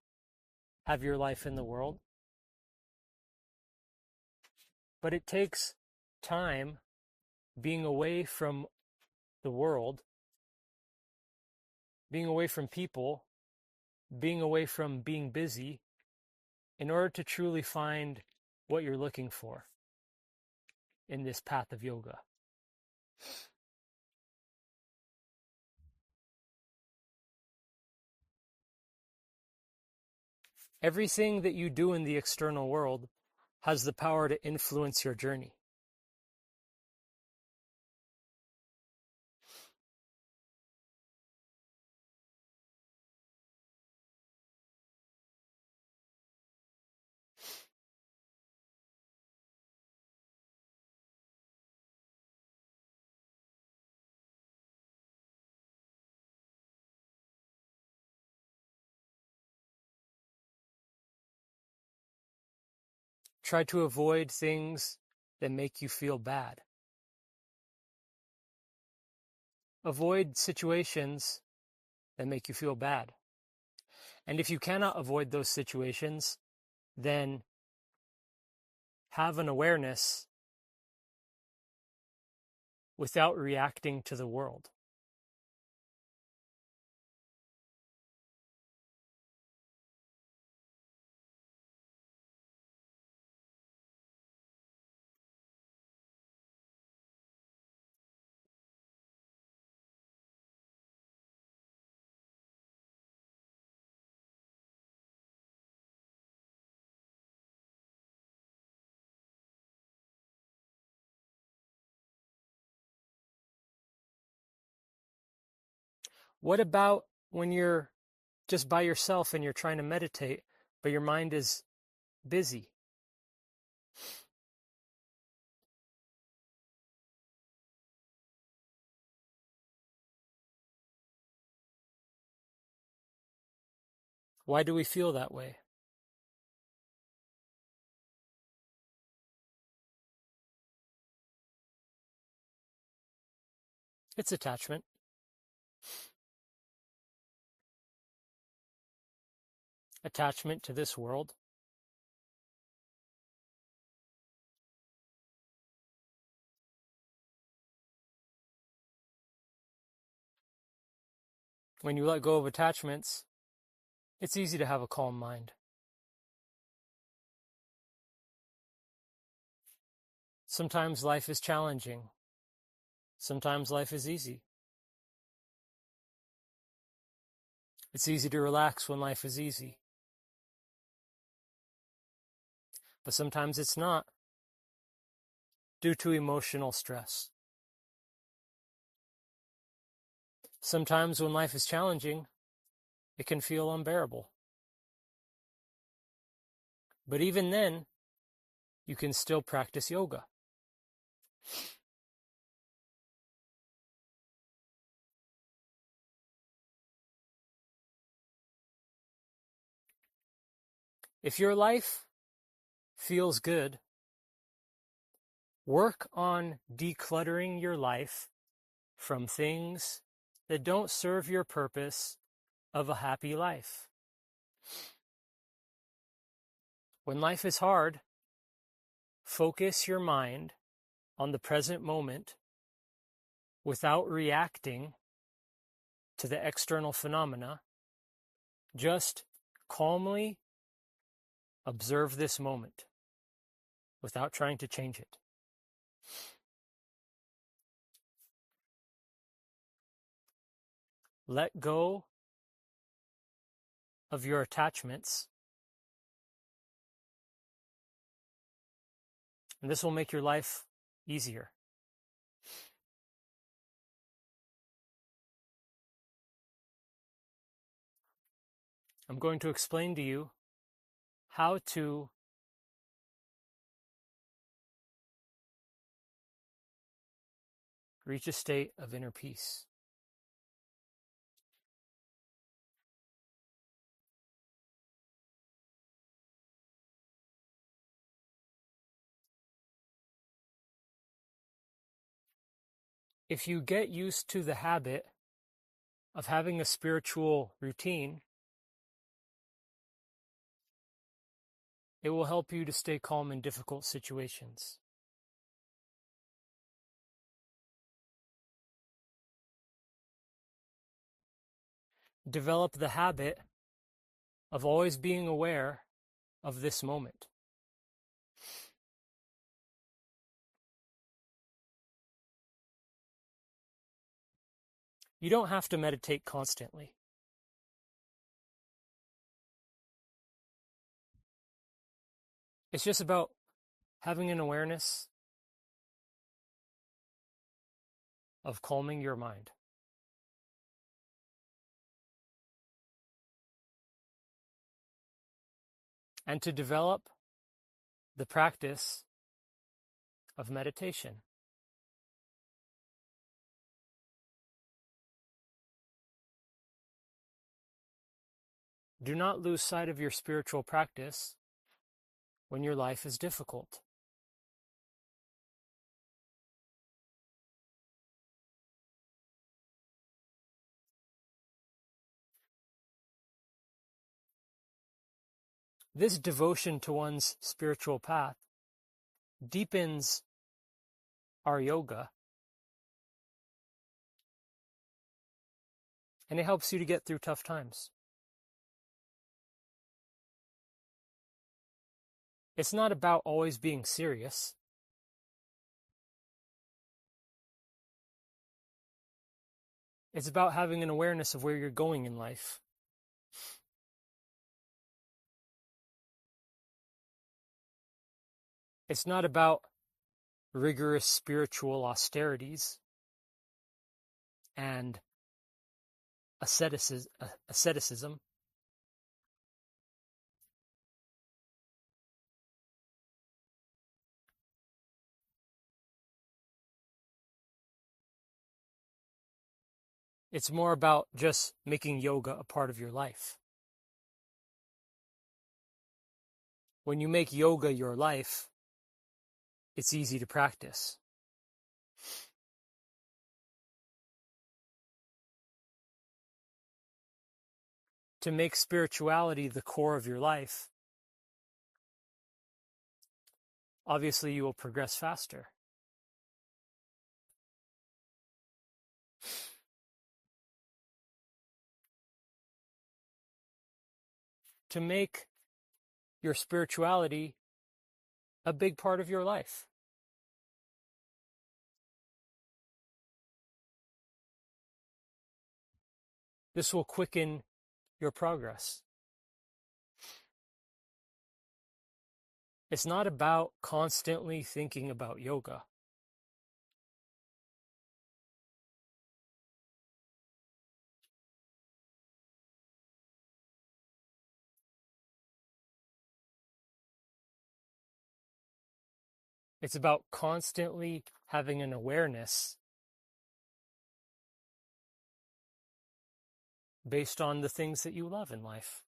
have your life in the world. But it takes time being away from the world, being away from people, being away from being busy in order to truly find what you're looking for in this path of yoga. Everything that you do in the external world has the power to influence your journey. Try to avoid things that make you feel bad. Avoid situations that make you feel bad. And if you cannot avoid those situations, then have an awareness without reacting to the world. What about when you're just by yourself and you're trying to meditate, but your mind is busy? Why do we feel that way? It's attachment. Attachment to this world. When you let go of attachments, it's easy to have a calm mind. Sometimes life is challenging. Sometimes life is easy. It's easy to relax when life is easy. But sometimes it's not, due to emotional stress. Sometimes when life is challenging, it can feel unbearable. But even then, you can still practice yoga. If your life feels good, work on decluttering your life from things that don't serve your purpose of a happy life. When life is hard, focus your mind on the present moment without reacting to the external phenomena. Just calmly observe this moment without trying to change it. Let go of your attachments, and this will make your life easier. I'm going to explain to you how to reach a state of inner peace. If you get used to the habit of having a spiritual routine, it will help you to stay calm in difficult situations. Develop the habit of always being aware of this moment. You don't have to meditate constantly. It's just about having an awareness of calming your mind. And to develop the practice of meditation. Do not lose sight of your spiritual practice when your life is difficult. This devotion to one's spiritual path deepens our yoga, and it helps you to get through tough times. It's not about always being serious. It's about having an awareness of where you're going in life. It's not about rigorous spiritual austerities and asceticism. It's more about just making yoga a part of your life. When you make yoga your life, it's easy to practice. To make spirituality the core of your life, obviously you will progress faster. To make your spirituality a big part of your life. This will quicken your progress. It's not about constantly thinking about yoga. It's about constantly having an awareness based on the things that you love in life.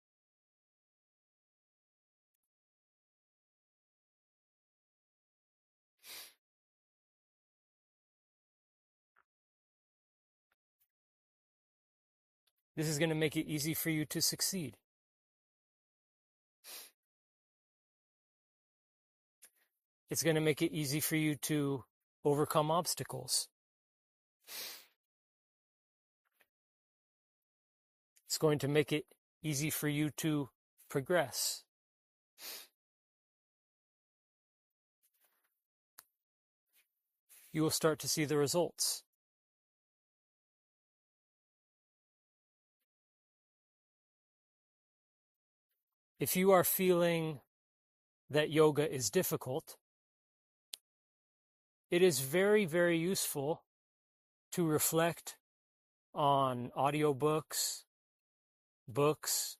This is going to make it easy for you to succeed. It's going to make it easy for you to overcome obstacles. It's going to make it easy for you to progress. You will start to see the results. If you are feeling that yoga is difficult, it is very, very useful to reflect on audiobooks, books,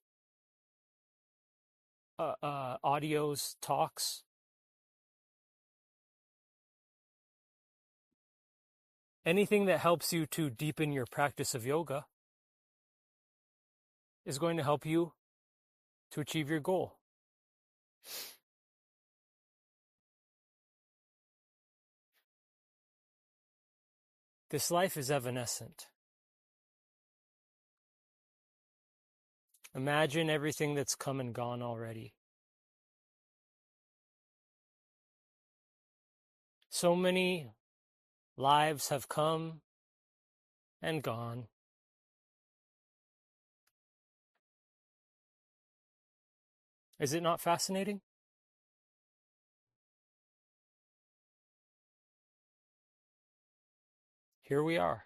audios, talks. Anything that helps you to deepen your practice of yoga is going to help you to achieve your goal. This life is evanescent. Imagine everything that's come and gone already. So many lives have come and gone. Is it not fascinating? Here we are.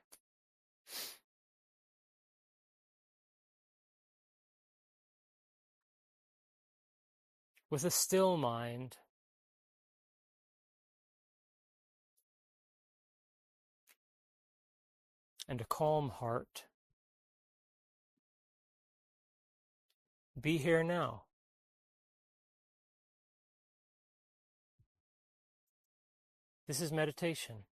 With a still mind, and a calm heart. Be here now. This is meditation.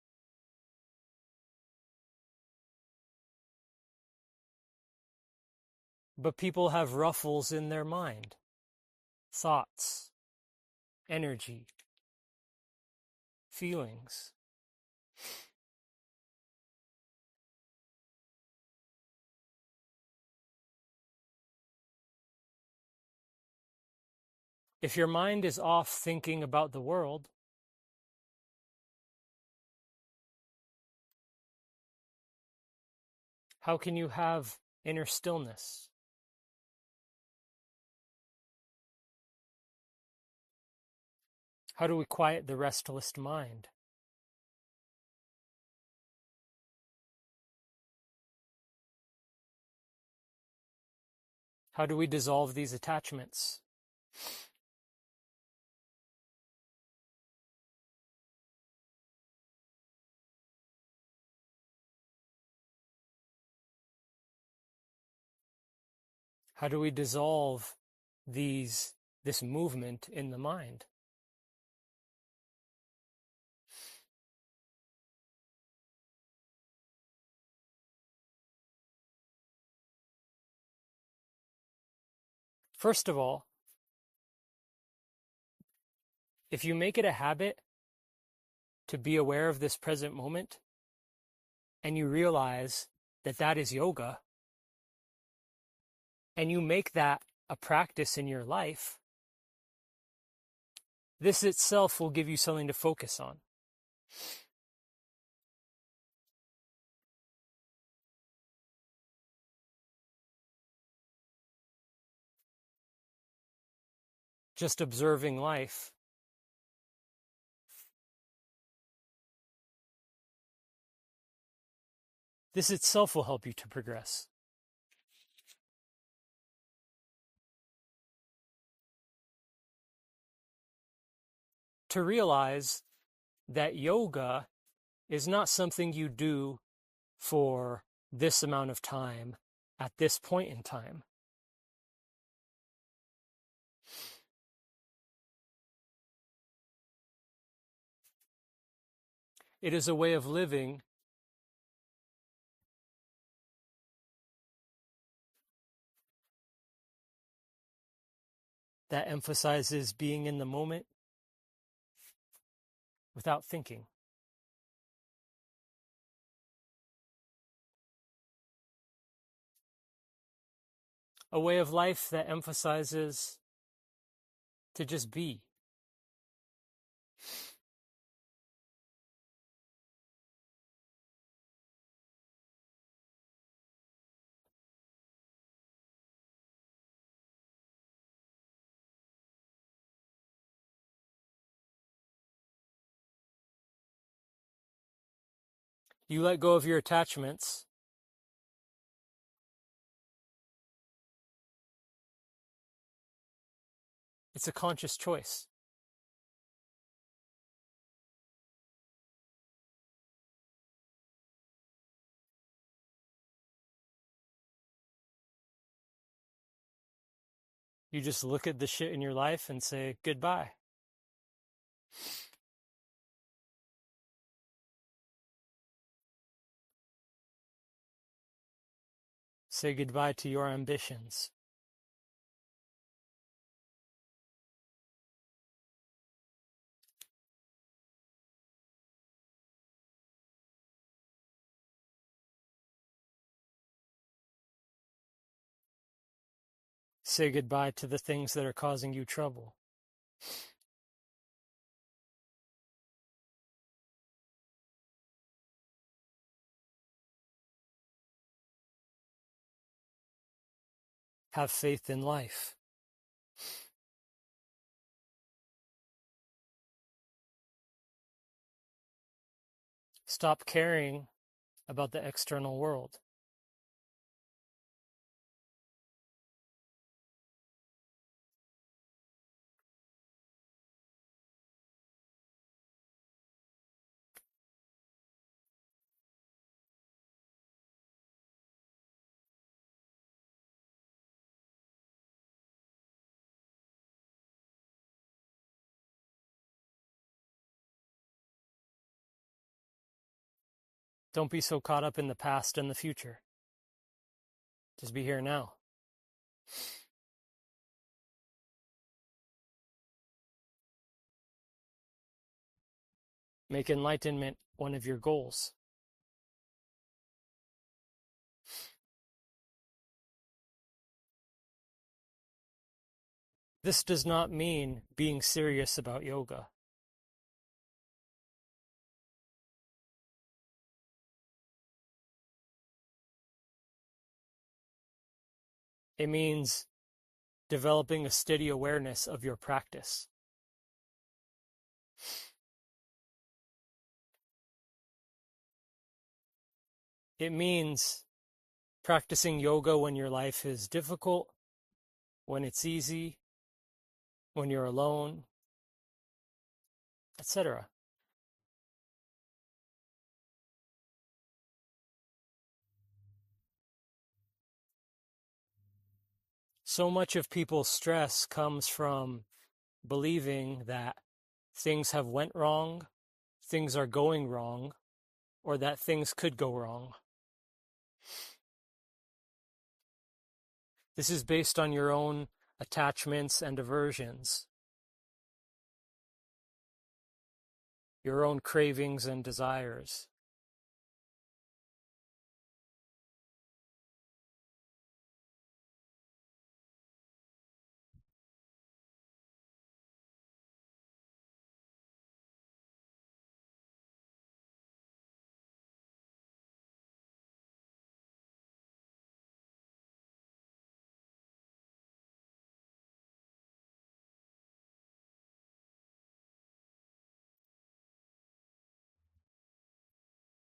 But people have ruffles in their mind, thoughts, energy, feelings. If your mind is off thinking about the world, how can you have inner stillness? How do we quiet the restless mind? How do we dissolve these attachments? How do we dissolve this movement in the mind? First of all, if you make it a habit to be aware of this present moment, and you realize that that is yoga, and you make that a practice in your life, this itself will give you something to focus on. Just observing life. This itself will help you to progress. To realize that yoga is not something you do for this amount of time at this point in time. It is a way of living that emphasizes being in the moment without thinking. A way of life that emphasizes to just be. You let go of your attachments. It's a conscious choice. You just look at the shit in your life and say goodbye. Say goodbye to your ambitions. Say goodbye to the things that are causing you trouble. Have faith in life. Stop caring about the external world. Don't be so caught up in the past and the future. Just be here now. Make enlightenment one of your goals. This does not mean being serious about yoga. It means developing a steady awareness of your practice. It means practicing yoga when your life is difficult, when it's easy, when you're alone, etc. So much of people's stress comes from believing that things have went wrong, things are going wrong, or that things could go wrong. This is based on your own attachments and aversions, your own cravings and desires.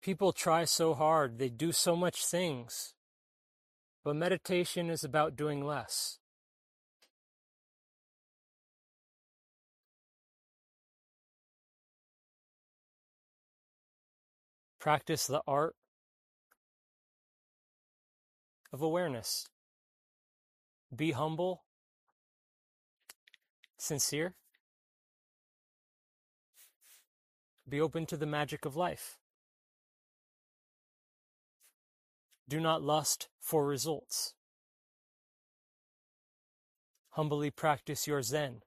People try so hard, they do so much things, but meditation is about doing less. Practice the art of awareness. Be humble, sincere. Be open to the magic of life. Do not lust for results. Humbly practice your Zen.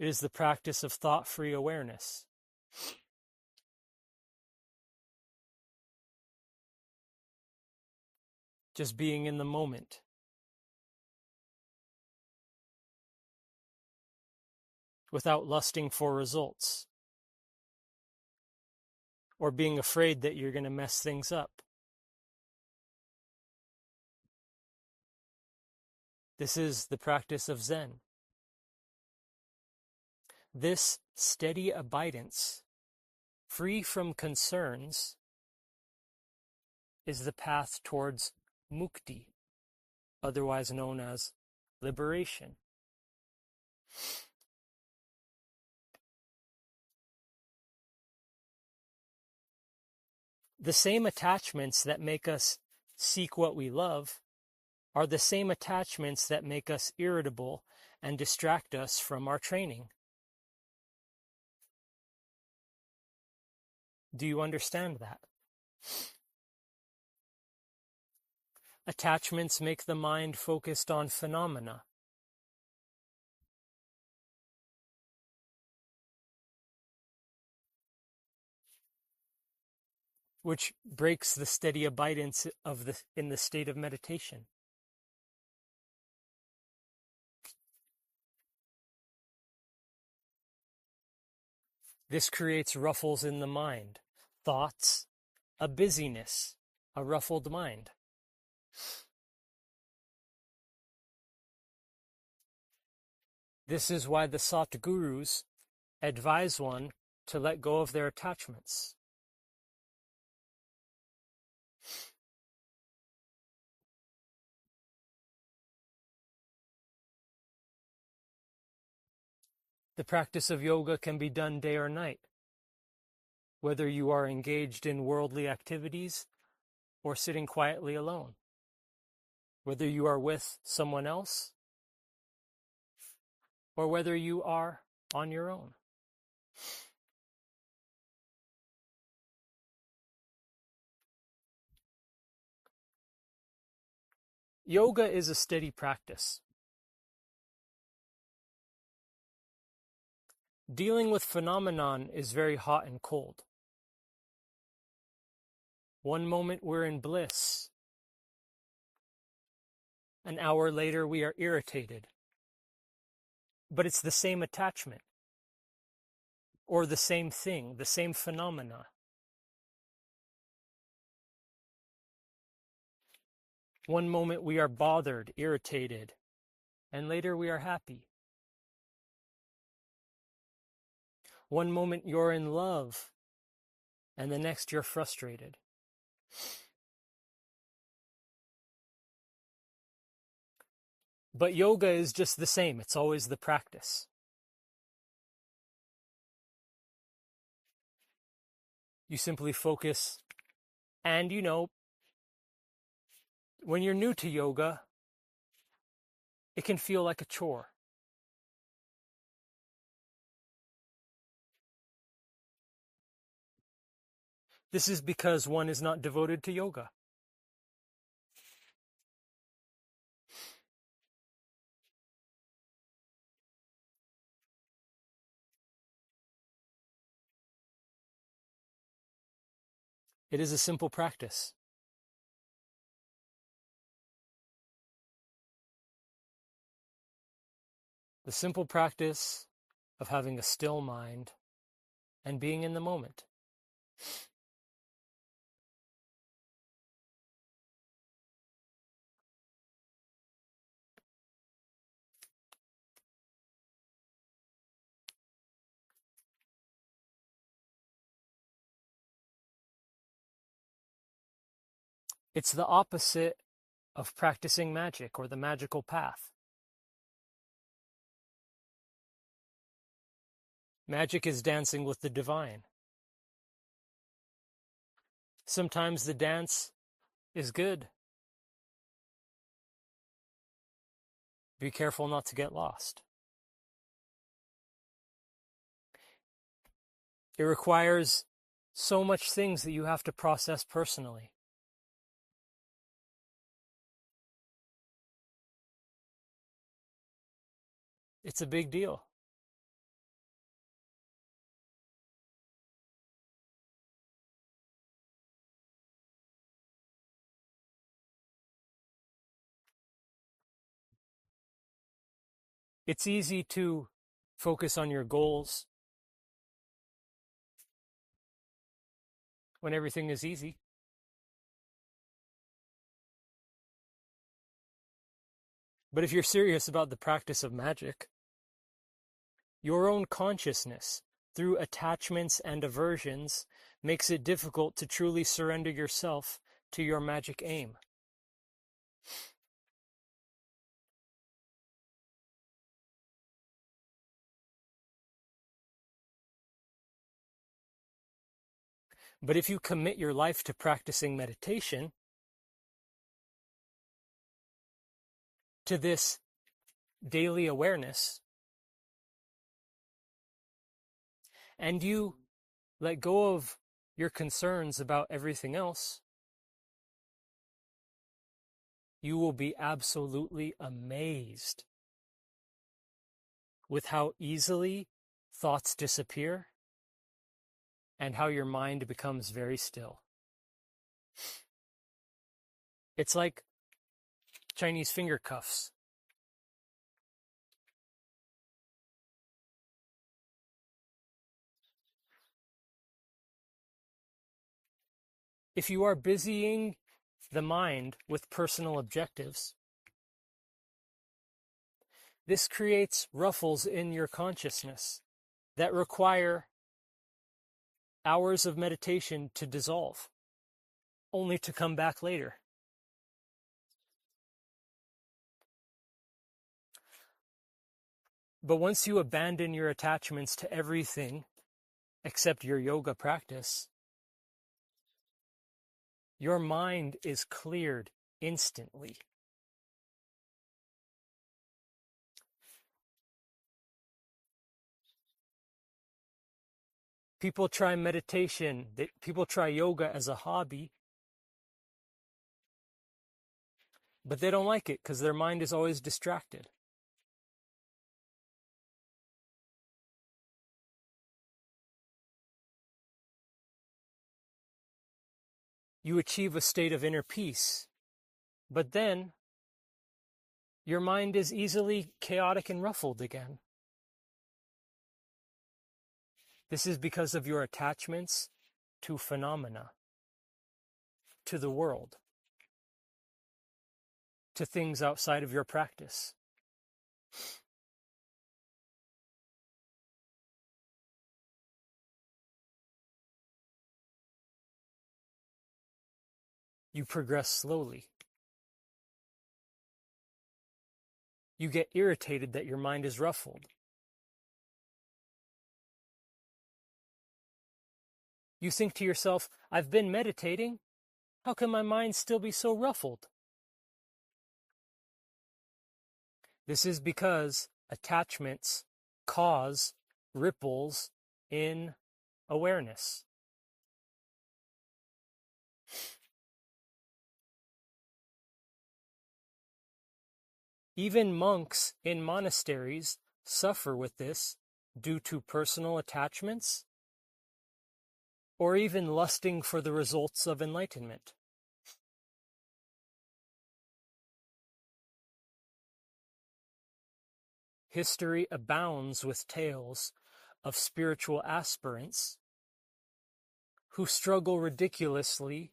It is the practice of thought-free awareness. Just being in the moment. Without lusting for results. Or being afraid that you're going to mess things up. This is the practice of Zen. This steady abidance, free from concerns, is the path towards mukti, otherwise known as liberation. The same attachments that make us seek what we love are the same attachments that make us irritable and distract us from our training. Do you understand that? Attachments make the mind focused on phenomena. Which breaks the steady abidance in the state of meditation. This creates ruffles in the mind, thoughts, a busyness, a ruffled mind. This is why the Satgurus advise one to let go of their attachments. The practice of yoga can be done day or night, whether you are engaged in worldly activities or sitting quietly alone, whether you are with someone else or whether you are on your own. Yoga is a steady practice. Dealing with phenomenon is very hot and cold. One moment we're in bliss. An hour later we are irritated. But it's the same attachment. Or the same thing, the same phenomena. One moment we are bothered, irritated, and later we are happy. One moment you're in love, and the next you're frustrated. But yoga is just the same. It's always the practice. You simply focus, and when you're new to yoga, it can feel like a chore. This is because one is not devoted to yoga. It is a simple practice. The simple practice of having a still mind and being in the moment. It's the opposite of practicing magic or the magical path. Magic is dancing with the divine. Sometimes the dance is good. Be careful not to get lost. It requires so much things that you have to process personally. It's a big deal. It's easy to focus on your goals when everything is easy. But if you're serious about the practice of magic, your own consciousness, through attachments and aversions, makes it difficult to truly surrender yourself to your magic aim. But if you commit your life to practicing meditation, to this daily awareness, and you let go of your concerns about everything else, you will be absolutely amazed with how easily thoughts disappear and how your mind becomes very still. It's like Chinese finger cuffs. If you are busying the mind with personal objectives, this creates ruffles in your consciousness that require hours of meditation to dissolve, only to come back later. But once you abandon your attachments to everything except your yoga practice, your mind is cleared instantly. People try meditation, people try yoga as a hobby, But they don't like it because their mind is always distracted. You achieve a state of inner peace, but then your mind is easily chaotic and ruffled again. This is because of your attachments to phenomena, to the world, to things outside of your practice. You progress slowly. You get irritated that your mind is ruffled. You think to yourself, I've been meditating. How can my mind still be so ruffled? This is because attachments cause ripples in awareness. Even monks in monasteries suffer with this due to personal attachments or even lusting for the results of enlightenment. History abounds with tales of spiritual aspirants who struggle ridiculously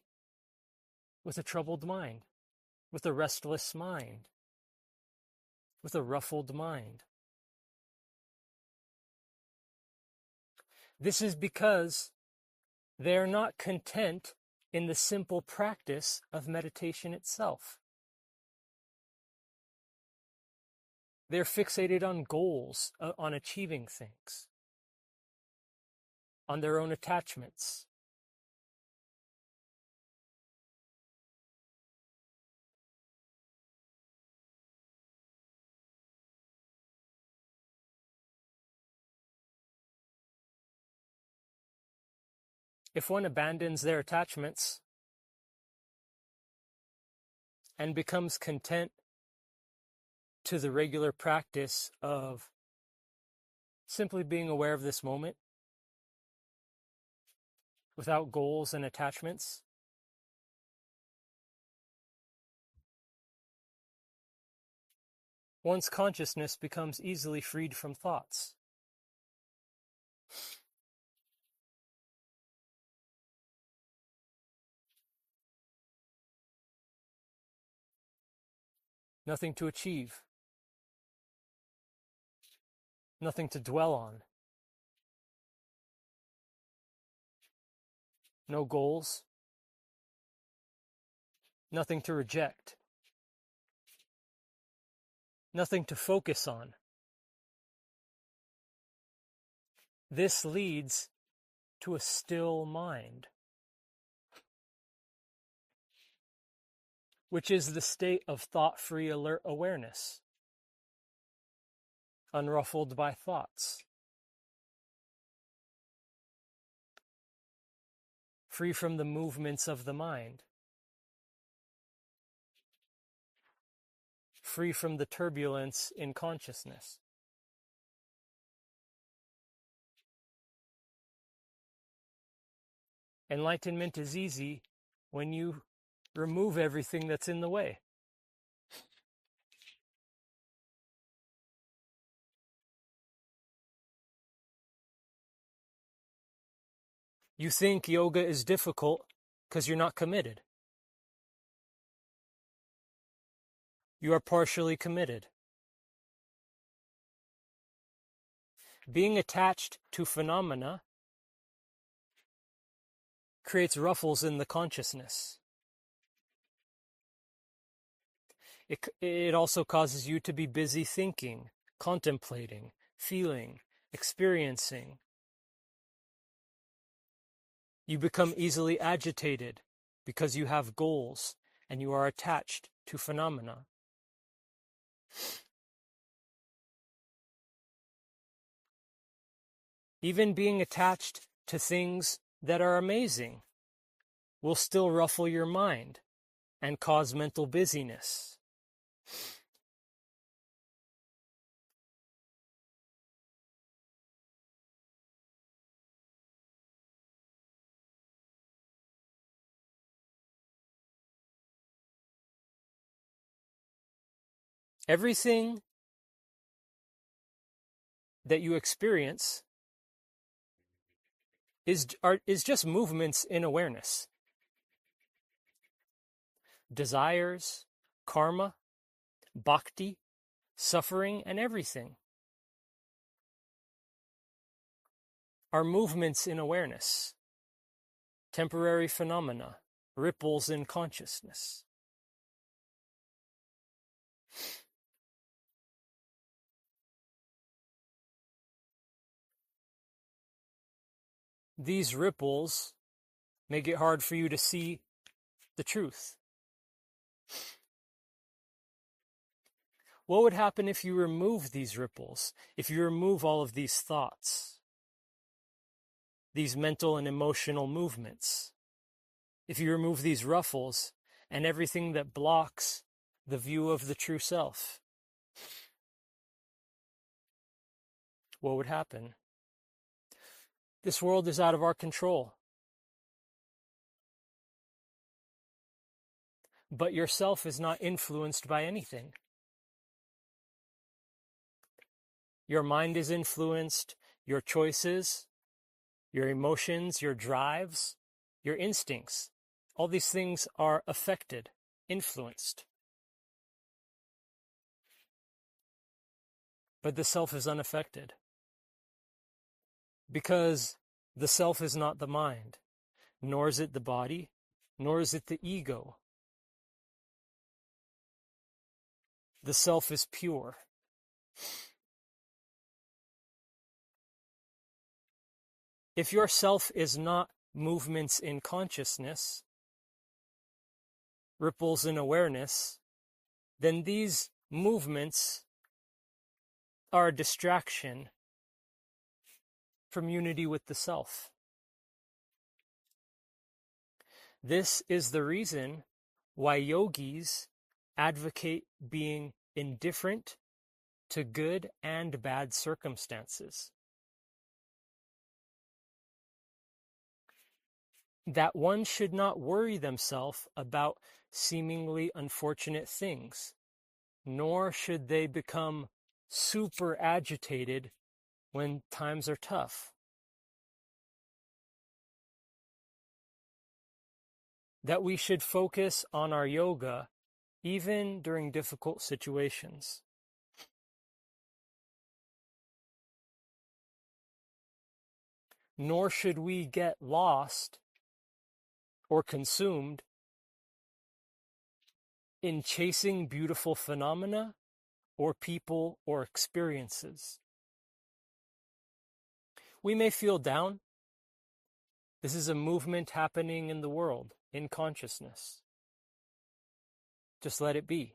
with a troubled mind, with a restless mind, with a ruffled mind. This is because they are not content in the simple practice of meditation itself. They're fixated on goals, on achieving things, on their own attachments. If one abandons their attachments and becomes content to the regular practice of simply being aware of this moment without goals and attachments, one's consciousness becomes easily freed from thoughts. Nothing to achieve, nothing to dwell on, no goals, nothing to reject, nothing to focus on. This leads to a still mind, which is the state of thought-free alert awareness, unruffled by thoughts, free from the movements of the mind, free from the turbulence in consciousness. Enlightenment is easy when you remove everything that's in the way. You think yoga is difficult because you're not committed. You are partially committed. Being attached to phenomena creates ruffles in the consciousness. It also causes you to be busy thinking, contemplating, feeling, experiencing. You become easily agitated because you have goals and you are attached to phenomena. Even being attached to things that are amazing will still ruffle your mind and cause mental busyness. Everything that you experience is just movements in awareness. Desires, karma, bhakti, suffering, and everything are movements in awareness, temporary phenomena, ripples in consciousness. These ripples make it hard for you to see the truth. What would happen if you remove these ripples, if you remove all of these thoughts, these mental and emotional movements, if you remove these ruffles and everything that blocks the view of the true self? What would happen? This world is out of our control. But yourself is not influenced by anything. Your mind is influenced, your choices, your emotions, your drives, your instincts. All these things are affected, influenced. But the self is unaffected. Because the self is not the mind, nor is it the body, nor is it the ego. The self is pure. If your self is not movements in consciousness, ripples in awareness, then these movements are a distraction from unity with the self. This is the reason why yogis advocate being indifferent to good and bad circumstances. That one should not worry themselves about seemingly unfortunate things, nor should they become super agitated when times are tough. That we should focus on our yoga even during difficult situations. Nor should we get lost or consumed in chasing beautiful phenomena or people or experiences. We may feel down. This is a movement happening in the world, in consciousness. Just let it be.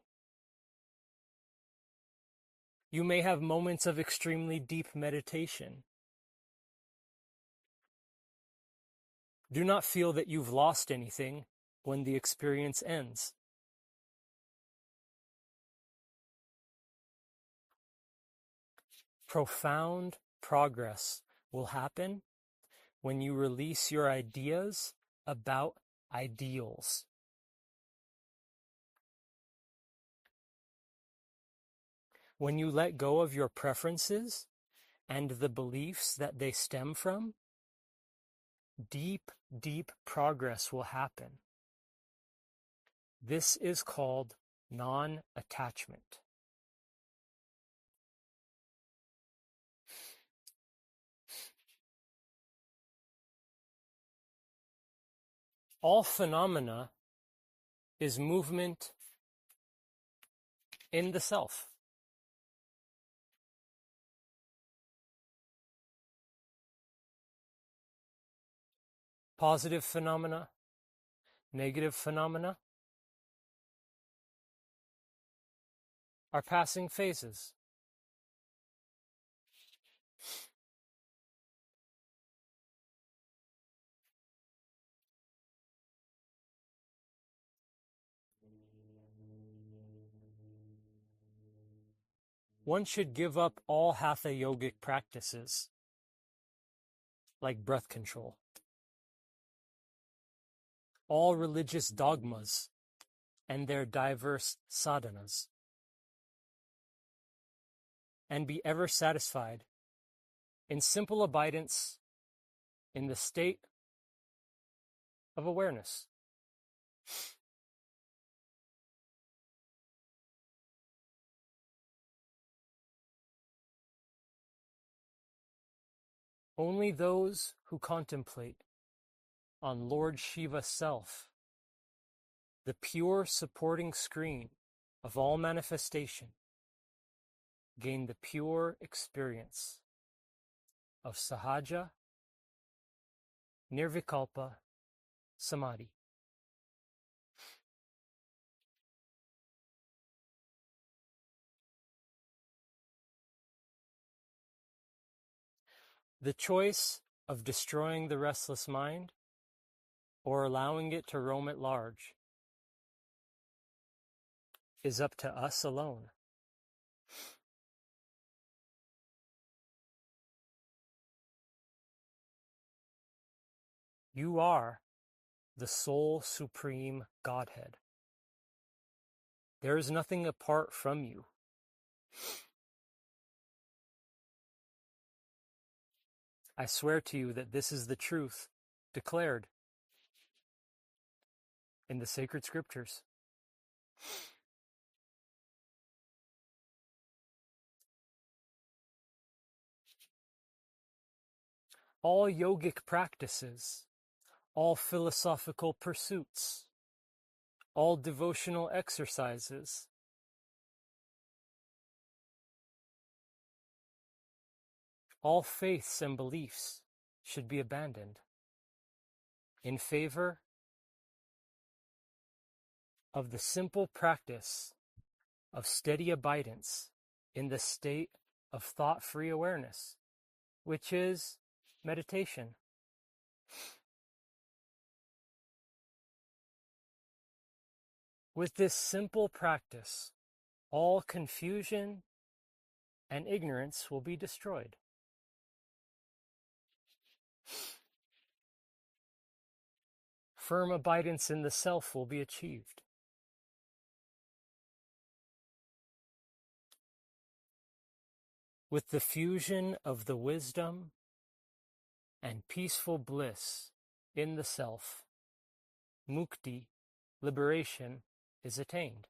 You may have moments of extremely deep meditation. Do not feel that you've lost anything when the experience ends. Profound progress will happen when you release your ideas about ideals. When you let go of your preferences and the beliefs that they stem from, deep, deep progress will happen. This is called non-attachment. All phenomena is movement in the self. Positive phenomena, negative phenomena are passing phases. one should give up all hatha yogic practices, like breath control, all religious dogmas and their diverse sadhanas, and be ever satisfied in simple abidance in the state of awareness. Only those who contemplate on Lord Shiva's self, the pure supporting screen of all manifestation, gain the pure experience of sahaja, nirvikalpa, samadhi. The choice of destroying the restless mind or allowing it to roam at large is up to us alone. You are the sole supreme Godhead. There is nothing apart from you. I swear to you that this is the truth declared in the sacred scriptures. All yogic practices, all philosophical pursuits, all devotional exercises, all faiths and beliefs should be abandoned in favor of the simple practice of steady abidance in the state of thought-free awareness, which is meditation. With this simple practice, all confusion and ignorance will be destroyed. Firm abidance in the self will be achieved. With the fusion of the wisdom and peaceful bliss in the self, mukti, liberation, is attained.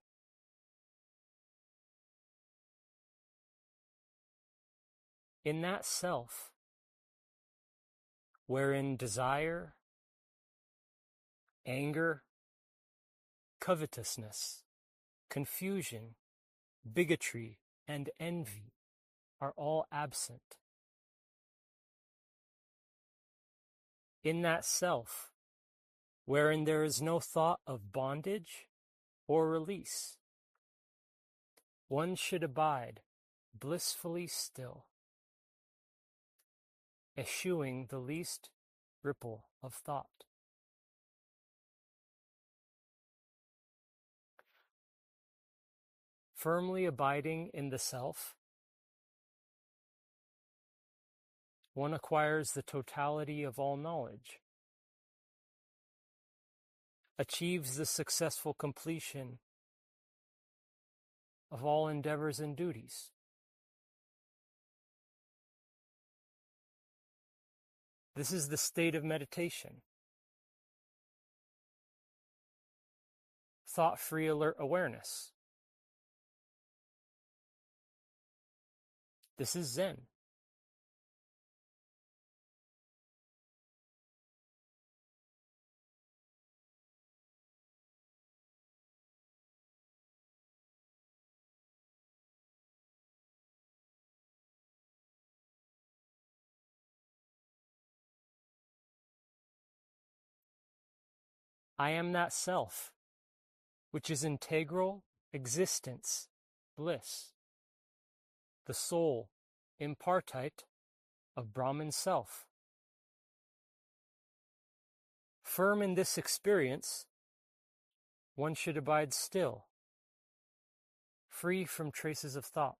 In that self, wherein desire, anger, covetousness, confusion, bigotry, and envy are all absent. In that self, wherein there is no thought of bondage or release, one should abide blissfully still, eschewing the least ripple of thought. Firmly abiding in the self, one acquires the totality of all knowledge, achieves the successful completion of all endeavors and duties. This is the state of meditation. Thought-free alert awareness. This is Zen. I am that self, which is integral existence, bliss, the soul impartite of Brahman self. Firm in this experience, one should abide still, free from traces of thought.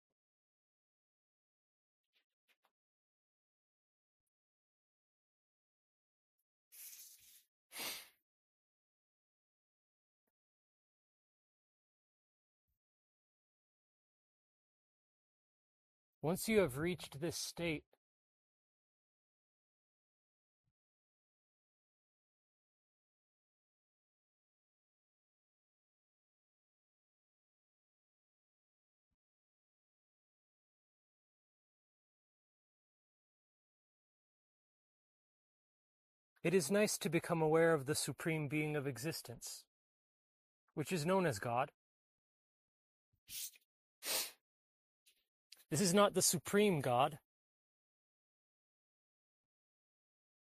Once you have reached this state, it is nice to become aware of the supreme being of existence, which is known as God. This is not the supreme God.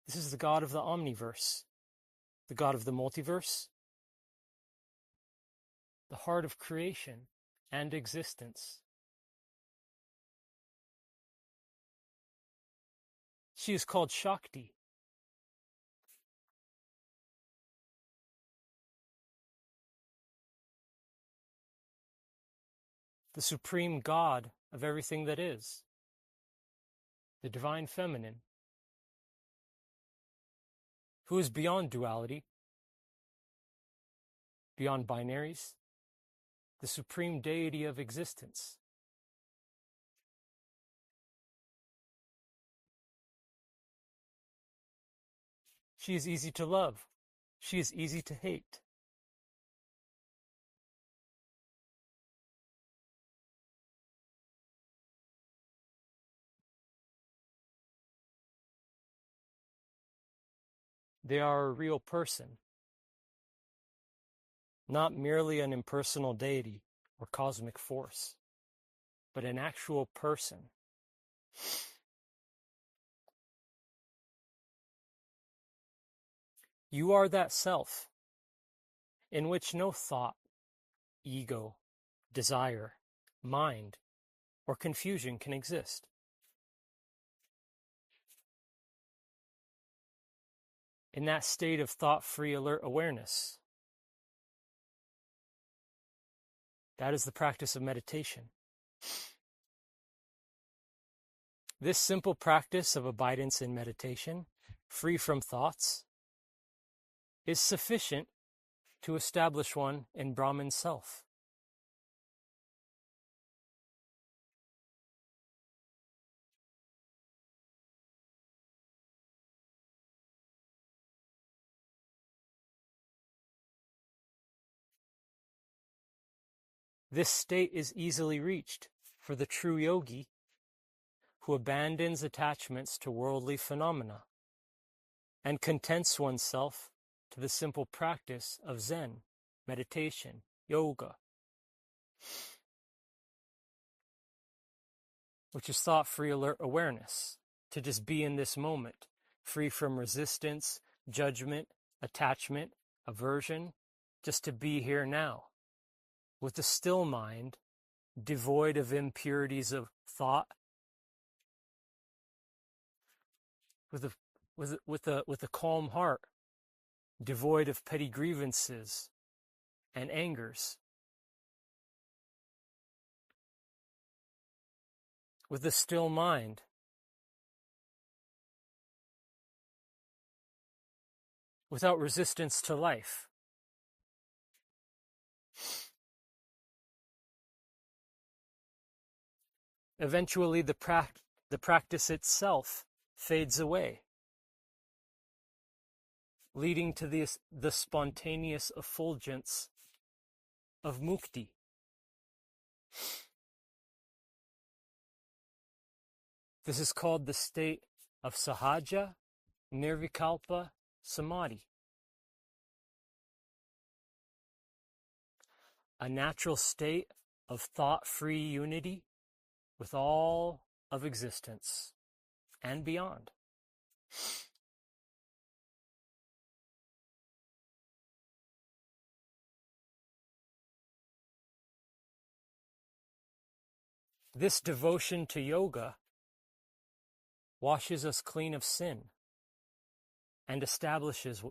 This is the God of the omniverse, the God of the multiverse, the heart of creation and existence. She is called Shakti. The supreme God of everything that is, the divine feminine, who is beyond duality, beyond binaries, the supreme deity of existence. She is easy to love. She is easy to hate. They are a real person, not merely an impersonal deity or cosmic force, but an actual person. You are that self in which no thought, ego, desire, mind, or confusion can exist. In that state of thought-free alert awareness, that is the practice of meditation. This simple practice of abidance in meditation, free from thoughts, is sufficient to establish one in Brahman self. This state is easily reached for the true yogi who abandons attachments to worldly phenomena and contents oneself to the simple practice of Zen, meditation, yoga, which is thought-free alert awareness, to just be in this moment, free from resistance, judgment, attachment, aversion, just to be here now, with a still mind, devoid of impurities of thought, with a calm heart, devoid of petty grievances and angers, with a still mind, without resistance to life. Eventually, the practice itself fades away, leading to the spontaneous effulgence of mukti. This is called the state of sahaja nirvikalpa samadhi, a natural state of thought-free unity with all of existence and beyond. This devotion to yoga washes us clean of sin and establishes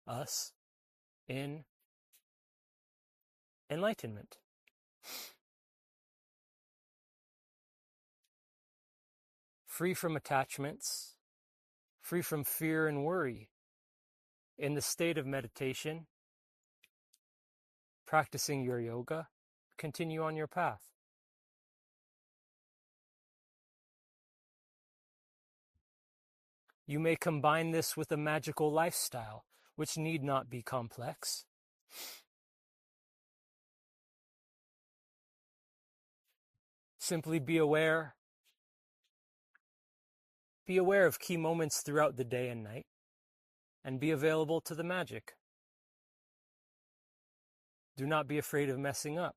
us in enlightenment. Free from attachments, free from fear and worry, in the state of meditation, practicing your yoga, continue on your path. You may combine this with a magical lifestyle, which need not be complex. Simply be aware of key moments throughout the day and night, and be available to the magic. Do not be afraid of messing up.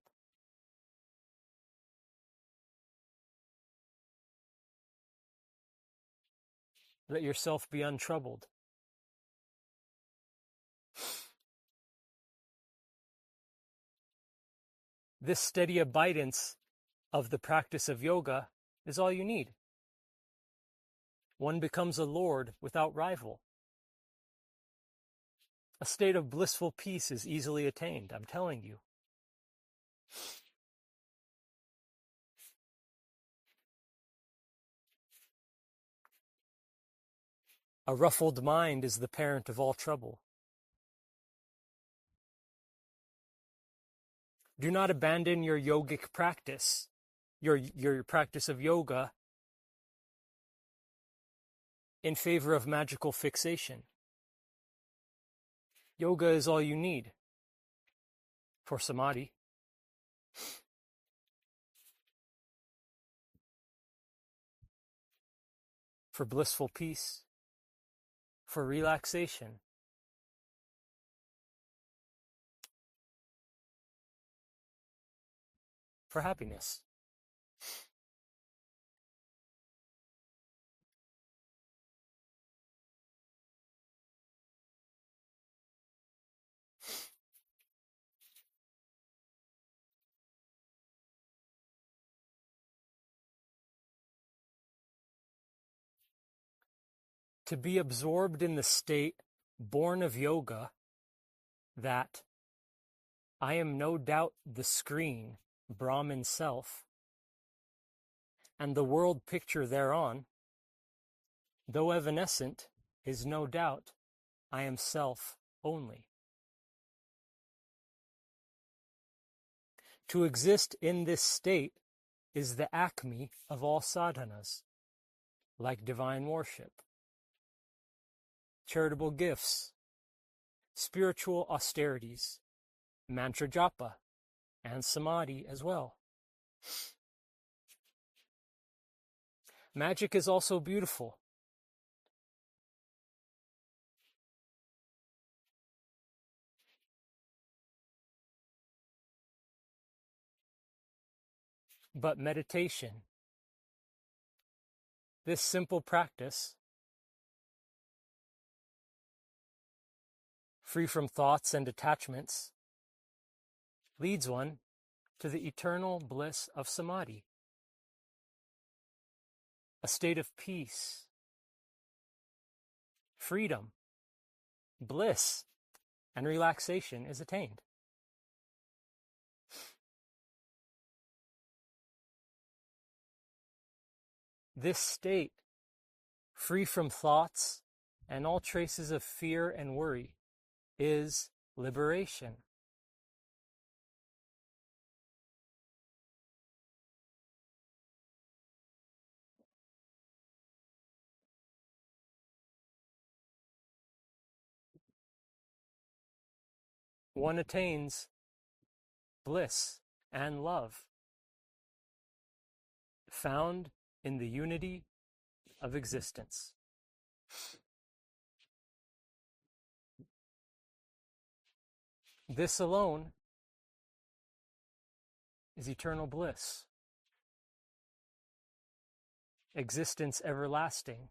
Let yourself be untroubled. This steady abidance of the practice of yoga is all you need. One becomes a lord without rival. A state of blissful peace is easily attained, I'm telling you. A ruffled mind is the parent of all trouble. Do not abandon your yogic practice, your practice of yoga, in favor of magical fixation. Yoga is all you need for samadhi. For blissful peace, for relaxation. For happiness. To be absorbed in the state born of yoga, that I am no doubt the screen, Brahman self, and the world picture thereon, though evanescent, is no doubt I am self only. To exist in this state is the acme of all sadhanas, like divine worship, charitable gifts, spiritual austerities, mantra japa, and samadhi as well. Magic is also beautiful. But meditation, this simple practice, free from thoughts and attachments, leads one to the eternal bliss of samadhi, a state of peace, freedom, bliss, and relaxation is attained. This state, free from thoughts and all traces of fear and worry, is liberation. One attains bliss and love, found in the unity of existence. This alone is eternal bliss, existence everlasting,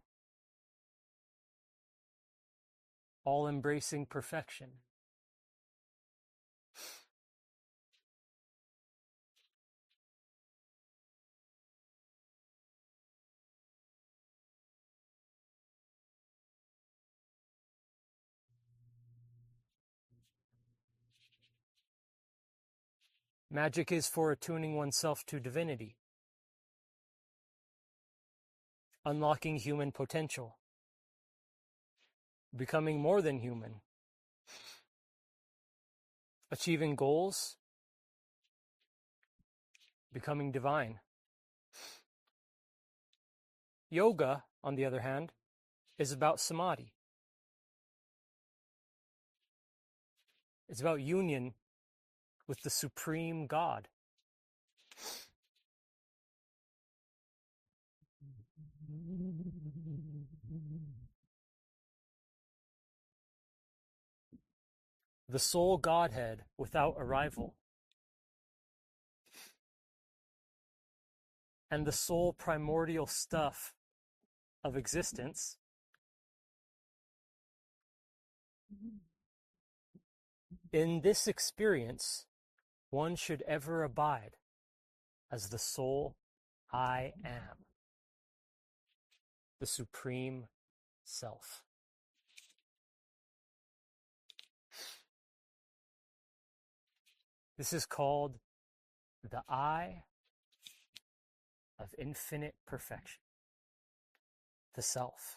all-embracing perfection. Magic is for attuning oneself to divinity, unlocking human potential, becoming more than human, achieving goals, becoming divine. Yoga, on the other hand, is about samadhi. It's about union with the supreme God. The sole Godhead without a rival. And the sole primordial stuff of existence. In this experience, one should ever abide as the sole I am, the supreme self. This is called the I of infinite perfection, the self.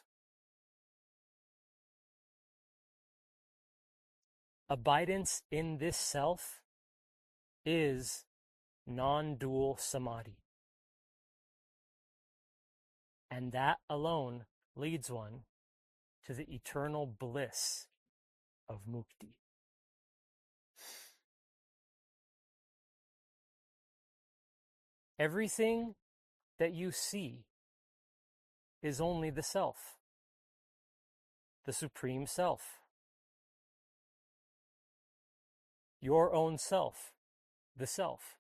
Abidance in this self is non-dual samadhi. And that alone leads one to the eternal bliss of mukti. Everything that you see is only the self, the supreme self, your own self, the self.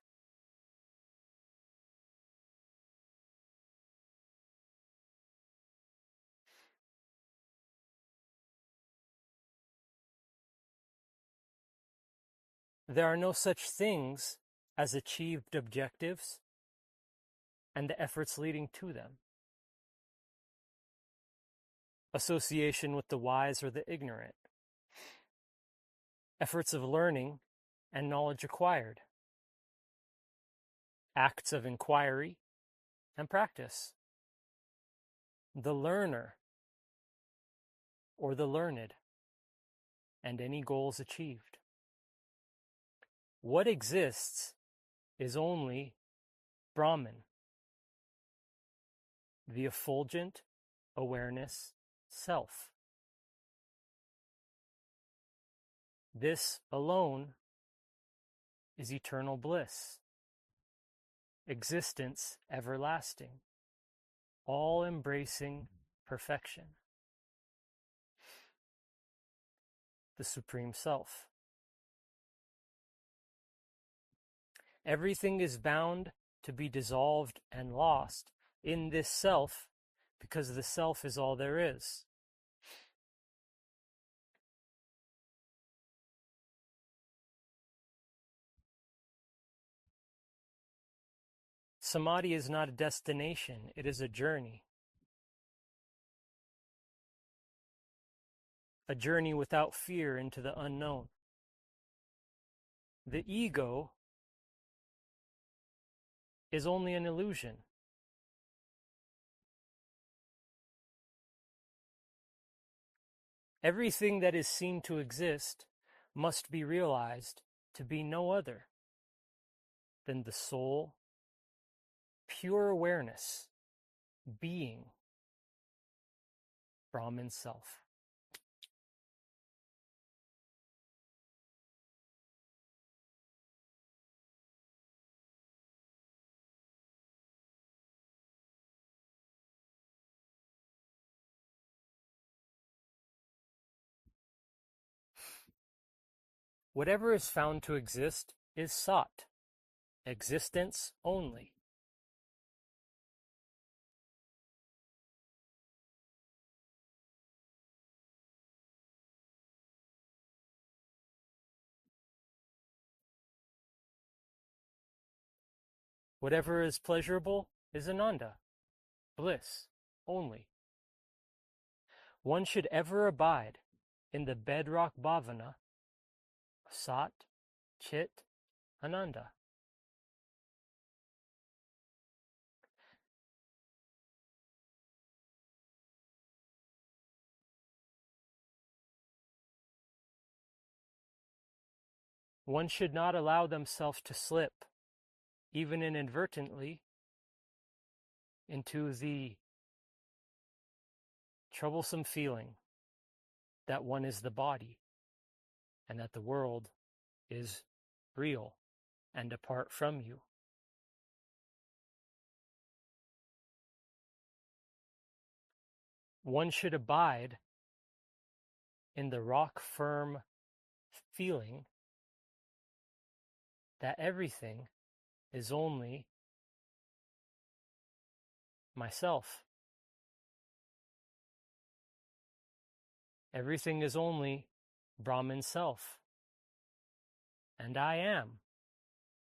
There are no such things as achieved objectives and the efforts leading to them. Association with the wise or the ignorant. Efforts of learning and knowledge acquired. Acts of inquiry and practice. The learner or the learned, and any goals achieved. What exists is only Brahman, the effulgent awareness self. This alone is eternal bliss, existence everlasting, all-embracing perfection, the Supreme Self. Everything is bound to be dissolved and lost in this self because the self is all there is. Samadhi is not a destination, it is a journey. A journey without fear into the unknown. The ego is only an illusion. Everything that is seen to exist must be realized to be no other than the soul, pure awareness, being, Brahman self. Whatever is found to exist is sought, existence only. Whatever is pleasurable is ananda, bliss only. One should ever abide in the bedrock bhavana of Sat, Chit, Ananda. One should not allow themselves to slip, even inadvertently, into the troublesome feeling that one is the body and that the world is real and apart from you. One should abide in the rock-firm feeling that everything is only myself. Everything is only Brahman self. And I am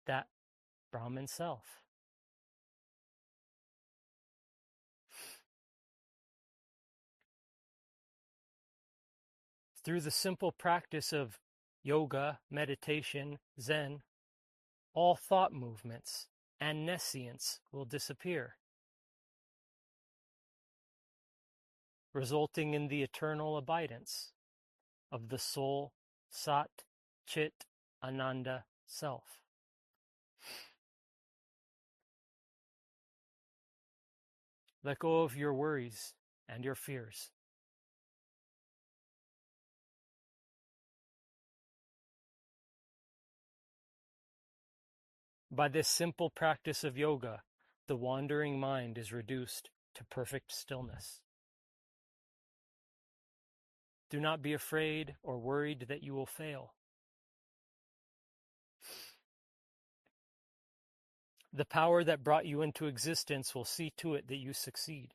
that Brahman self. Through the simple practice of yoga, meditation, Zen, all thought movements and nescience will disappear, resulting in the eternal abidance of the soul, Sat, Chit, Ananda self. Let go of your worries and your fears. By this simple practice of yoga, the wandering mind is reduced to perfect stillness. Do not be afraid or worried that you will fail. The power that brought you into existence will see to it that you succeed.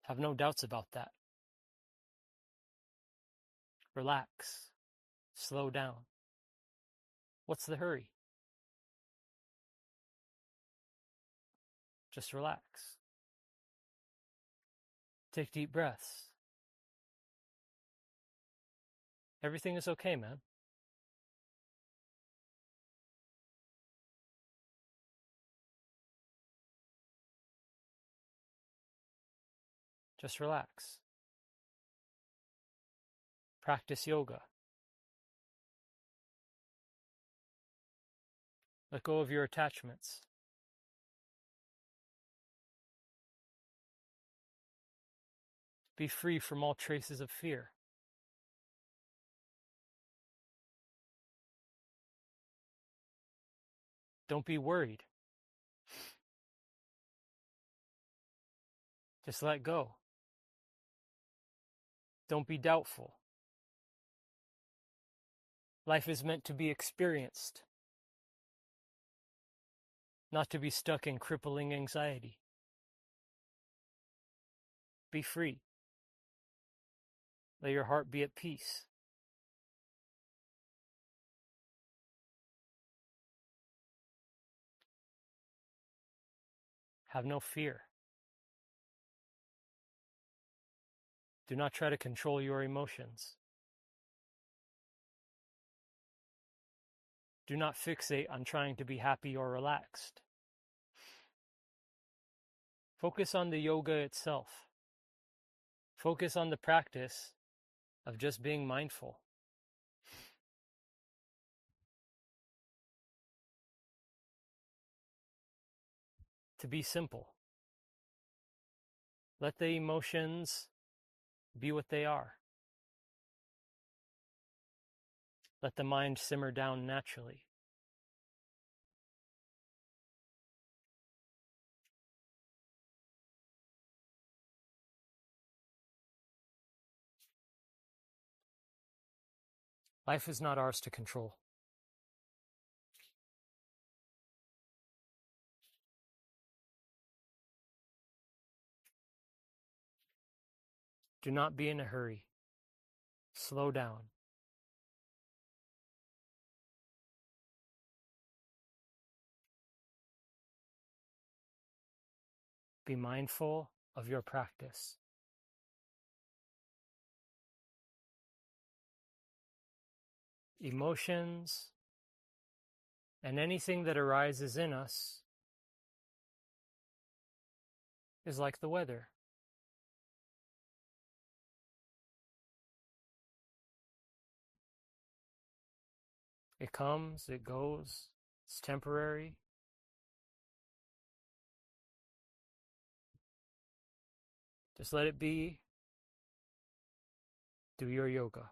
Have no doubts about that. Relax. Slow down. What's the hurry? Just relax. Take deep breaths. Everything is okay, man. Just relax. Practice yoga. Let go of your attachments. Be free from all traces of fear. Don't be worried. Just let go. Don't be doubtful. Life is meant to be experienced, not to be stuck in crippling anxiety. Be free. Let your heart be at peace. Have no fear. Do not try to control your emotions. Do not fixate on trying to be happy or relaxed. Focus on the yoga itself. Focus on the practice of just being mindful. To be simple. Let the emotions be what they are. Let the mind simmer down naturally. Life is not ours to control. Do not be in a hurry. Slow down. Be mindful of your practice. Emotions and anything that arises in us is like the weather. It comes, it goes, it's temporary. Just let it be Do your yoga.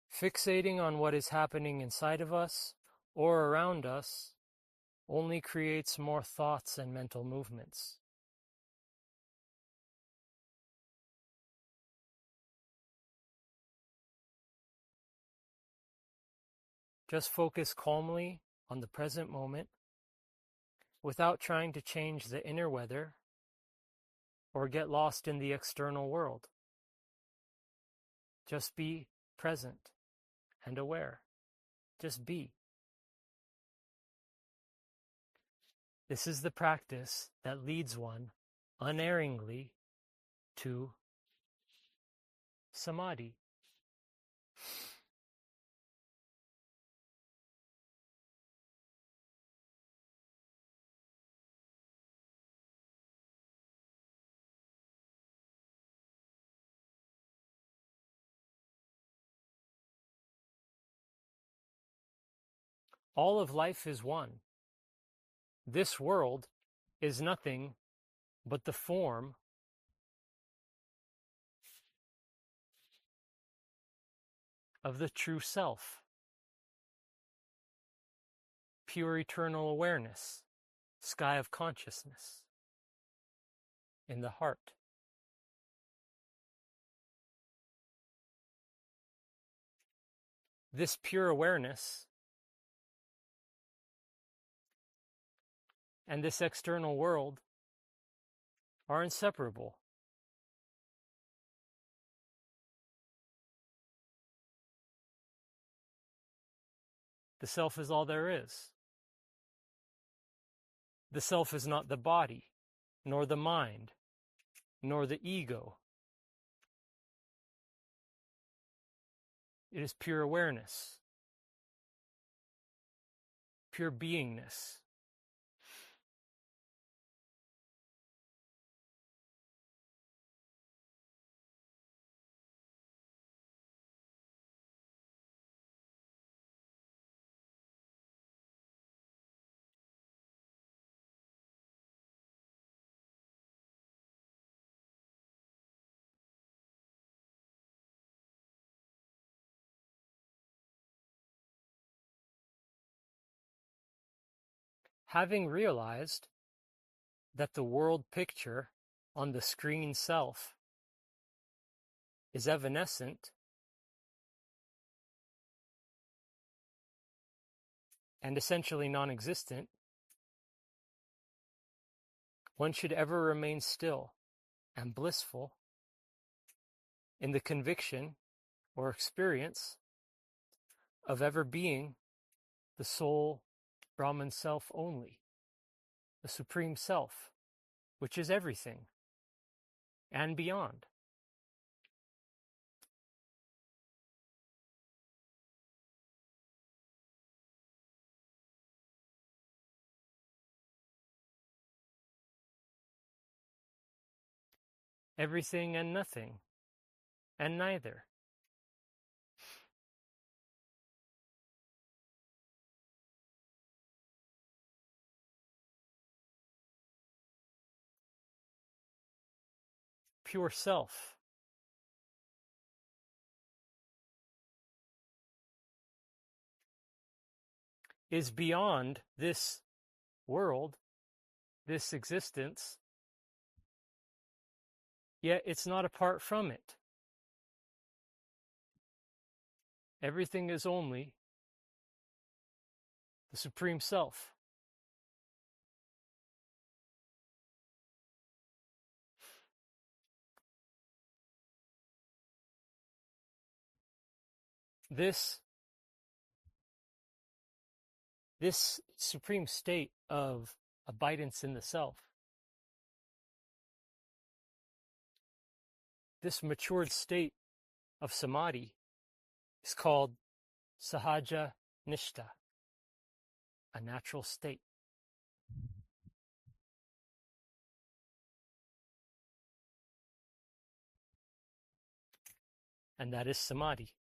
Fixating on what is happening inside of us or around us only creates more thoughts and mental movements. Just focus calmly on the present moment without trying to change the inner weather or get lost in the external world. Just be present and aware. Just be. This is the practice that leads one unerringly to samadhi. All of life is one. This world is nothing but the form of the true self, pure eternal awareness, sky of consciousness in the heart. This pure awareness and this external world are inseparable. The self is all there is. The self is not the body, nor the mind, nor the ego. It is pure awareness, pure beingness. Having realized that the world picture on the screen self is evanescent and essentially non-existent, one should ever remain still and blissful in the conviction or experience of ever being the sole Brahman self only, the supreme self, which is everything and beyond. Everything and nothing, and neither. Pure self. Is beyond this world, this existence, yet it's not apart from it. Everything is only the Supreme Self. This supreme state of abidance in the self, this matured state of samadhi is called sahaja nishta, a natural state. And that is samadhi.